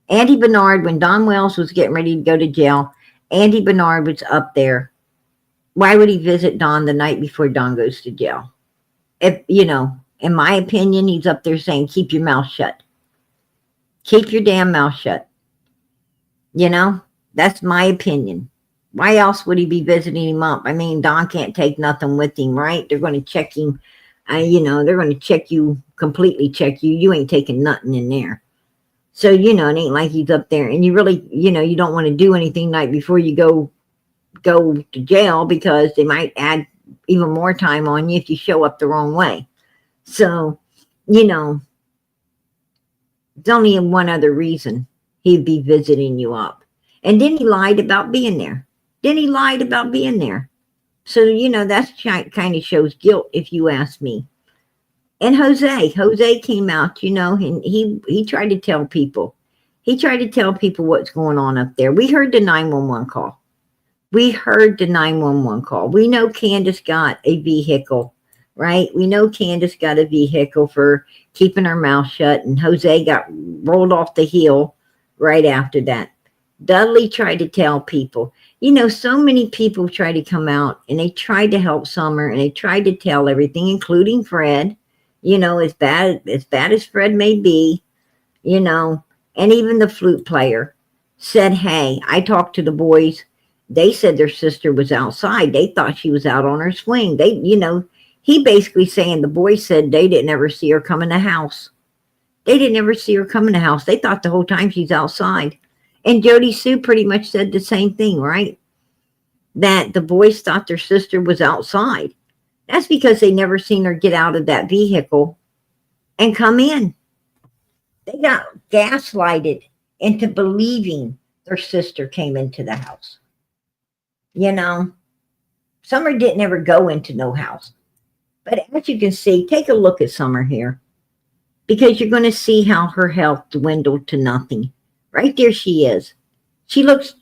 Andy Bernard, when Don Wells was getting ready to go to jail, Andy Bernard was up there. Why would he visit Don the night before Don goes to jail? If, you know, in my opinion, he's up there saying, keep your mouth shut. Keep your damn mouth shut. You know, that's my opinion. Why else would he be visiting him up? I mean, Don can't take nothing with him, right? They're going to check him. You know, they're going to check you, completely check you. You ain't taking nothing in there. So, you know, it ain't like he's up there. And you really, you know, you don't want to do anything night before you go to jail because they might add even more time on you if you show up the wrong way. So, you know, there's only one other reason he'd be visiting you up. And then he lied about being there. So, you know, that's kind of shows guilt, if you ask me. And Jose came out, you know, and he tried to tell people. He tried to tell people what's going on up there. We heard the 911 call. We know Candus got a vehicle, right? We know Candus got a vehicle for keeping her mouth shut, and Jose got rolled off the hill right after that. Dudley tried to tell people. You know, so many people tried to come out, and they tried to help Summer, and they tried to tell everything, including Fred. You know, as bad as Fred may be, you know, and even the flute player said, hey, I talked to the boys. They said their sister was outside. They thought she was out on her swing. They, you know, he basically saying the boys said they didn't ever see her come in the house. They thought the whole time she's outside. And Jody Sue pretty much said the same thing, right? That the boys thought their sister was outside. That's because they never seen her get out of that vehicle and come in. They got gaslighted into believing their sister came into the house. You know, Summer didn't ever go into no house. But as you can see, take a look at Summer here, because you're going to see how her health dwindled to nothing. Right there she is. She looks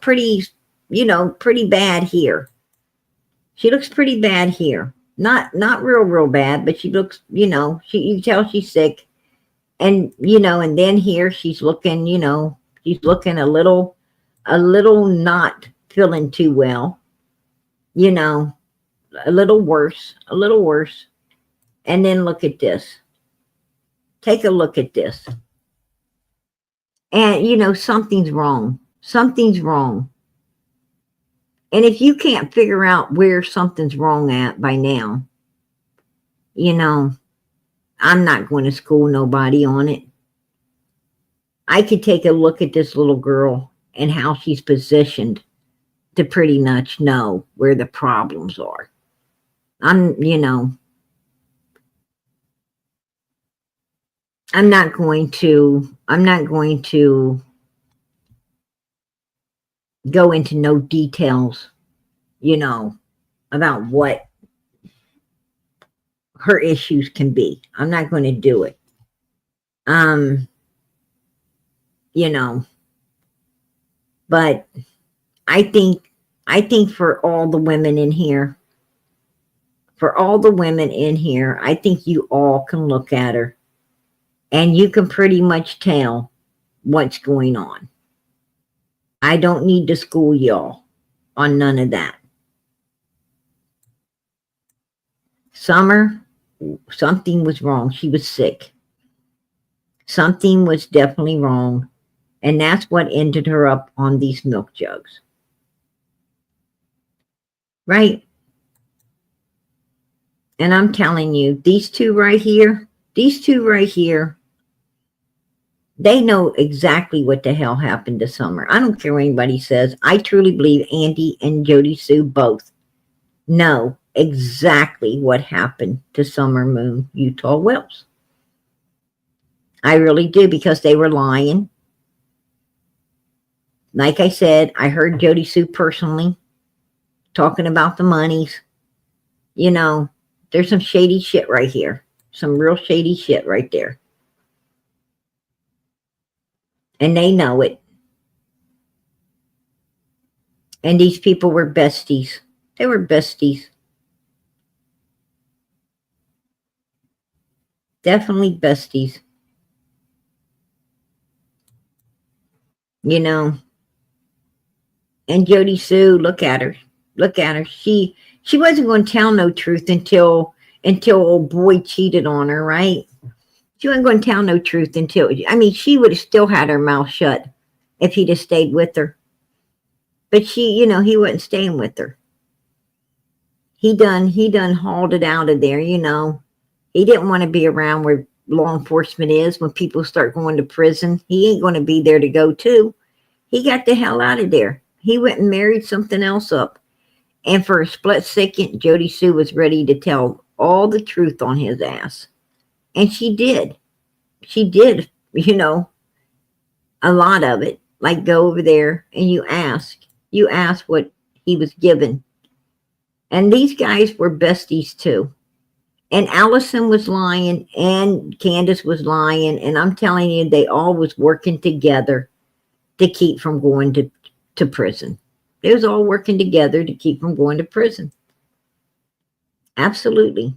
pretty, pretty bad here. She looks pretty bad here. Not real bad, but she looks, you can tell she's sick. And, and then here she's looking, she's looking a little not feeling too well, a little worse. And then look at this. Take a look at this. And, something's wrong. Something's wrong. And if you can't figure out where something's wrong at by now, I'm not going to school nobody on it. I could take a look at this little girl and how she's positioned to pretty much know where the problems are. I'm not going to go into no details, about what her issues can be. I'm not going to do it. But I think for all the women in here, I think you all can look at her and you can pretty much tell what's going on. I don't need to school y'all on none of that. Summer, something was wrong. She was sick. Something was definitely wrong. And that's what ended her up on these milk jugs. Right? And I'm telling you, these two right here, they know exactly what the hell happened to Summer. I don't care what anybody says. I truly believe Andy and Jody Sue both know exactly what happened to Summer Moon Utah Wells. I really do, because they were lying. Like I said, I heard Jody Sue personally talking about the monies. There's some shady shit right here. Some real shady shit right there. And they know it. And these people were besties. They were besties. Definitely besties. And Jody Sue, look at her. She wasn't going to tell no truth until old boy cheated on her, right? She wasn't going to tell no truth until, she would have still had her mouth shut if he'd have stayed with her. But he wasn't staying with her. He done hauled it out of there, He didn't want to be around where law enforcement is when people start going to prison. He ain't going to be there to go to. He got the hell out of there. He went and married something else up. And for a split second, Jody Sue was ready to tell all the truth on his ass. And she did. She did, a lot of it. Like, go over there and you ask what he was given. And these guys were besties too. And Allison was lying and Candus was lying. And I'm telling you, they all was working together to keep from going to prison. They was all working together to keep from going to prison. Absolutely.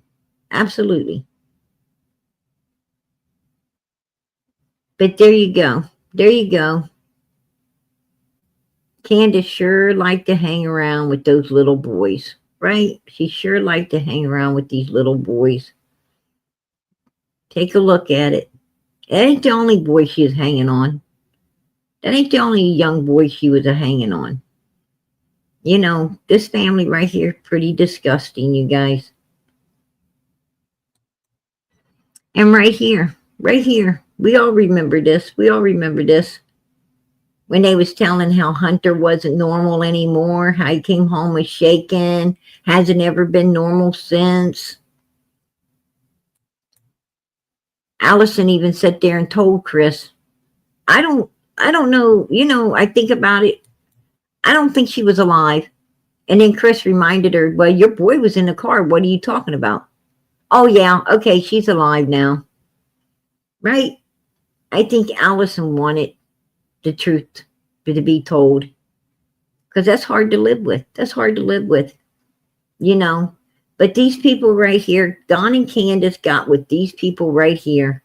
Absolutely. But there you go. There you go. Candus sure liked to hang around with those little boys, right? She sure liked to hang around with these little boys. Take a look at it. That ain't the only boy she was hanging on. That ain't the only young boy she was hanging on. This family right here, pretty disgusting, you guys. And right here, we all remember this. When they was telling how Hunter wasn't normal anymore, how he came home was shaken, hasn't ever been normal since. Allison even sat there and told Chris, I don't know, I think about it. I don't think she was alive. And then Chris reminded her, well, your boy was in the car. What are you talking about? Oh, yeah. Okay, she's alive now. Right? I think Allison wanted the truth to be told. because that's hard to live with. That's hard to live with, you know. But these people right here, Don and Candus got with these people right here.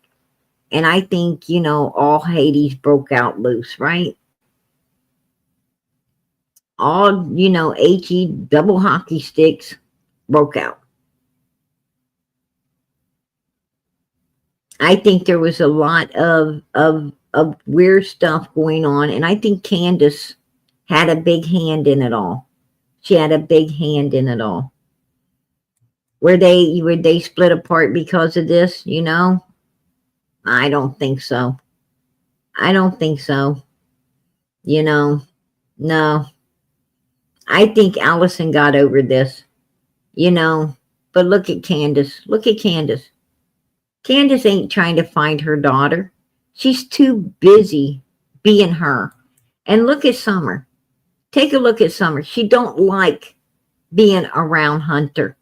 And I think, you know, all Hades broke out loose, right? All, you know, HE double hockey sticks broke out. I think there was a lot of weird stuff going on. And I think Candus had a big hand in it all. She had a big hand in it all. Were they split apart because of this, you know? I don't think so. I don't think so. You know, no. I think Allison got over this, you know. But look at Candus. Look at Candus. Candus ain't trying to find her daughter. She's too busy being her. And look at Summer. Take a look at Summer. She don't like being around Hunter.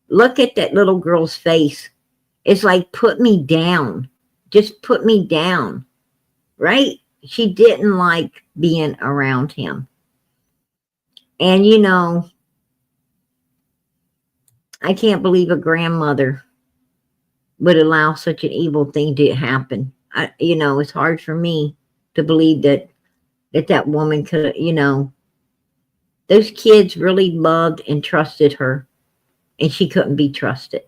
Look at that little girl's face. It's like, put me down. Just put me down. Right? She didn't like being around him. And, you know, I can't believe a grandmother would allow such an evil thing to happen. You know, it's hard for me to believe that woman could, you know, those kids really loved and trusted her, and she couldn't be trusted.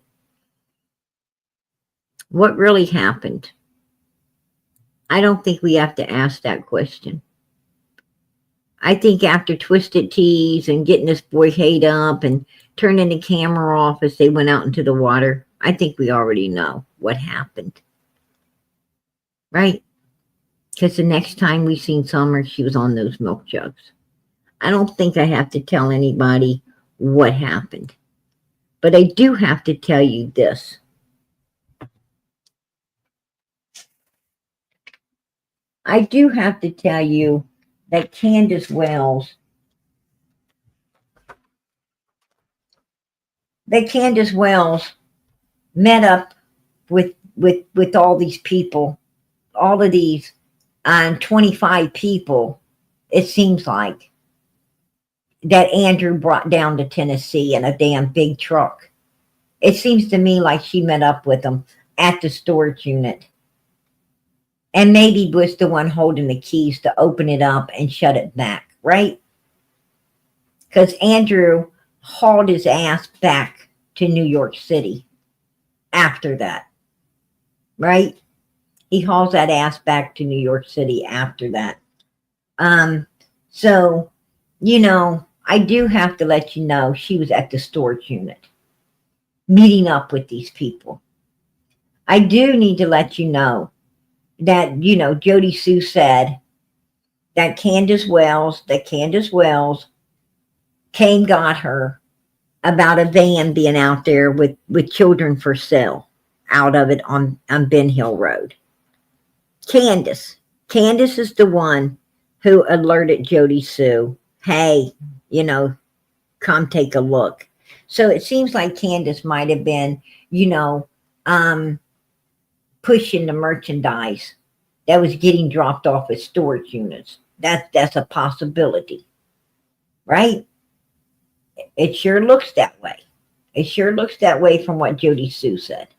What really happened? I don't think we have to ask that question. I think after Twisted Teas and getting this boy Hate up and turning the camera off as they went out into the water, I think we already know what happened. Right? Because the next time we seen Summer, she was on those milk jugs. I don't think I have to tell anybody what happened. But I do have to tell you this. I do have to tell you that Candus Wells met up with all these people, all of these 25 people, it seems like, that Andrew brought down to Tennessee in a damn big truck. It seems to me like she met up with them at the storage unit. And maybe was the one holding the keys to open it up and shut it back, right? Because Andrew hauled his ass back to New York City after that, right? He hauls that ass back to New York City after that. So, you know, I do have to let you know she was at the storage unit meeting up with these people. I do need to let you know that, you know, Jody Sue said that Candus Wells got her about a van being out there with children for sale out of it on Ben Hill Road. Candus is the one who alerted Jody Sue, hey, you know, come take a look. So it seems like Candus might have been, you know, pushing the merchandise that was getting dropped off at storage units. That's a possibility, right? It sure looks that way. It sure looks that way from what Jody Sue said.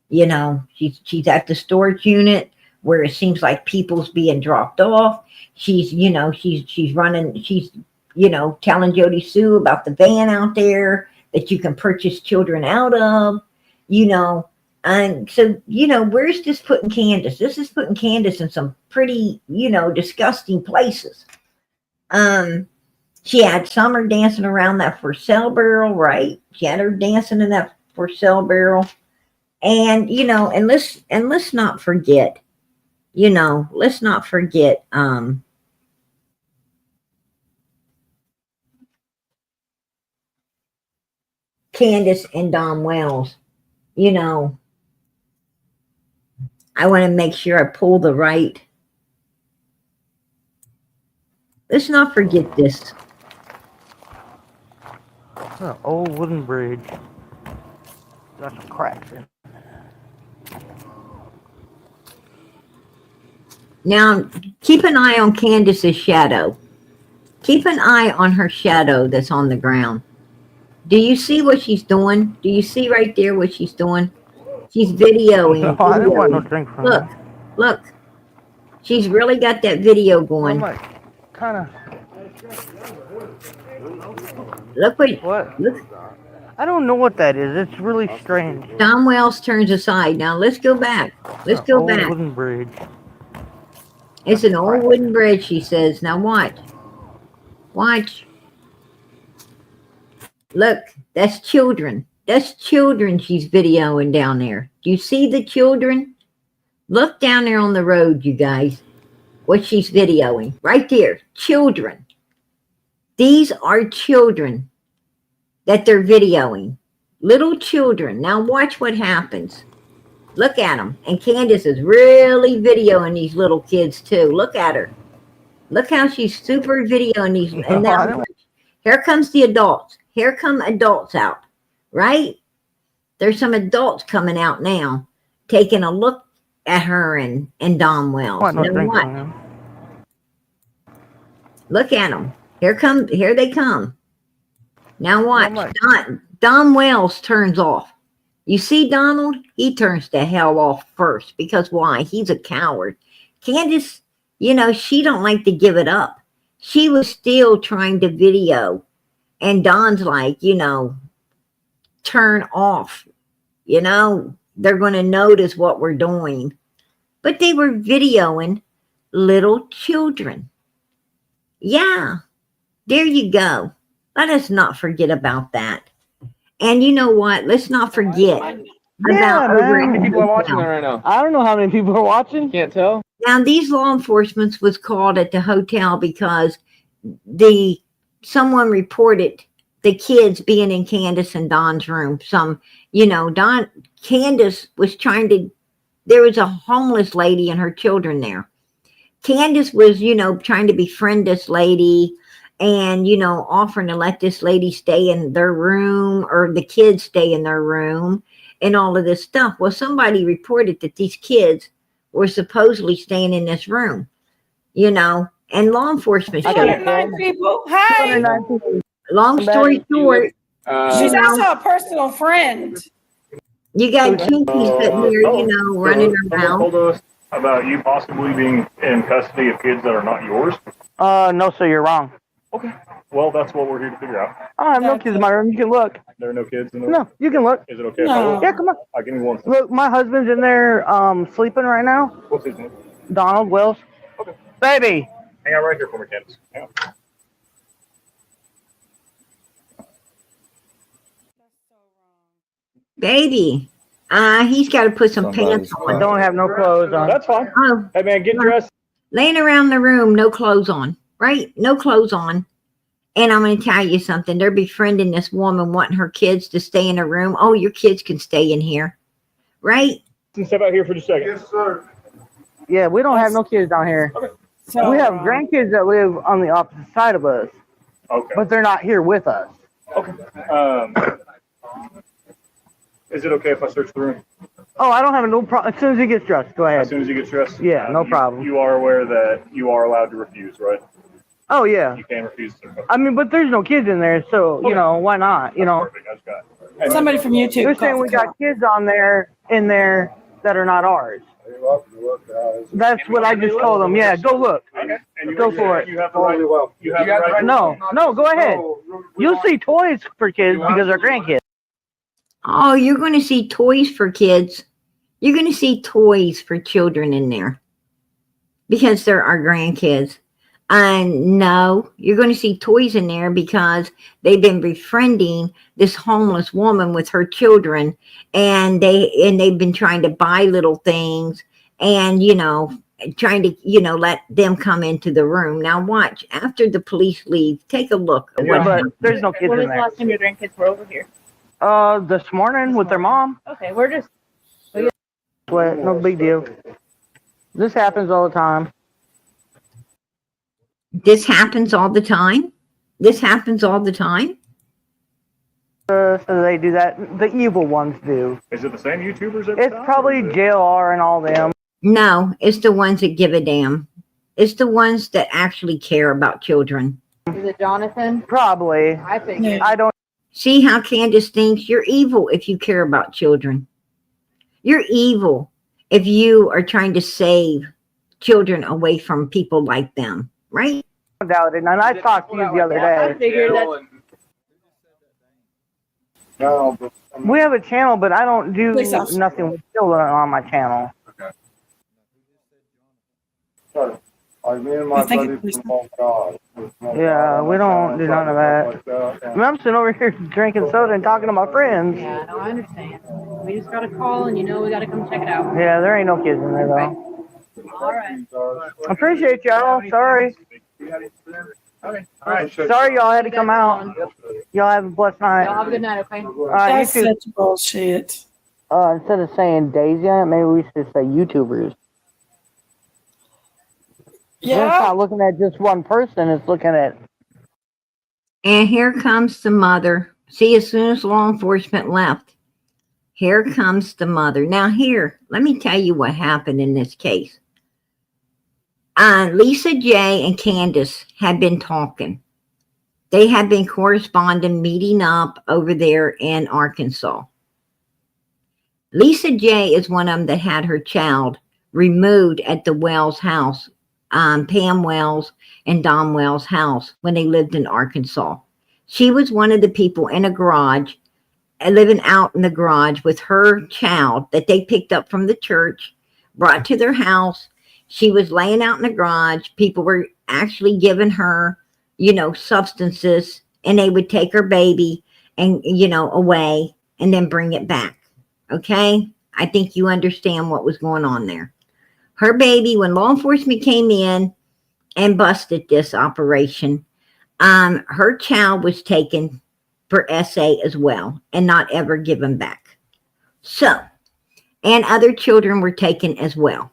You know, she's at the storage unit where it seems like people's being dropped off. She's, you know, she's running, she's, you know, telling Jody Sue about the van out there that you can purchase children out of, you know. And so, you know, where's this putting Candus? This is putting Candus in some pretty, you know, disgusting places. She had Summer dancing around that for sale barrel, right? She had her dancing in that for sale barrel. And, you know, and let's not forget, you know, let's not forget Candus and Don Wells. You know, I want to make sure I pull the right. Let's not forget this. An old wooden bridge. Got some cracks in it. Now, keep an eye on Candus's shadow. Keep an eye on her shadow that's on the ground. Do you see what she's doing? Do you see right there what she's doing? She's videoing. No, I didn't want no videoing. drink from Look, her. look. She's really got that video going. I'm like, kind of. Look What? look. I don't know what that is. It's really strange. Tom Wells turns aside. Now let's go back. Let's An go old back. wooden bridge. It's an old wooden bridge, she says. Now watch. Watch. Look, that's children. That's children she's videoing down there. Do you see the children? Look down there on the road, you guys. What she's videoing. Right there. Children. These are children that they're videoing. Little children. Now watch what happens. Look at them. And Candus is really videoing these little kids too. Look at her. Look how she's super videoing these. And now here comes the adults. Here come adults out. Right? There's some adults coming out now, taking a look at her and Don Wells. What? No Now drink what? from him. Look at them. Here they come. Now watch. much? Don Wells turns off. You see Donald? He turns the hell off first. Because why? He's a coward. Candus, she don't like to give it up. She was still trying to video. And Don's like, turn off. They're going to notice what we're doing. But they were videoing little children. Yeah. There you go. Let us not forget about that. And you know what? Let's not forget about over man. at People are the watching that hotel. right now. I don't know how many people are watching. Can't tell. Now, these law enforcement was called at the hotel because someone reported the kids being in Candus and Don's room. Candus was there was a homeless lady and her children there. Candus was, trying to befriend this lady and, offering to let this lady stay in their room or the kids stay in their room and all of this stuff. Well, somebody reported that these kids were supposedly staying in this room, and law enforcement showed up. 209 people. Hi. Long story short, She's also a personal friend. you got kinkies that are, running around. Told us about you possibly being in custody of kids that are not yours. No, sir, you're wrong. Okay. Well, that's what we're here to figure out. I have no kids in my room. You can look. There are no kids in there? No, you can look. Is it okay if I look? Yeah, come on. Give me one. Look, my husband's in there sleeping right now. What's his name? Donald Wells. Okay. Baby. Hang out right here for me, Candus. Hang on. Baby, he's got to put some pants I on. don't have no clothes on. That's fine. Oh, Hey, man, get dressed. laying around the room, no clothes on, right? No clothes on. And I'm going to tell you something. They're befriending this woman, wanting her kids to stay in a room. Oh, your kids can stay in here, right? Step out here for just a second. Yes, sir. Yeah, we don't have no kids down here. So, We have grandkids that live on the opposite side of us, Okay. but they're not here with us. Okay. Is it okay if I search the room? Oh, I don't have no problem. As soon as he gets dressed, go As ahead. soon as you get dressed? Yeah, no problem. You are aware that you are allowed to refuse, right? Oh, yeah. You can refuse to. I mean, but there's no kids in there, so, why not, Perfect. I just got it. somebody from YouTube. They're saying we got kids in there that are not ours. That's what I just told them. Yeah, go look. Okay. And you Go for it. You have the right. You have the right. No, go ahead. You'll see toys for kids because they're grandkids. Oh, you're going to see toys for kids. You're going to see toys for children in there because they're our grandkids. And no, you're going to see toys in there because they've been befriending this homeless woman with her children, and they've been trying to buy little things and trying to let them come into the room. Now watch, after the police leave, take a look at what But happened. there's no kids When was in the there. last time your grandkids were over here? This morning with their mom. Okay, we're just What? No big deal. This happens all the time. This happens all the time. This happens all the time. So they do that. The evil ones do. Is it the same YouTubers every It's time, probably or is it- JLR and all them. No, it's the ones that give a damn. It's the ones that actually care about children. Is it Jonathan? Probably. I think. Yeah. I don't. See how Candus thinks? You're evil if you care about children. You're evil if you are trying to save children away from people like them, right? Doubt it. And I talked to you the other I day. figured that. No, but We have a channel, but I don't do Police officer. nothing with children on my channel. like me and I my think buddy it's- from God. Yeah, we don't do none of that. I mean, I'm sitting over here drinking soda and talking to my friends. Yeah, no, I understand. We just got a call, and we got to come check it out. Yeah, there ain't no kids in there though. All right. I appreciate y'all. Sorry. Okay. All right. Sorry y'all had to come out. Y'all have a blessed night. Y'all have a good night, okay? You That's too. such bullshit. Instead of saying Daisy on it, maybe we should say YouTubers. It's Yeah. not looking at just one person, it's looking at. And here comes the mother. See, as soon as law enforcement left, here comes the mother. Now here, let me tell you what happened in this case. Lisa J and Candus had been talking. They had been corresponding, meeting up over there in Arkansas. Lisa J is one of them that had her child removed at the Wells house, Pam Wells and Don Wells' house when they lived in Arkansas. She was one of the people in a garage, living out in the garage with her child that they picked up from the church, brought to their house. She was laying out in the garage. People were actually giving her, substances, and they would take her baby and, away and then bring it back. Okay? I think you understand what was going on there. Her baby, when law enforcement came in and busted this operation, her child was taken for SA as well and not ever given back. So, and other children were taken as well.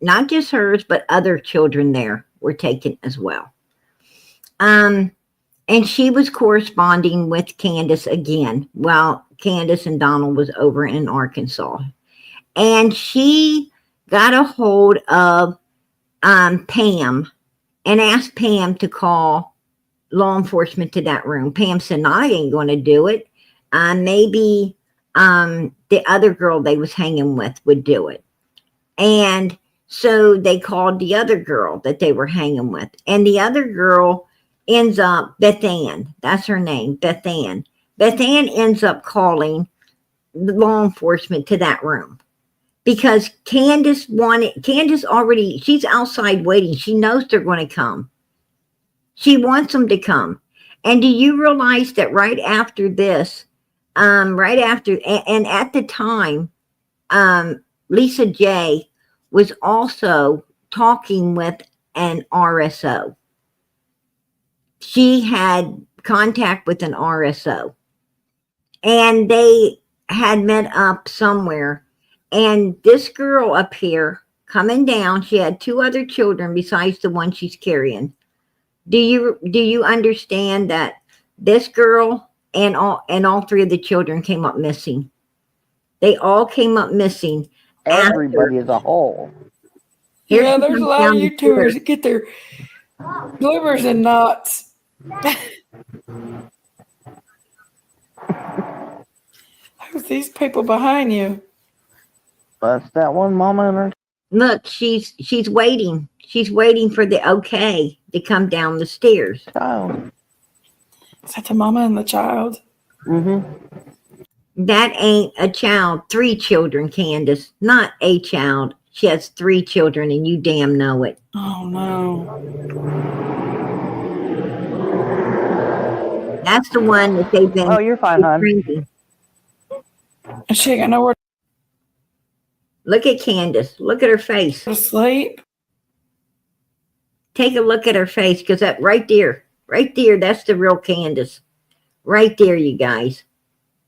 Not just hers, but other children there were taken as well. And she was corresponding with Candus again while Candus and Donald was over in Arkansas. And she got a hold of Pam and asked Pam to call law enforcement to that room. Pam said, no, I ain't going to do it. Maybe the other girl they was hanging with would do it. And so they called the other girl that they were hanging with. And the other girl ends up, Beth Ann, that's her name, Beth Ann. Beth Ann ends up calling the law enforcement to that room. Because Candus already, she's outside waiting. She knows they're going to come. She wants them to come. And do you realize that right after this, and at the time, Lisa J was also talking with an RSO. She had contact with an RSO. And they had met up somewhere. And this girl up here coming down, she had two other children besides the one she's carrying. Do you understand that this girl and all three of the children came up missing? They all came up missing. Everybody as a whole. Yeah, there's a lot of YouTubers that get their bloomers and knots. Who's these people behind you? That's that one mama and her. Look, she's waiting. She's waiting for the okay to come down the stairs. Child. Is that the mama and the child? Mm-hmm. That ain't a child. 3 children, Candus. Not a child. She has 3 children, and you damn know it. Oh, no. That's the one that they've been. Oh, you're fine, hon. Crazy. And she ain't got nowhere Look at Candus. Look at her face. to sleep. Take a look at her face, because that right there, that's the real Candus. Right there, you guys.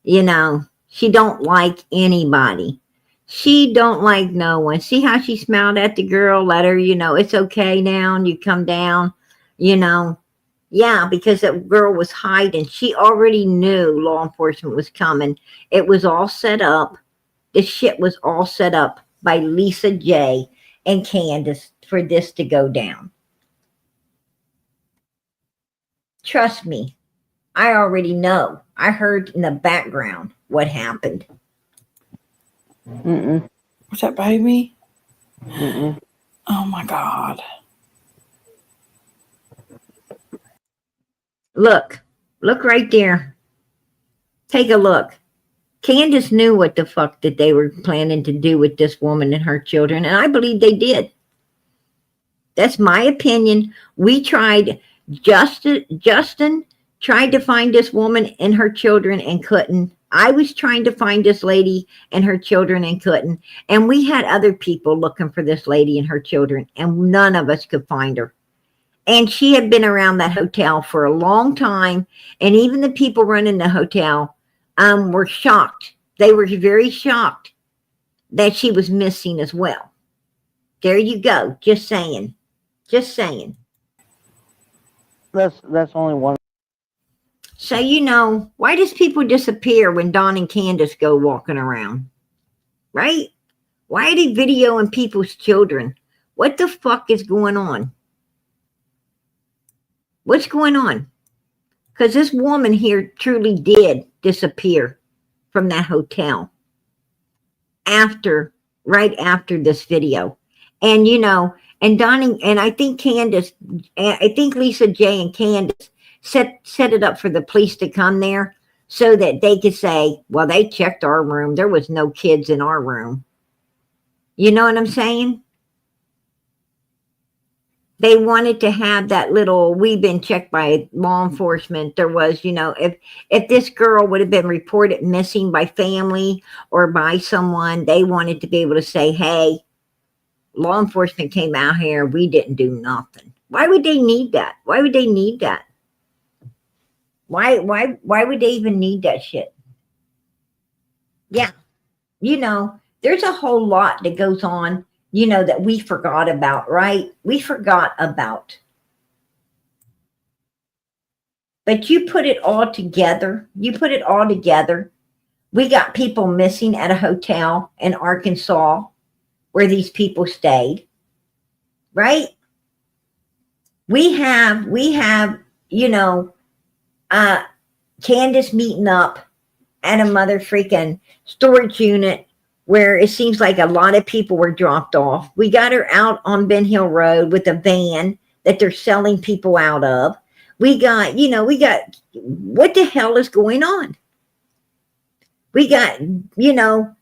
She don't like anybody. She don't like no one. See how she smiled at the girl? Let her, it's okay now, and you come down, Yeah, because that girl was hiding. She already knew law enforcement was coming. It was all set up. This shit was all set up by Lisa J and Candus for this to go down. Trust me, I already know. I heard in the background what happened. Mm-mm. Was that baby? Mm-mm. Oh my God. Look right there. Take a look. Candus knew what the fuck that they were planning to do with this woman and her children, and I believe they did. That's my opinion. We tried, Justin tried to find this woman and her children and couldn't. I was trying to find this lady and her children and couldn't. And we had other people looking for this lady and her children, and none of us could find her. And she had been around that hotel for a long time. And even the people running the hotel were shocked. They were very shocked that she was missing as well. There you go. Just saying. Just saying. That's only one. So, you know, why does people disappear when Don and Candus go walking around? Right? Why are they videoing people's children? What the fuck is going on? What's going on? Because this woman here truly did disappear from that hotel right after this video. And, you know, and Donnie, and I think Candus, I think Lisa J and Candus set it up for the police to come there so that they could say, well, they checked our room. There was no kids in our room. You know what I'm saying? They wanted to have that little, we've been checked by law enforcement. There was, you know, if this girl would have been reported missing by family or by someone, they wanted to be able to say, hey, law enforcement came out here. We didn't do nothing. Why would they need that? Why would they need that? Why would they even need that shit? Yeah. You know, there's a whole lot that goes on, you know, that we forgot about, right? We forgot about. But you put it all together. We got people missing at a hotel in Arkansas where these people stayed, right? We have, you know, Candus meeting up at a mother freaking storage unit where it seems like a lot of people were dropped off. We got her out on Ben Hill Road with a van that they're selling people out of. We got, you know, what the hell is going on? We got, you know,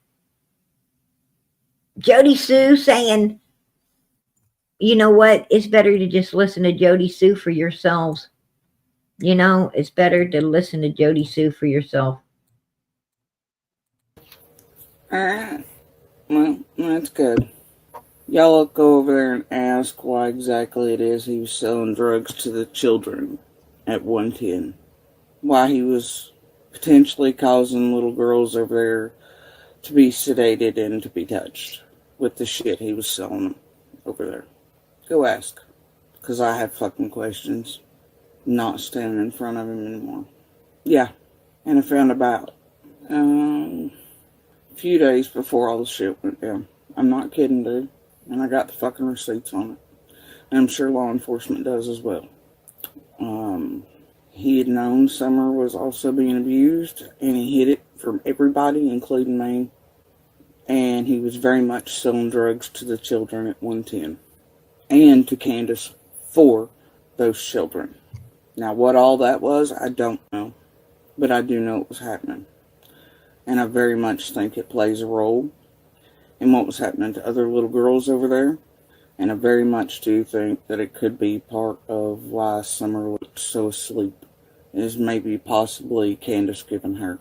Jody Sue saying, you know what? It's better to just listen to Jody Sue for yourselves. You know, it's better to listen to Jody Sue for yourself. Alright. Well, that's good. Y'all go over there and ask why exactly it is he was selling drugs to the children at 110. Why he was potentially causing little girls over there to be sedated and to be touched with the shit he was selling them over there. Go ask. Because I have fucking questions. Not standing in front of him anymore. Yeah. And I found about a few days before all the shit went down. I'm not kidding, dude. And I got the fucking receipts on it. And I'm sure law enforcement does as well. He had known Summer was also being abused, and he hid it from everybody, including me. And he was very much selling drugs to the children at 110. And to Candus for those children. Now, what all that was, I don't know. But I do know it was happening. And I very much think it plays a role in what was happening to other little girls over there. And I very much do think that it could be part of why Summer looked so asleep. Is maybe possibly Candus giving her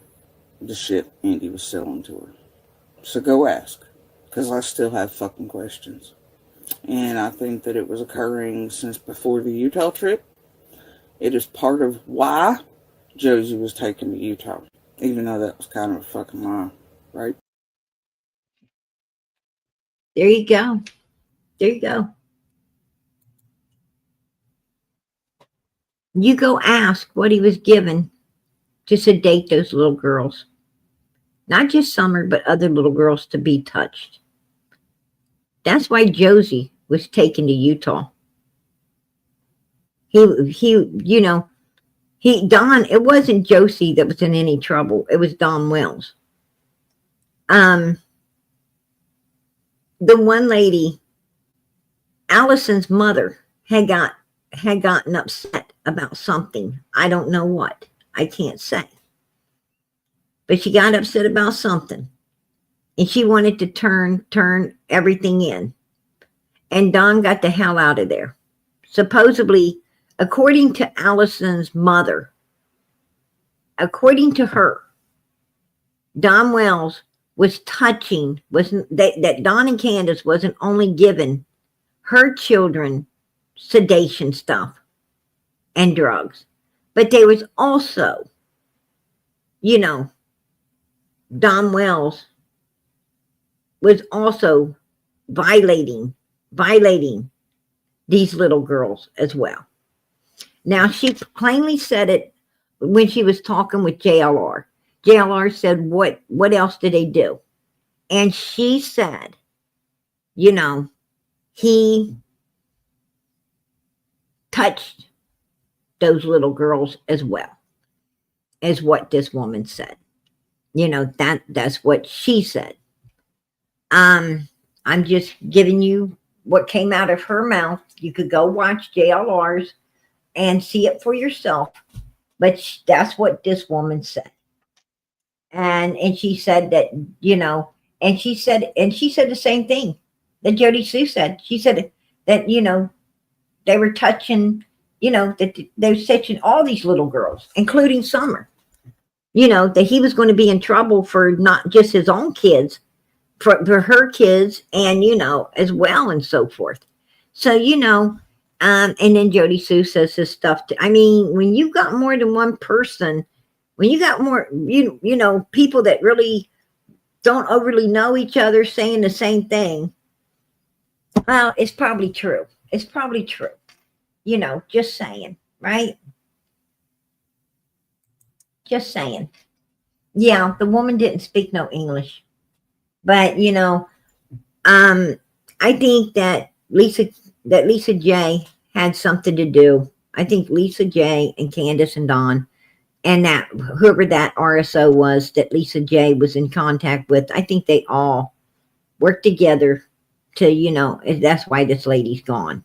the shit Andy was selling to her. So go ask. Because I still have fucking questions. And I think that it was occurring since before the Utah trip. It is part of why Josie was taken to Utah. Even though that was kind of a fucking lie. Right? There you go. There you go. You go ask what he was given to sedate those little girls. Not just Summer, but other little girls to be touched. That's why Josie was taken to Utah. He, you know, Don, it wasn't Josie that was in any trouble. It was Don Wells. The one lady, Allison's mother, had gotten upset about something. I don't know what. I can't say. But she got upset about something. And she wanted to turn everything in. And Don got the hell out of there. Supposedly, according to Allison's mother, according to her, Don Wells was touching, that Don and Candus wasn't only giving her children sedation stuff and drugs, but there was also, you know, Don Wells was also violating these little girls as well. Now, she plainly said it when she was talking with JLR. JLR said, what else did they do? And she said, you know, he touched those little girls as well, as what this woman said. You know, that's what she said. I'm just giving you what came out of her mouth. You could go watch JLR's and see it for yourself. But that's what this woman said. And she said that, you know, and she said the same thing that Jody Sue said. She said that, you know, they were touching, you know, that they were touching all these little girls, including Summer. You know, that he was going to be in trouble for not just his own kids, for her kids, and, you know, as well, and so forth. So, you know, and then Jody Sue says this stuff. I mean, when you've got more than one person, when you got more, you know, people that really don't overly know each other saying the same thing, well, it's probably true. It's probably true. You know, just saying, right? Just saying. Yeah, the woman didn't speak no English. But, you know, I think that Lisa J had something to do. I think Lisa J and Candus and Don, and that whoever that RSO was that Lisa J was in contact with, I think they all worked together to, you know, that's why this lady's gone.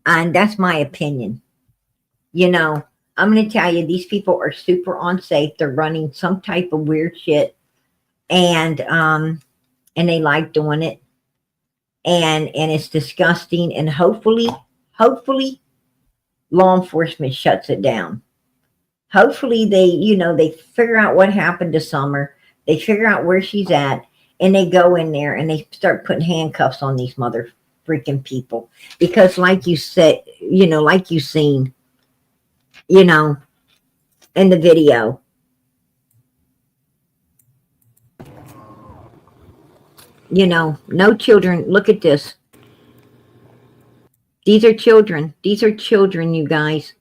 And that's my opinion. You know, I'm going to tell you, these people are super unsafe. They're running some type of weird shit. And they like doing it. And it's disgusting. And hopefully, law enforcement shuts it down. Hopefully they, you know, they figure out what happened to Summer. They figure out where she's at. And they go in there and they start putting handcuffs on these mother freaking people. Because like you said, you know, like you've seen, you know, in the video, you know, no children. Look at this. These are children. These are children, you guys.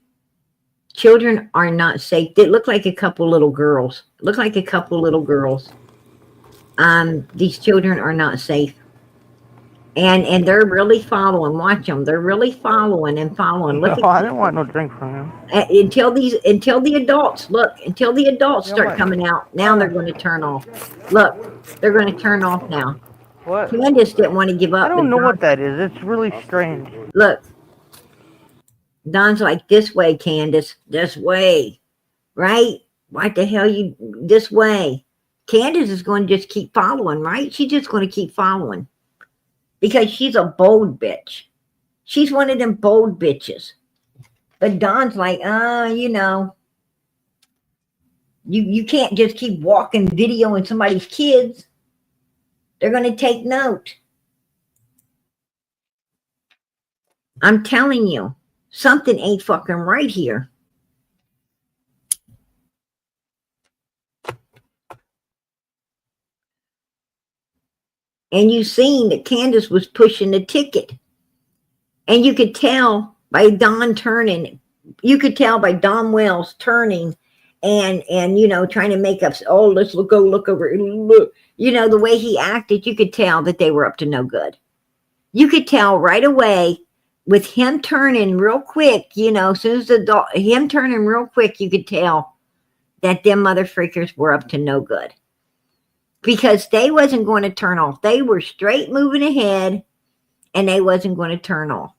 Children are not safe. They look like a couple little girls. Look like a couple little girls. These children are not safe. And they're really following. Watch them. They're really following and following. Look No, I didn't want no drink from him. Until the adults, look, until the adults start coming out. Now they're going to turn off. Look, they're going to turn off now. What? Candace didn't want to give up. I don't know what that is. It's really strange. Look. Don's like, this way, Candace. This way. Right? Why the hell you this way? Candace is going to just keep following, right? She's just going to keep following. Because she's a bold bitch. She's one of them bold bitches. But Don's like, you know, you can't just keep walking, videoing somebody's kids. They're going to take note. I'm telling you, something ain't fucking right here. And you seen that Candus was pushing the ticket. And you could tell by Don turning, you could tell by Don Wells turning and you know, trying to make up, oh, let's look over, look. You know, the way he acted, you could tell that they were up to no good. You could tell right away with him turning real quick, as soon as him turning real quick, you could tell that them mother freakers were up to no good. Because they wasn't going to turn off. They were straight moving ahead, and they wasn't going to turn off.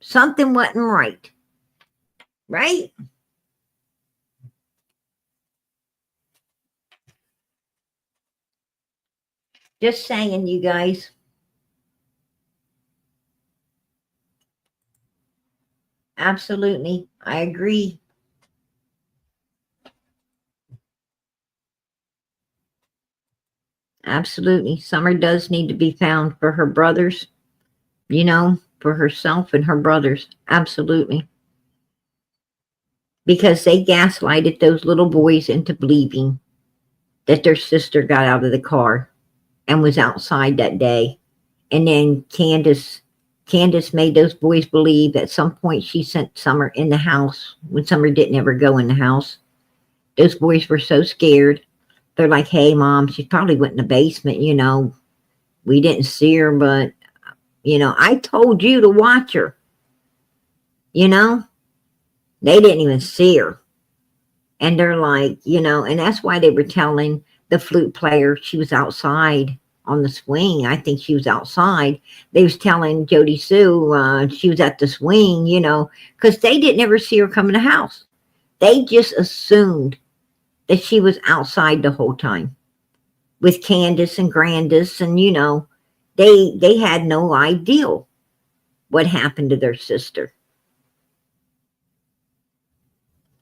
Something wasn't right. Right? Just saying, you guys. Absolutely. I agree. Absolutely. Summer does need to be found for her brothers, for herself and her brothers. Absolutely. Because they gaslighted those little boys into believing that their sister got out of the car and was outside that day. And then Candus made those boys believe at some point she sent Summer in the house when Summer didn't ever go in the house. Those boys were so scared. They're like, hey, Mom, she probably went in the basement, We didn't see her, but, I told you to watch her. They didn't even see her. And they're like, and that's why they were telling the flute player she was outside on the swing. I think she was outside. They was telling Jody Sue she was at the swing, because they didn't ever see her come in the house. They just assumed that she was outside the whole time with Candus and Grandus, and they had no idea what happened to their sister.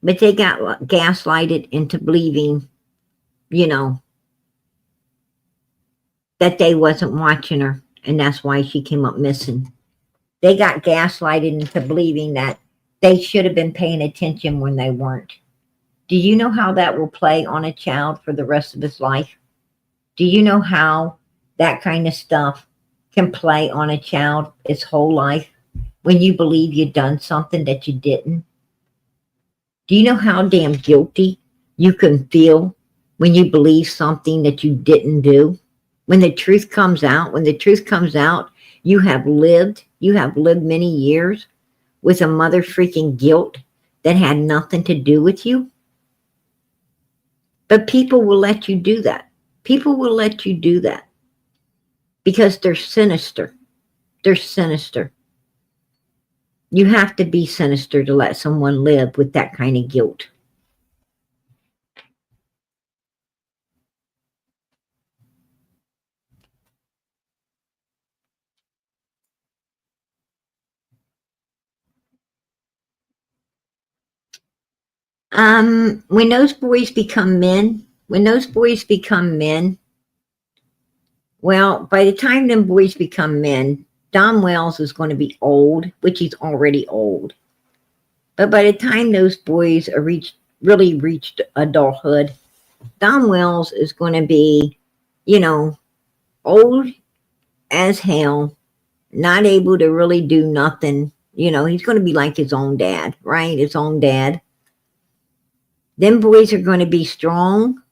But they got gaslighted into believing, that they wasn't watching her, and that's why she came up missing. They got gaslighted into believing that they should have been paying attention when they weren't. Do you know how that will play on a child for the rest of his life? Do you know how that kind of stuff can play on a child its whole life when you believe you've done something that you didn't? Do you know how damn guilty you can feel when you believe something that you didn't do? When the truth comes out, you have lived many years with a mother freaking guilt that had nothing to do with you. But people will let you do that. People will let you do that because they're sinister. They're sinister. You have to be sinister to let someone live with that kind of guilt. When those boys become men, well, by the time them boys become men, Don Wells is going to be old, which he's already old. But by the time those boys are really reached adulthood, Don Wells is going to be, old as hell, not able to really do nothing. He's going to be like his own dad, right? His own dad. Them boys are going to be strong.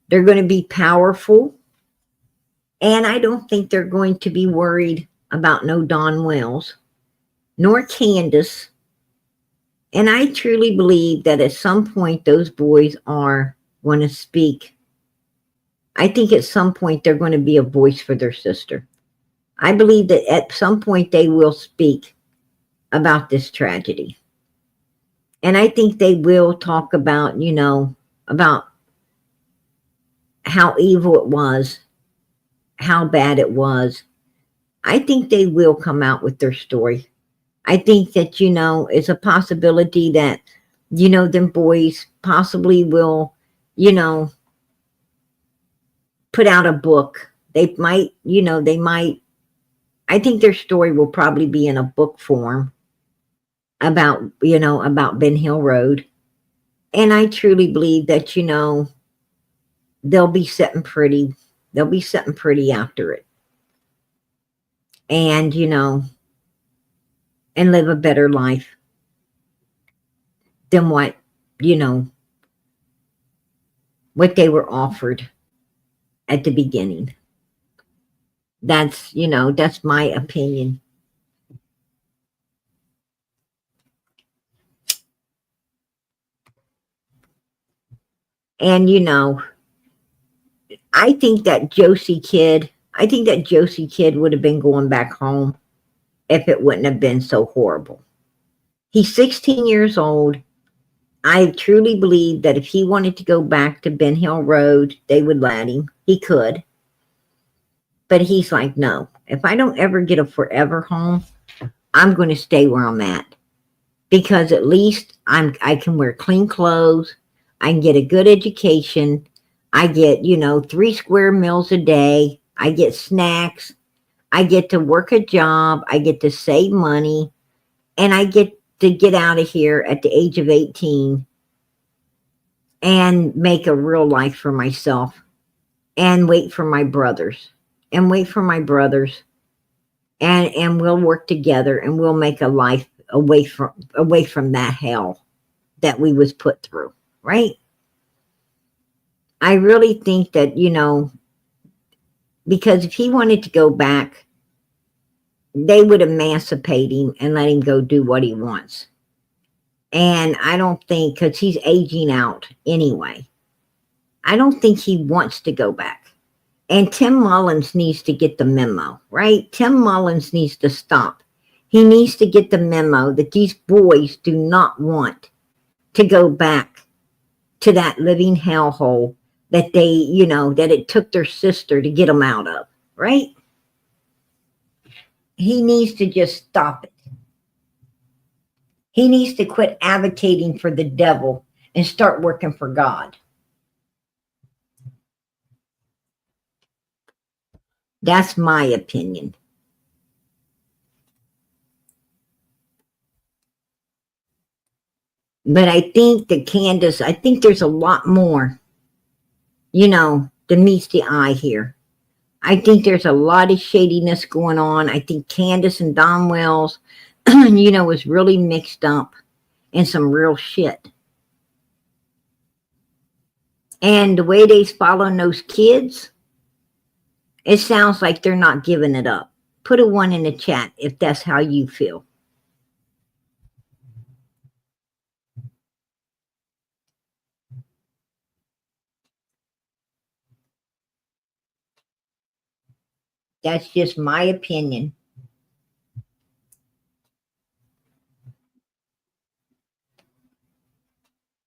They're going to be powerful. And I don't think they're going to be worried about no Don Wells, nor Candus. And I truly believe that at some point those boys are going to speak. I think at some point they're going to be a voice for their sister. I believe that at some point they will speak about this tragedy. And I think they will talk about, about how evil it was, how bad it was. I think they will come out with their story. I think that, it's a possibility that, them boys possibly will, put out a book. They might, I think their story will probably be in a book form about Ben Hill Road. And I truly believe that, they'll be sitting pretty after it. And, and live a better life than what they were offered at the beginning. That's my opinion. And, you know, I think that Josie kid would have been going back home if it wouldn't have been so horrible. He's 16 years old. I truly believe that if he wanted to go back to Ben Hill Road, they would let him. He could. But he's like, no, if I don't ever get a forever home, I'm going to stay where I'm at. Because at least I can wear clean clothes. I can get a good education. I get, you know, 3 square meals a day. I get snacks. I get to work a job. I get to save money. And I get to get out of here at the age of 18 and make a real life for myself and wait for my brothers and we'll work together and we'll make a life away from that hell that we was put through, right? I really think that, you know, because if he wanted to go back, they would emancipate him and let him go do what he wants. And I don't think, because he's aging out anyway, I don't think he wants to go back. And Tim Mullins needs to get the memo, right? Tim Mullins needs to stop. He needs to get the memo that these boys do not want to go back to that living hellhole that they, you know, that it took their sister to get them out of, right? He needs to just stop it. He needs to quit advocating for the devil and start working for God. That's my opinion. But I think that Candus, I think there's a lot more, you know, than meets the eye here. I think there's a lot of shadiness going on. I think Candus and Don Wells, you know, was really mixed up in some real shit. And the way they's following those kids, it sounds like they're not giving it up. Put a 1 in the chat if that's how you feel. That's just my opinion.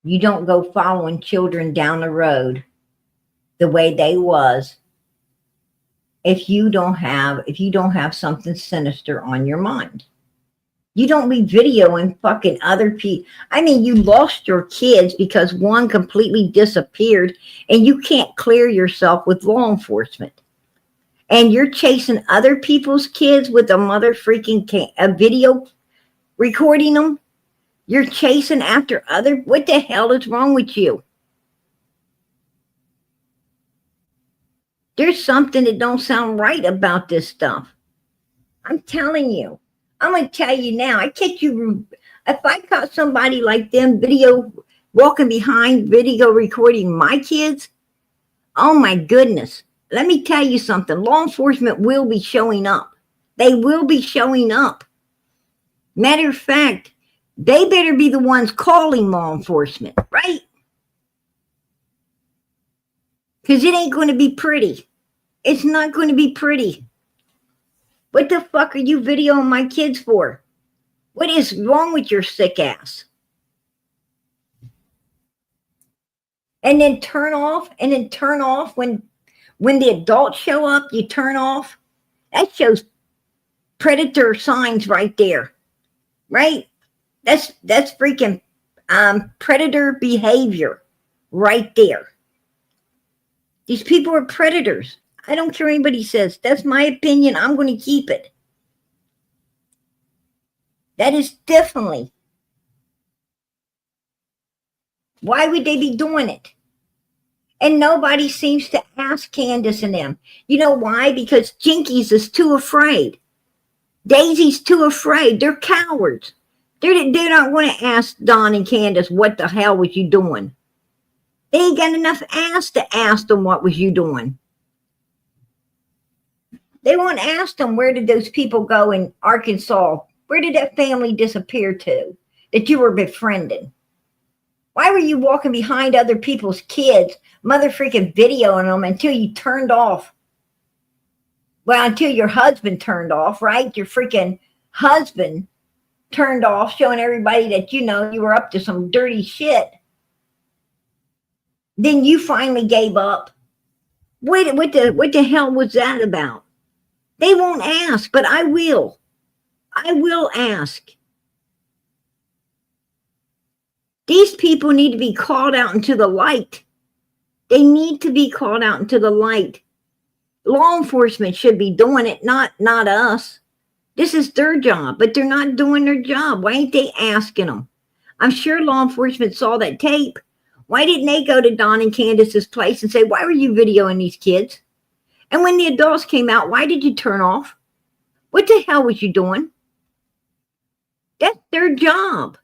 You don't go following children down the road the way they was if you don't have something sinister on your mind. You don't be videoing fucking other people. I mean, you lost your kids because one completely disappeared and you can't clear yourself with law enforcement. And you're chasing other people's kids with a mother freaking a video recording them. You're chasing after other. What the hell is wrong with you? There's something that don't sound right about this stuff. I'm telling you. I'm going to tell you now. I catch you. If I caught somebody like them walking behind video recording my kids, oh my goodness. Let me tell you something. Law enforcement will be showing up. They will be showing up. Matter of fact, they better be the ones calling law enforcement, right? Because it ain't going to be pretty. It's not going to be pretty. What the fuck are you videoing my kids for? What is wrong with your sick ass? And then turn off when the adults show up, you turn off. That shows predator signs right there. Right? That's freaking predator behavior right there. These people are predators. I don't care what anybody says. That's my opinion. I'm going to keep it. That is definitely. Why would they be doing it? And nobody seems to ask Candus and them. You know why? Because Jinkies is too afraid. Daisy's too afraid. They're cowards. They don't want to ask Don and Candus, what the hell was you doing? They ain't got enough ass to ask them, what was you doing? They won't ask them, where did those people go in Arkansas? Where did that family disappear to that you were befriending? Why were you walking behind other people's kids, mother freaking videoing them until you turned off? Well, until your husband turned off, right? Your freaking husband turned off, showing everybody that, you know, you were up to some dirty shit. Then you finally gave up. What the hell was that about? They won't ask, but I will. I will ask. These people need to be called out into the light. They need to be called out into the light. Law enforcement should be doing it, not us. This is their job, but they're not doing their job. Why ain't they asking them? I'm sure law enforcement saw that tape. Why didn't they go to Don and Candus's place and say, why were you videoing these kids? And when the adults came out, why did you turn off? What the hell was you doing? That's their job.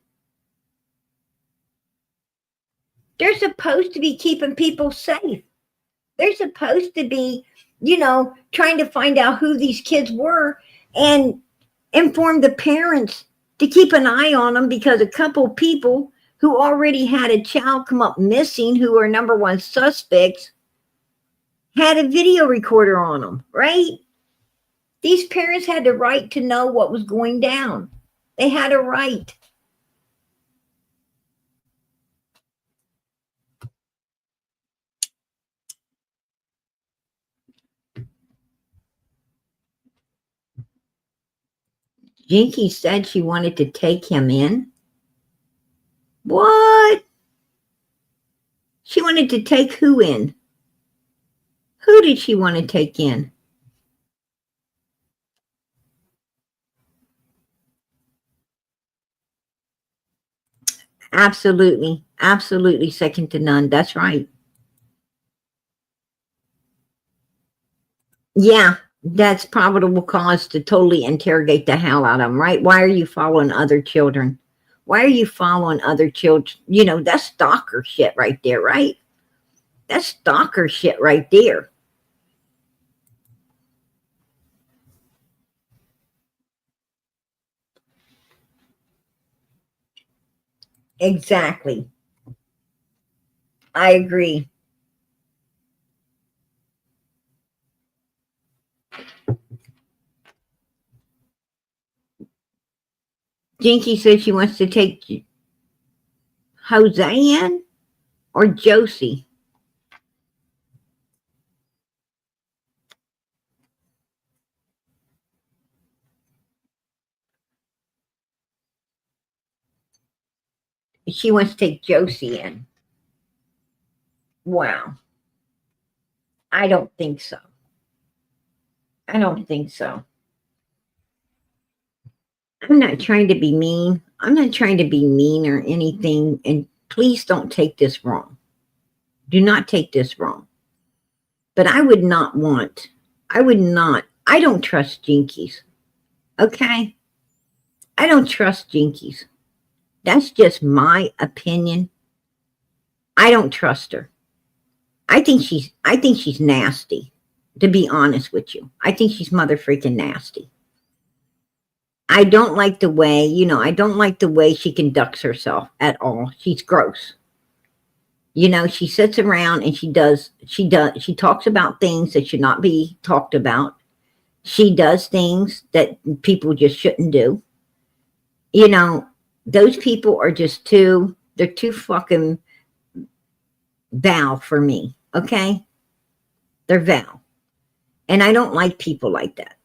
They're supposed to be keeping people safe. They're supposed to be, you know, trying to find out who these kids were and inform the parents to keep an eye on them, because a couple people who already had a child come up missing, who are number one suspects, had a video recorder on them, right? These parents had the right to know what was going down. They had a right. Jinky said she wanted to take him in. What? She wanted to take who in? Who did she want to take in? Absolutely. Absolutely second to none. That's right. Yeah, that's probable cause to totally interrogate the hell out of them, right? Why are you following other children? Why are you following other children? You know, that's stalker shit right there, right? That's stalker shit right there. Exactly. I agree. Jinky said she wants to take Jose in or Josie. She wants to take Josie in. Wow. I don't think so. I don't think so. I'm not trying to be mean. I'm not trying to be mean or anything. And please don't take this wrong. Do not take this wrong. But I would not, I don't trust Jinkies. Okay? I don't trust Jinkies. That's just my opinion. I don't trust her. I think she's nasty, to be honest with you. I think she's mother freaking nasty. I don't like the way, I don't like the way she conducts herself at all. She's gross. She sits around and she talks about things that should not be talked about. She does things that people just shouldn't do. Those people are just they're too fucking Val for me. Okay? They're Val. And I don't like people like that.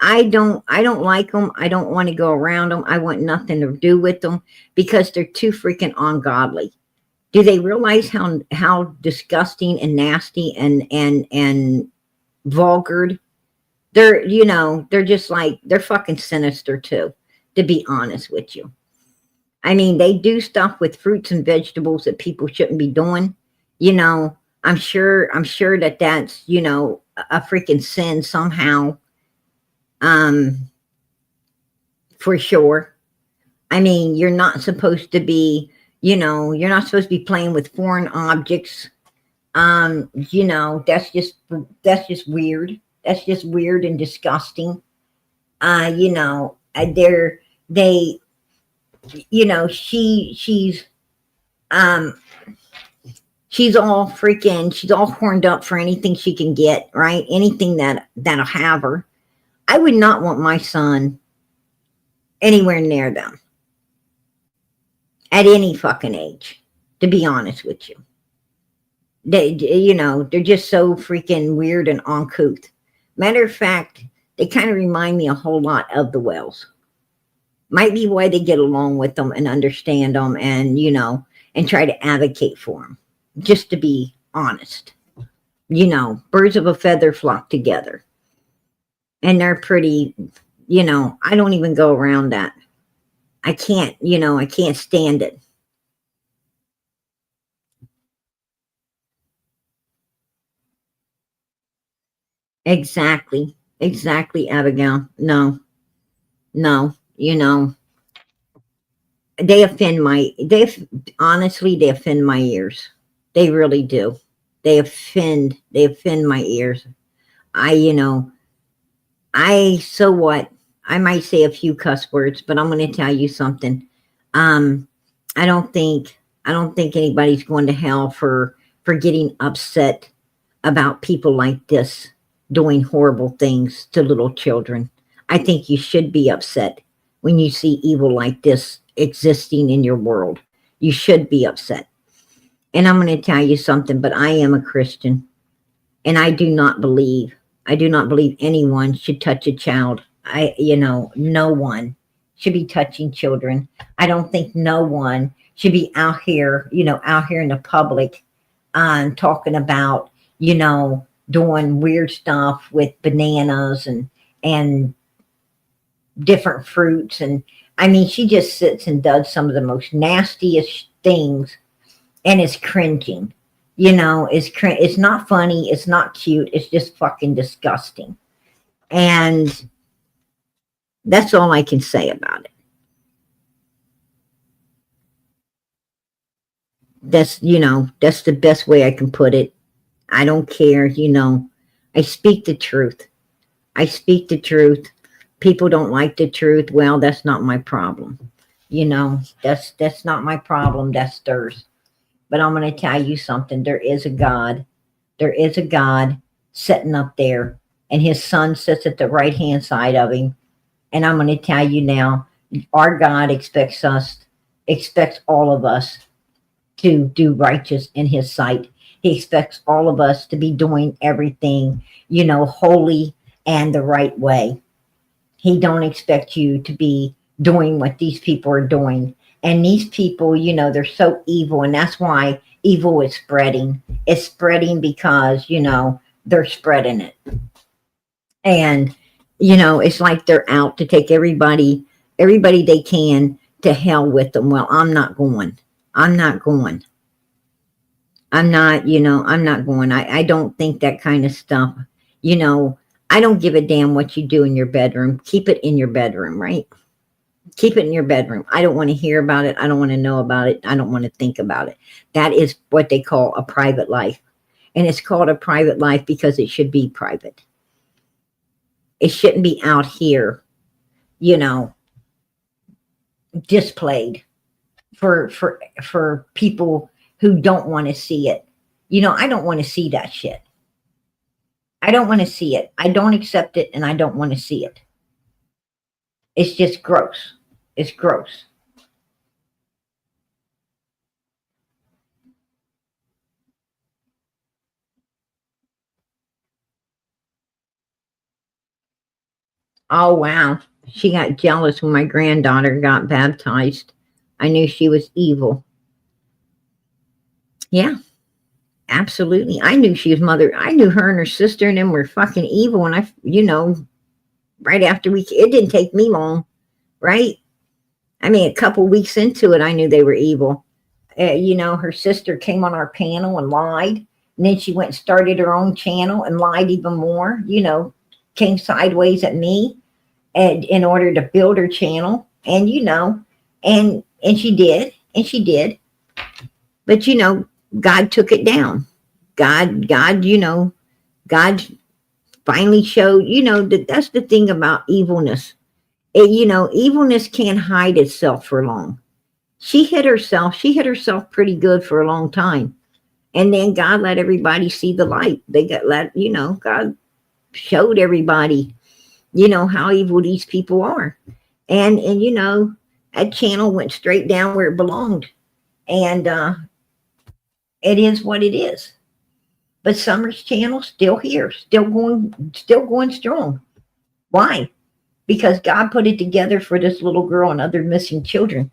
I don't like them. I don't want to go around them. I want nothing to do with them because they're too freaking ungodly. Do they realize how disgusting and nasty and vulgar? They're just like, they're fucking sinister too, to be honest with you. I mean, they do stuff with fruits and vegetables that people shouldn't be doing. I'm sure that that's, a freaking sin somehow. For sure. I mean, you're not supposed to be, you're not supposed to be playing with foreign objects. That's just weird. That's just weird and disgusting. She's she's all horned up for anything she can get, right? Anything that'll have her. I would not want my son anywhere near them at any fucking age, to be honest with you. They're just so freaking weird and uncouth. Matter of fact, they kind of remind me a whole lot of the Wells. Might be why they get along with them and understand them and, and try to advocate for them. Just to be honest. Birds of a feather flock together. And they're pretty, I don't even go around that. I can't stand it. Exactly, Abigail. No, honestly, they offend my ears. They really do. They offend my ears. So what? I might say a few cuss words, but I'm going to tell you something. I don't think anybody's going to hell for getting upset about people like this doing horrible things to little children. I think you should be upset when you see evil like this existing in your world. You should be upset. And I'm going to tell you something, but I am a Christian, and I do not believe anyone should touch a child. No one should be touching children. I don't think no one should be out here in the public, talking about, doing weird stuff with bananas and different fruits. And I mean, she just sits and does some of the most nastiest things, and it's cringing. It's not funny. It's not cute. It's just fucking disgusting. And that's all I can say about it. That's the best way I can put it. I don't care, I speak the truth. People don't like the truth. Well, that's not my problem. That's not my problem. That's theirs. But I'm going to tell you something. There is a God. There is a God sitting up there, and his son sits at the right-hand side of him. And I'm going to tell you now, our God expects all of us to do righteous in his sight. He expects all of us to be doing everything, holy and the right way. He don't expect you to be doing what these people are doing. And these people, they're so evil, and that's why evil is spreading. It's spreading because, they're spreading it. And, it's like they're out to take everybody they can to hell with them. Well, I'm not going. I'm not going. I don't think that kind of stuff. I don't give a damn what you do in your bedroom. Keep it in your bedroom, right? Keep it in your bedroom. I don't want to hear about it. I don't want to know about it. I don't want to think about it. That is what they call a private life. And it's called a private life because it should be private. It shouldn't be out here, displayed for people who don't want to see it. I don't want to see that shit. I don't want to see it. I don't accept it, and I don't want to see it. It's just gross. It's gross. Oh, wow. She got jealous when my granddaughter got baptized. I knew she was evil. Yeah, absolutely. I knew she was mother. I knew her and her sister and them were fucking evil. And right after it didn't take me long, right? I mean, a couple weeks into it, I knew they were evil. Her sister came on our panel and lied. And then she went and started her own channel and lied even more, came sideways at me and in order to build her channel. And, and she did. But, God took it down. God finally showed, that's the thing about evilness. Evilness can't hide itself for long. She hit herself. She hit herself pretty good for a long time. And then God let everybody see the light. They got let, God showed everybody, how evil these people are. And that channel went straight down where it belonged. And it is what it is. But Summer's channel still here, still going strong. Why? Because God put it together for this little girl and other missing children.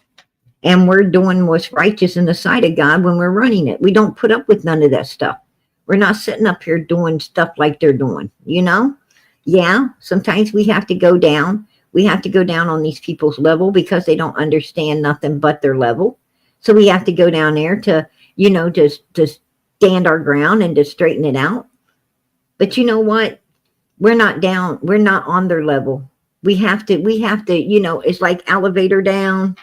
And we're doing what's righteous in the sight of God when we're running it. We don't put up with none of that stuff. We're not sitting up here doing stuff like they're doing, Yeah, sometimes we have to go down. We have to go down on these people's level because they don't understand nothing but their level. So we have to go down there to, to stand our ground and to straighten it out. But you know what? We're not down. We're not on their level. We have to, it's like elevator down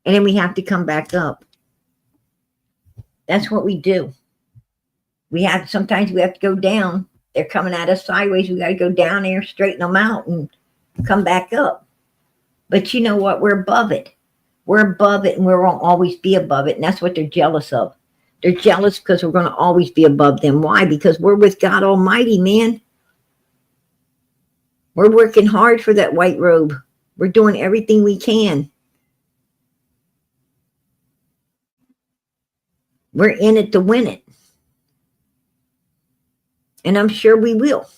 and then we have to come back up. That's what we do. Sometimes we have to go down. They're coming at us sideways. We got to go down there, straighten them out and come back up. But you know what? We're above it. We're above it and we won't always be above it. And that's what they're jealous of. They're jealous because we're going to always be above them. Why? Because we're with God Almighty, man. We're working hard for that white robe. We're doing everything we can. We're in it to win it. And I'm sure we will.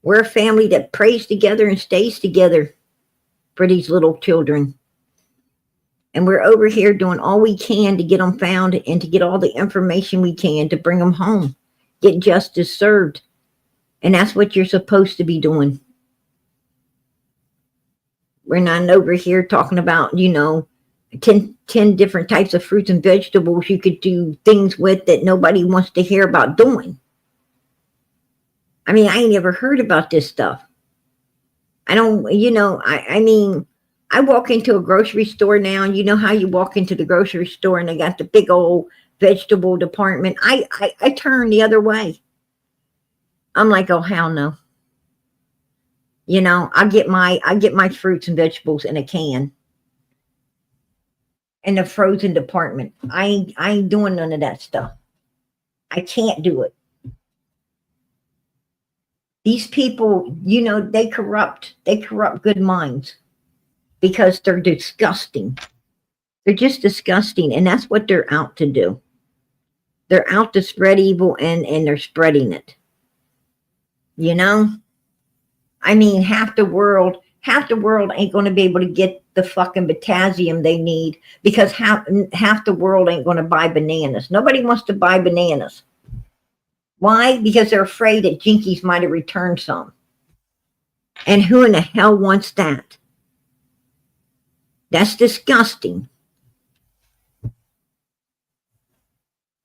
We're a family that prays together and stays together for these little children. And we're over here doing all we can to get them found and to get all the information we can to bring them home. Get justice served. And that's what you're supposed to be doing. We're not over here talking about, 10 different types of fruits and vegetables you could do things with that nobody wants to hear about doing. I mean, I ain't ever heard about this stuff. I don't, I mean, I walk into a grocery store now, and you know how you walk into the grocery store and they got the big old vegetable department. I turn the other way. I'm like, oh, hell no. I get my fruits and vegetables in a can. In the frozen department. I ain't doing none of that stuff. I can't do it. These people, they corrupt good minds because they're disgusting. They're just disgusting, and that's what they're out to do. They're out to spread evil, and they're spreading it. I mean, half the world ain't going to be able to get the fucking potassium they need because half the world ain't going to buy bananas. Nobody wants to buy bananas. Why? Because they're afraid that Jinkies might have returned some. And who in the hell wants that? That's disgusting.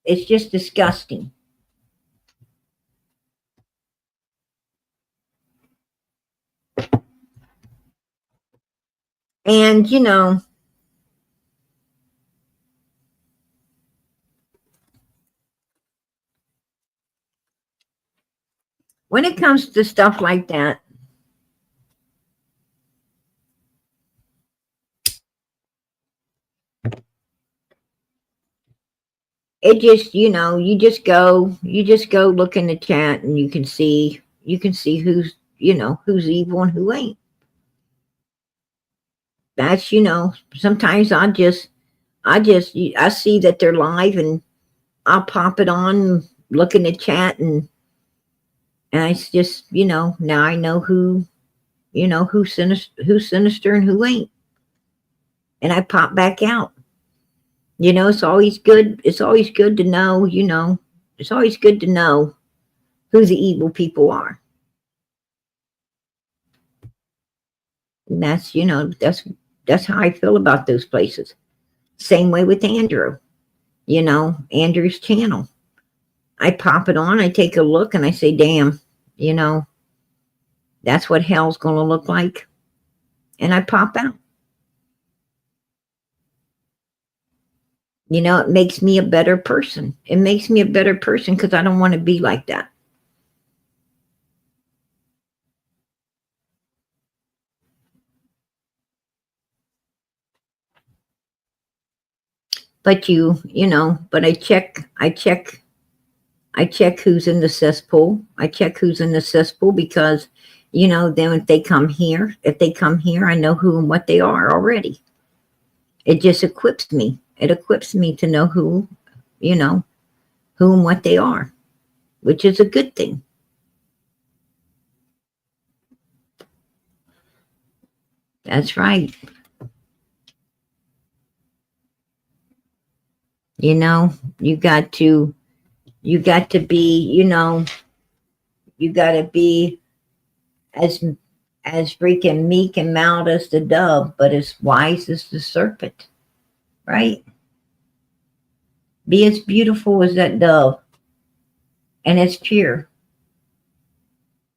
It's just disgusting. And, when it comes to stuff like that, it just, you just go look in the chat and you can see who's, who's evil and who ain't. That's, sometimes I see that they're live and I'll pop it on, look in the chat and it's just, now I know who's sinister and who ain't. And I pop back out. It's always good. It's always good to know, it's always good to know who the evil people are. And that's, that's how I feel about those places. Same way with Andrew, Andrew's channel. I pop it on, I take a look and I say, damn, that's what hell's going to look like. And I pop out. It makes me a better person. It makes me a better person because I don't want to be like that. But but I check who's in the cesspool. I check who's in the cesspool because, then if they come here, I know who and what they are already. It just equips me. It equips me to know who and what they are, which is a good thing. That's right. You got to be, you got to be as freaking meek and mild as the dove, but as wise as the serpent, right? Be as beautiful as that dove and as pure,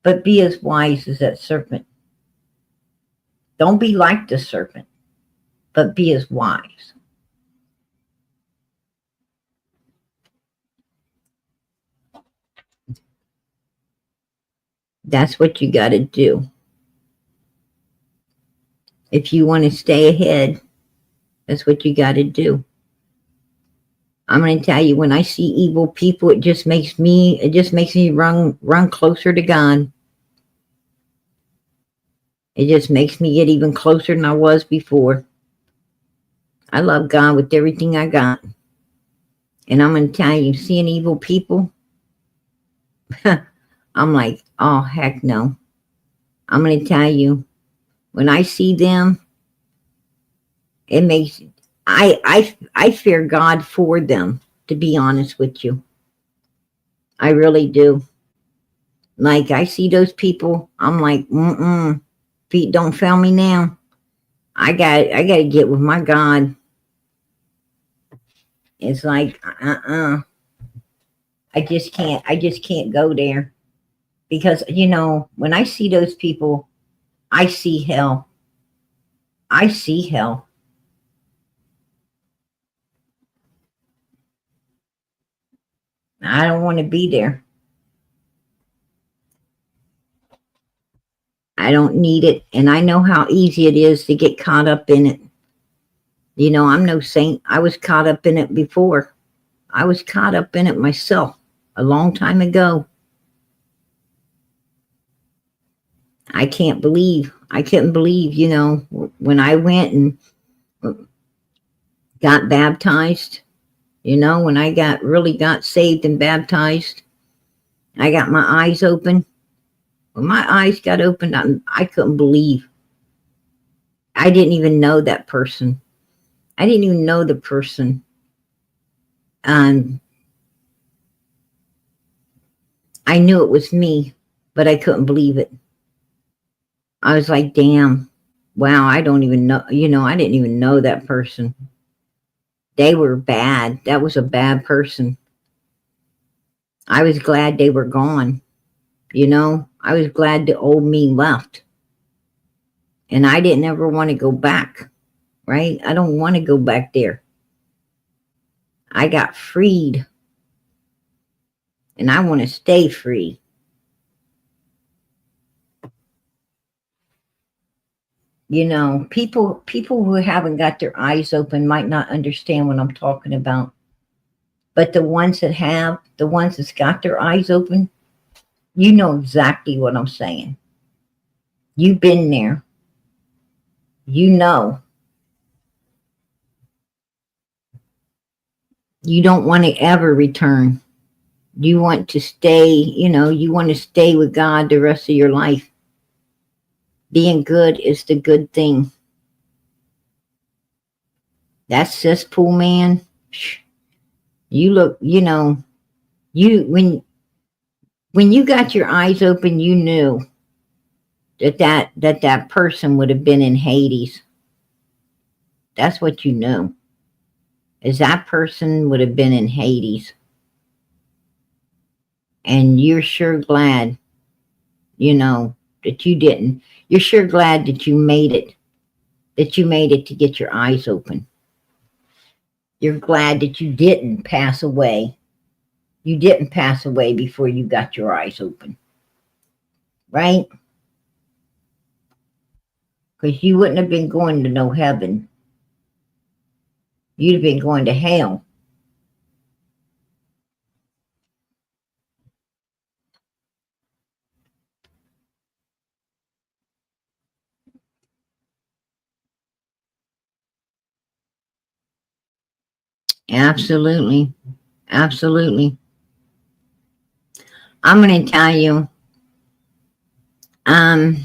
but be as wise as that serpent. Don't be like the serpent, but be as wise. That's what you got to do. If you want to stay ahead, that's what you got to do. I'm going to tell you, when I see evil people, it just makes me run closer to God. It just makes me get even closer than I was before. I love God with everything I got. And I'm going to tell you, seeing evil people, I'm like, oh, heck no. I'm going to tell you, when I see them, it makes, I fear God for them, to be honest with you. I really do. Like, I see those people, I'm like, feet don't fail me now. I got to get with my God. It's like, I just can't go there. Because, when I see those people, I see hell. I see hell. I don't want to be there. I don't need it. And I know how easy it is to get caught up in it. I'm no saint. I was caught up in it before. I was caught up in it myself a long time ago. I couldn't believe, when I went and got baptized, when I really got saved and baptized, I got my eyes open. When my eyes got opened, I couldn't believe. I didn't even know that person. I didn't even know the person. I knew it was me, but I couldn't believe it. I was like, damn, wow, I don't even know, I didn't even know that person. They were bad. That was a bad person. I was glad they were gone. I was glad the old me left. And I didn't ever want to go back, right? I don't want to go back there. I got freed. And I want to stay free. People who haven't got their eyes open might not understand what I'm talking about. But the ones that have, the ones that's got their eyes open, you know exactly what I'm saying. You've been there. You know. You don't want to ever return. You want to stay, you want to stay with God the rest of your life. Being good is the good thing. That cesspool man, you look, when you got your eyes open, you knew that person would have been in Hades. That's what you knew. Is that person would have been in Hades. And you're sure glad, that you didn't. You're sure glad that you made it. That you made it to get your eyes open. You're glad that you didn't pass away. You didn't pass away before you got your eyes open. Right? Because you wouldn't have been going to no heaven. You'd have been going to hell. Absolutely. Absolutely. I'm going to tell you, I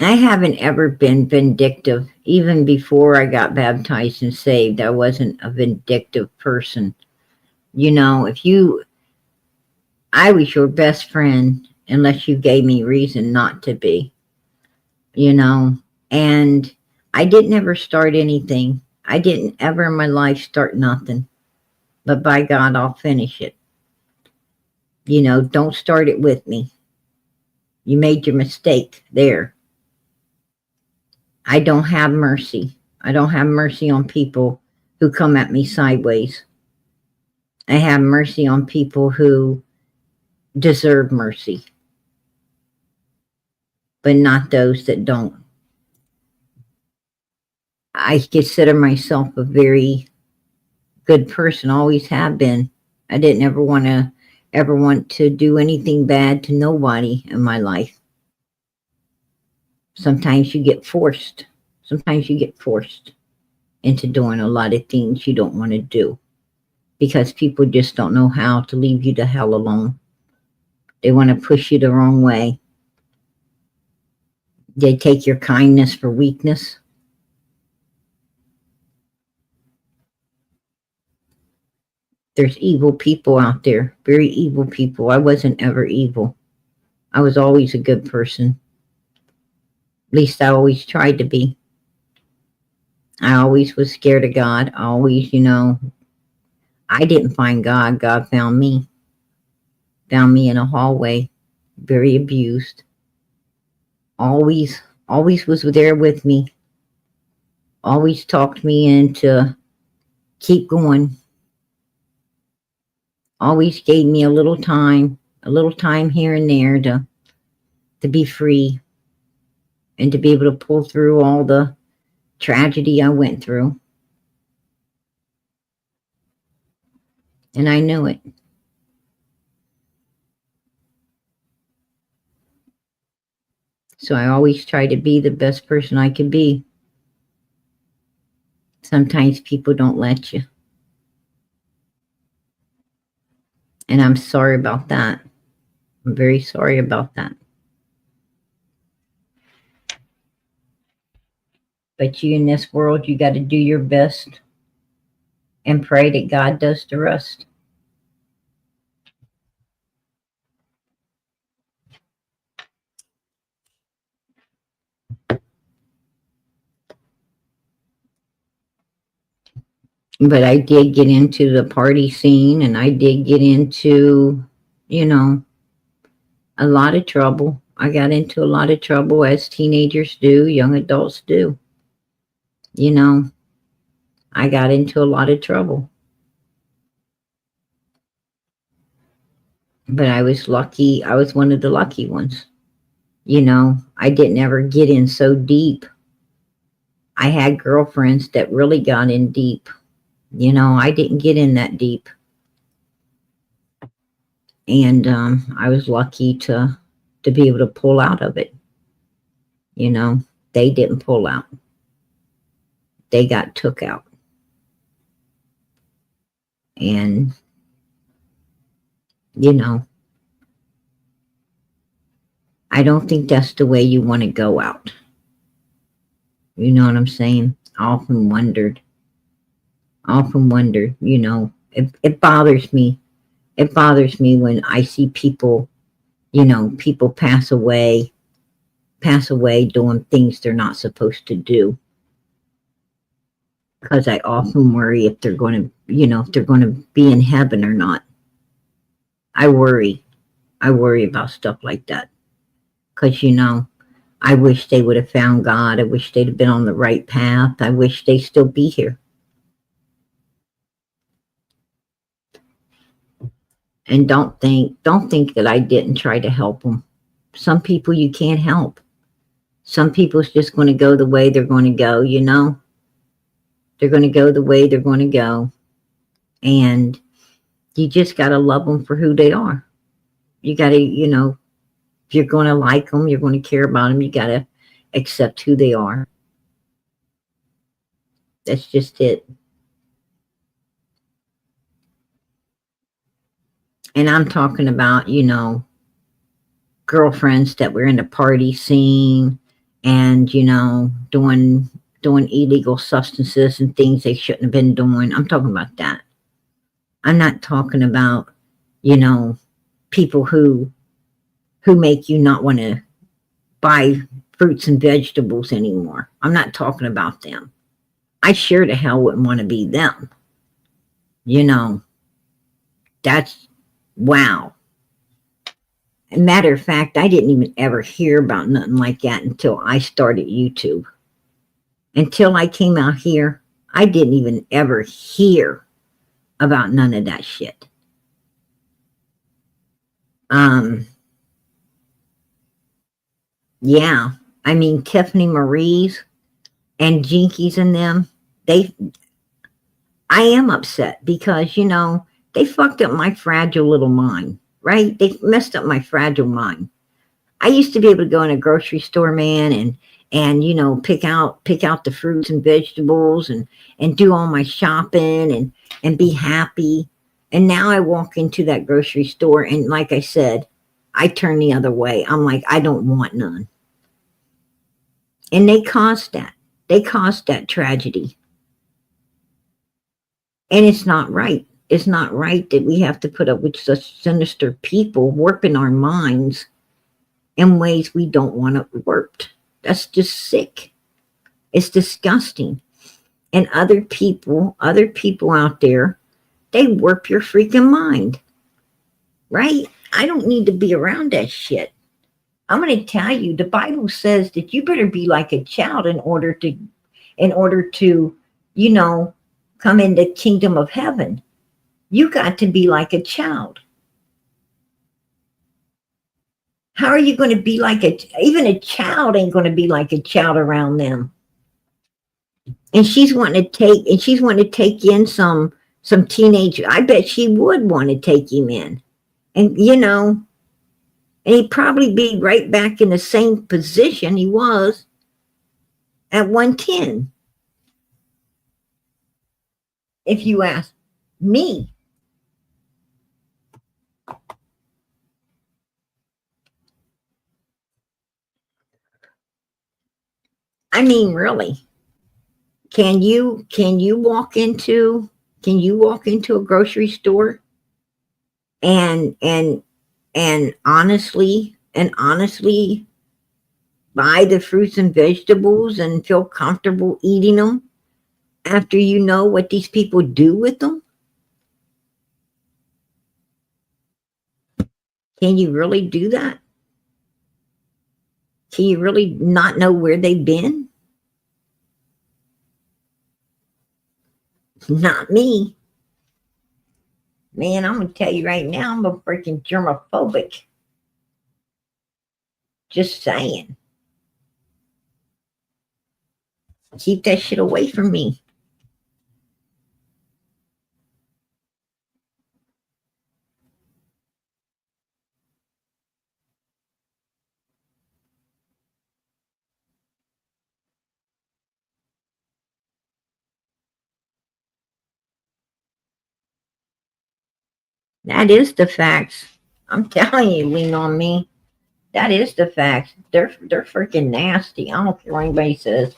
haven't ever been vindictive. Even before I got baptized and saved, I wasn't a vindictive person. You know, I was your best friend unless you gave me reason not to be, you know, and I didn't ever start anything. I didn't ever in my life start nothing, but by God, I'll finish it. You know, don't start it with me. You made your mistake there. I don't have mercy. I don't have mercy on people who come at me sideways. I have mercy on people who deserve mercy, but not those that don't. I consider myself a very good person, always have been. I didn't ever want to do anything bad to nobody in my life. Sometimes you get forced. Sometimes you get forced into doing a lot of things you don't want to do because people just don't know how to leave you the hell alone. They want to push you the wrong way. They take your kindness for weakness. There's evil people out there, very evil people. I wasn't ever evil. I was always a good person. At least I always tried to be. I always was scared of God. I always, you know, I didn't find God. God found me. Found me in a hallway, very abused. Always was there with me. Always talked me into keep going. Always gave me a little time here and there to be free and to be able to pull through all the tragedy I went through. And I knew it. So I always try to be the best person I could be. Sometimes people don't let you. And I'm sorry about that. I'm very sorry about that. But you in this world, you got to do your best and pray that God does the rest. But I did get into the party scene and I did get into, you know, a lot of trouble. I got into a lot of trouble as teenagers do, young adults do. You know, I got into a lot of trouble. But I was lucky. I was one of the lucky ones. You know, I didn't ever get in so deep. I had girlfriends that really got in deep. You know, I didn't get in that deep. And I was lucky to be able to pull out of it. You know, they didn't pull out. They got took out. And, you know, I don't think that's the way you want to go out. You know what I'm saying? I often wondered, you know, it bothers me. It bothers me when I see people, you know, people pass away doing things they're not supposed to do. Because I often worry if they're going to, you know, if they're going to be in heaven or not. I worry about stuff like that. Because, you know, I wish they would have found God. I wish they'd have been on the right path. I wish they'd still be here. And don't think that I didn't try to help them. Some people you can't help. Some people's just going to go the way they're going to go, you know? They're going to go the way they're going to go. And you just got to love them for who they are. You got to, you know, if you're going to like them, you're going to care about them, you got to accept who they are. That's just it. And I'm talking about, you know, girlfriends that were in the party scene and, you know, doing illegal substances and things they shouldn't have been doing. I'm talking about that. I'm not talking about, you know, people who make you not want to buy fruits and vegetables anymore. I'm not talking about them. I sure the hell wouldn't want to be them. You know, that's, wow. Matter of fact, I didn't even ever hear about nothing like that until I started YouTube. Until I came out here, I didn't even ever hear about none of that shit. Yeah, I mean, Tiffany Marie's and Jinkies and them, I am upset because, you know, they fucked up my fragile little mind, right? They messed up my fragile mind. I used to be able to go in a grocery store, man, and you know, pick out the fruits and vegetables and do all my shopping and be happy. And now I walk into that grocery store and, like I said, I turn the other way. I'm like, I don't want none. And they caused that. They caused that tragedy. And it's not right. It's not right that we have to put up with such sinister people warping our minds in ways we don't want it warped. That's just sick. It's disgusting. And other people out there, they warp your freaking mind. Right? I don't need to be around that shit. I'm going to tell you, the Bible says that you better be like a child in order to, you know, come in the kingdom of heaven. You got to be like a child. How are you going to be like even a child ain't going to be like a child around them. And she's wanting to take in some teenager. I bet she would want to take him in. And, you know, and he'd probably be right back in the same position he was at 110. If you ask me. I mean, really. Can you walk into a grocery store and honestly buy the fruits and vegetables and feel comfortable eating them after you know what these people do with them? Can you really do that? Can you really not know where they've been? Not me. Man, I'm going to tell you right now, I'm a freaking germophobic. Just saying. Keep that shit away from me. That is the facts. I'm telling you, lean on me. That is the facts. They're freaking nasty. I don't care what anybody says.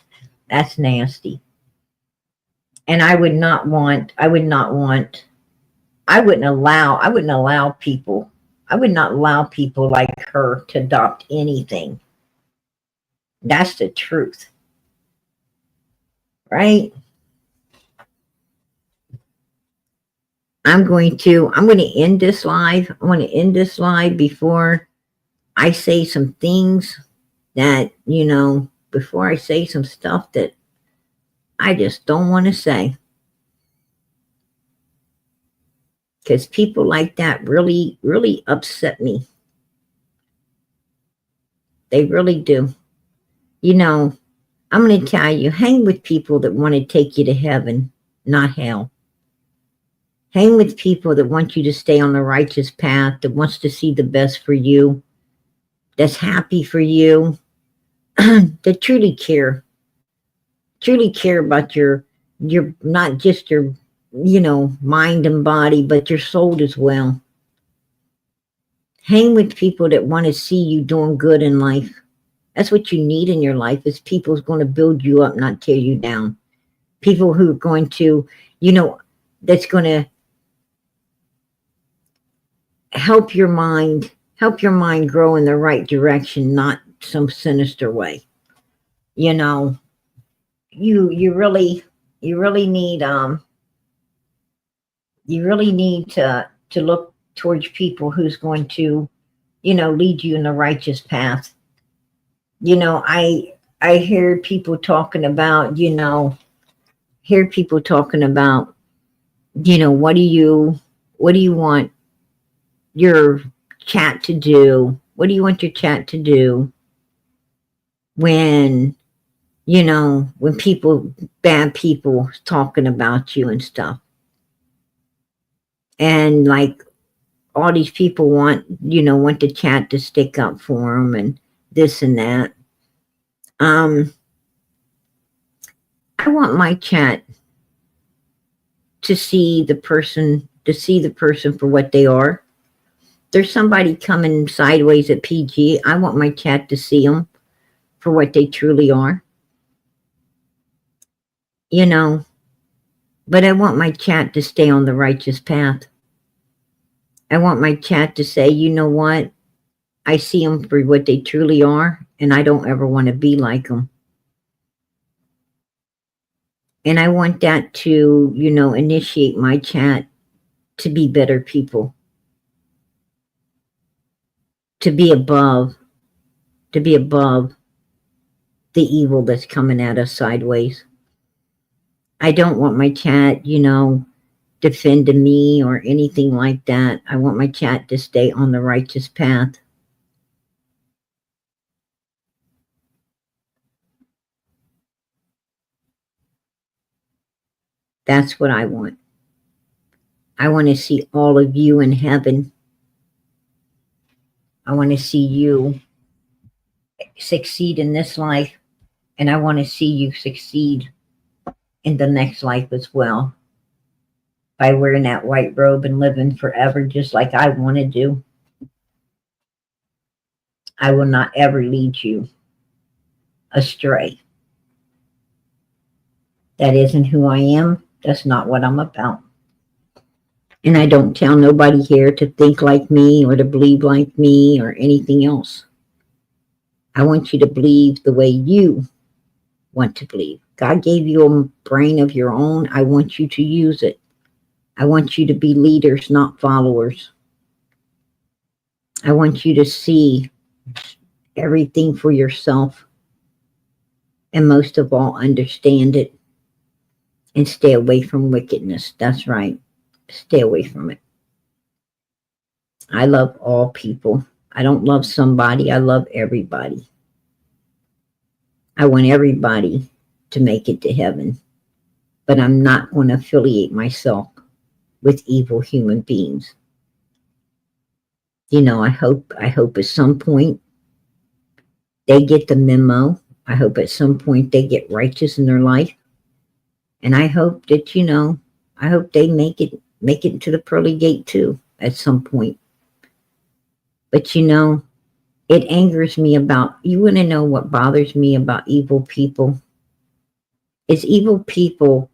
That's nasty. And I wouldn't allow people like her to adopt anything. That's the truth. Right? I'm going to end this live. I want to end this live before I say some things that, you know, before I say some stuff that I just don't want to say. Because people like that really, really upset me. They really do. You know, I'm going to tell you, hang with people that want to take you to heaven, not hell. Hang with people that want you to stay on the righteous path, that wants to see the best for you, that's happy for you, that truly care about your not just your, mind and body, but your soul as well. Hang with people that want to see you doing good in life. That's what you need in your life, is people who's going to build you up, not tear you down. People who are going to, that's going to help your mind grow in the right direction, not some sinister way. You really need to look towards people who's going to, lead you in the righteous path. I hear people talking about, what do you want your chat to do? What do you want your chat to do when, when bad people talking about you and stuff? And like all these people want the chat to stick up for them and this and that. I want my chat to see the person for what they are. There's somebody coming sideways at PG. I want my chat to see them for what they truly are. But I want my chat to stay on the righteous path. I want my chat to say, you know what? I see them for what they truly are, and I don't ever want to be like them. And I want that to, initiate my chat to be better people. To be above the evil that's coming at us sideways. I don't want my chat, defending me or anything like that. I want my chat to stay on the righteous path. That's what I want. I want to see all of you in heaven. I want to see you succeed in this life, and I want to see you succeed in the next life as well, by wearing that white robe and living forever just like I want to do. I will not ever lead you astray. That isn't who I am. That's not what I'm about. And I don't tell nobody here to think like me or to believe like me or anything else. I want you to believe the way you want to believe. God gave you a brain of your own. I want you to use it. I want you to be leaders, not followers. I want you to see everything for yourself. And most of all, understand it and stay away from wickedness. That's right. Stay away from it. I love all people. I don't love somebody. I love everybody. I want everybody to make it to heaven. But I'm not going to affiliate myself with evil human beings. I hope at some point they get the memo. I hope at some point they get righteous in their life. And I hope that, I hope they make it to the pearly gate too at some point. But it angers me about, you want to know what bothers me about evil people? Is evil people,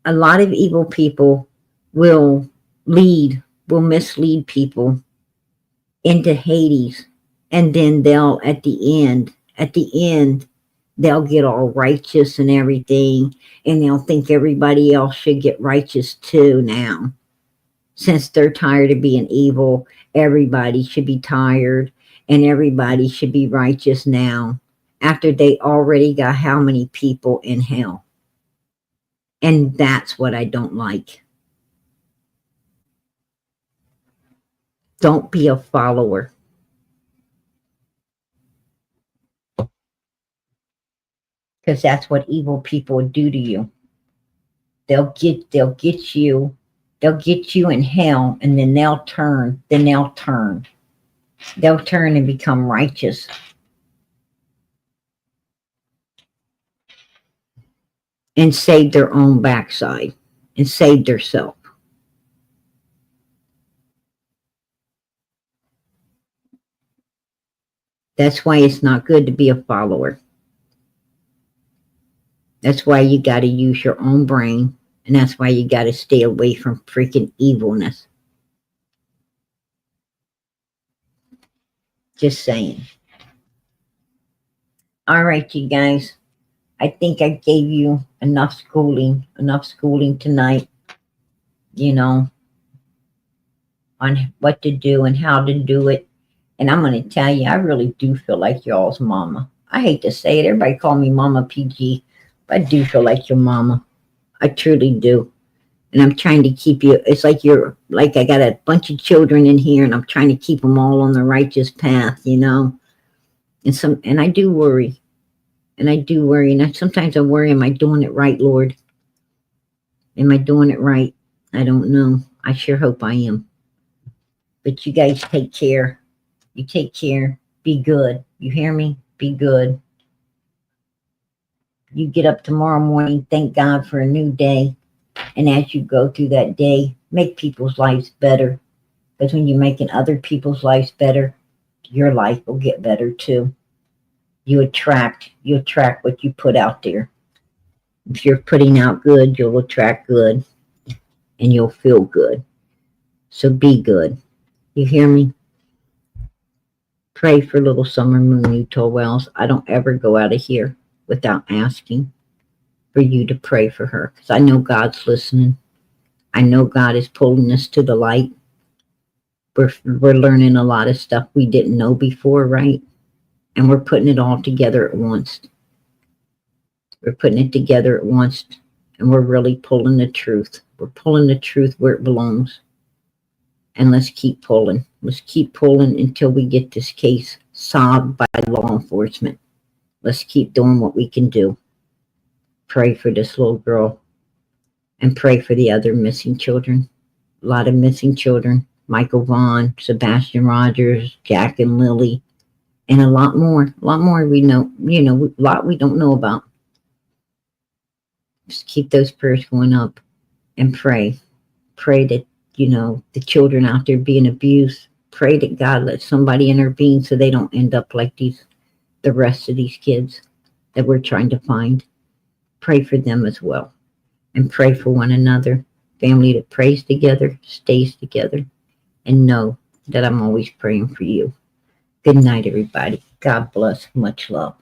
a lot of evil people will mislead people into Hades, and then they'll at the end they'll get all righteous and everything, and they'll think everybody else should get righteous too now. Since they're tired of being evil, everybody should be tired and everybody should be righteous now, after they already got how many people in hell. And that's what I don't like. Don't be a follower. because that's what evil people do to you. They'll get you in hell, and then they'll turn and become righteous. And save their own backside and save their self. That's why it's not good to be a follower. That's why you got to use your own brain, and that's why you got to stay away from freaking evilness. Just saying. All right, you guys. I think I gave you enough schooling tonight, you know, on what to do and how to do it. And I'm going to tell you, I really do feel like y'all's mama. I hate to say it. Everybody call me Mama PG. But I do feel like your mama. I truly do. And I'm trying to keep you. It's like I got a bunch of children in here, and I'm trying to keep them all on the righteous path, you know. And I do worry. And I do worry. And sometimes I worry, am I doing it right, Lord? Am I doing it right? I don't know. I sure hope I am. But you guys take care. You take care. Be good. You hear me? Be good. You get up tomorrow morning, thank God for a new day. And as you go through that day, make people's lives better. Because when you're making other people's lives better, your life will get better too. You attract what you put out there. If you're putting out good, you'll attract good. And you'll feel good. So be good. You hear me? Pray for little Summer Moon, Utah Wells. I don't ever go out of here without asking for you to pray for her. Because I know God's listening. I know God is pulling us to the light. We're learning a lot of stuff we didn't know before, right? And we're putting it all together at once. We're putting it together at once. And we're really pulling the truth. We're pulling the truth where it belongs. And let's keep pulling. Let's keep pulling until we get this case solved by law enforcement. Let's keep doing what we can do. Pray for this little girl. And pray for the other missing children. A lot of missing children. Michael Vaughn, Sebastian Rogers, Jack and Lily. And a lot more. A lot more we know. You know, a lot we don't know about. Just keep those prayers going up. And pray. Pray that, you know, the children out there being abused, pray that God let somebody intervene so they don't end up like the rest of these kids that we're trying to find. Pray for them as well. And pray for one another. Family that prays together, stays together. And know that I'm always praying for you. Good night, everybody. God bless. Much love.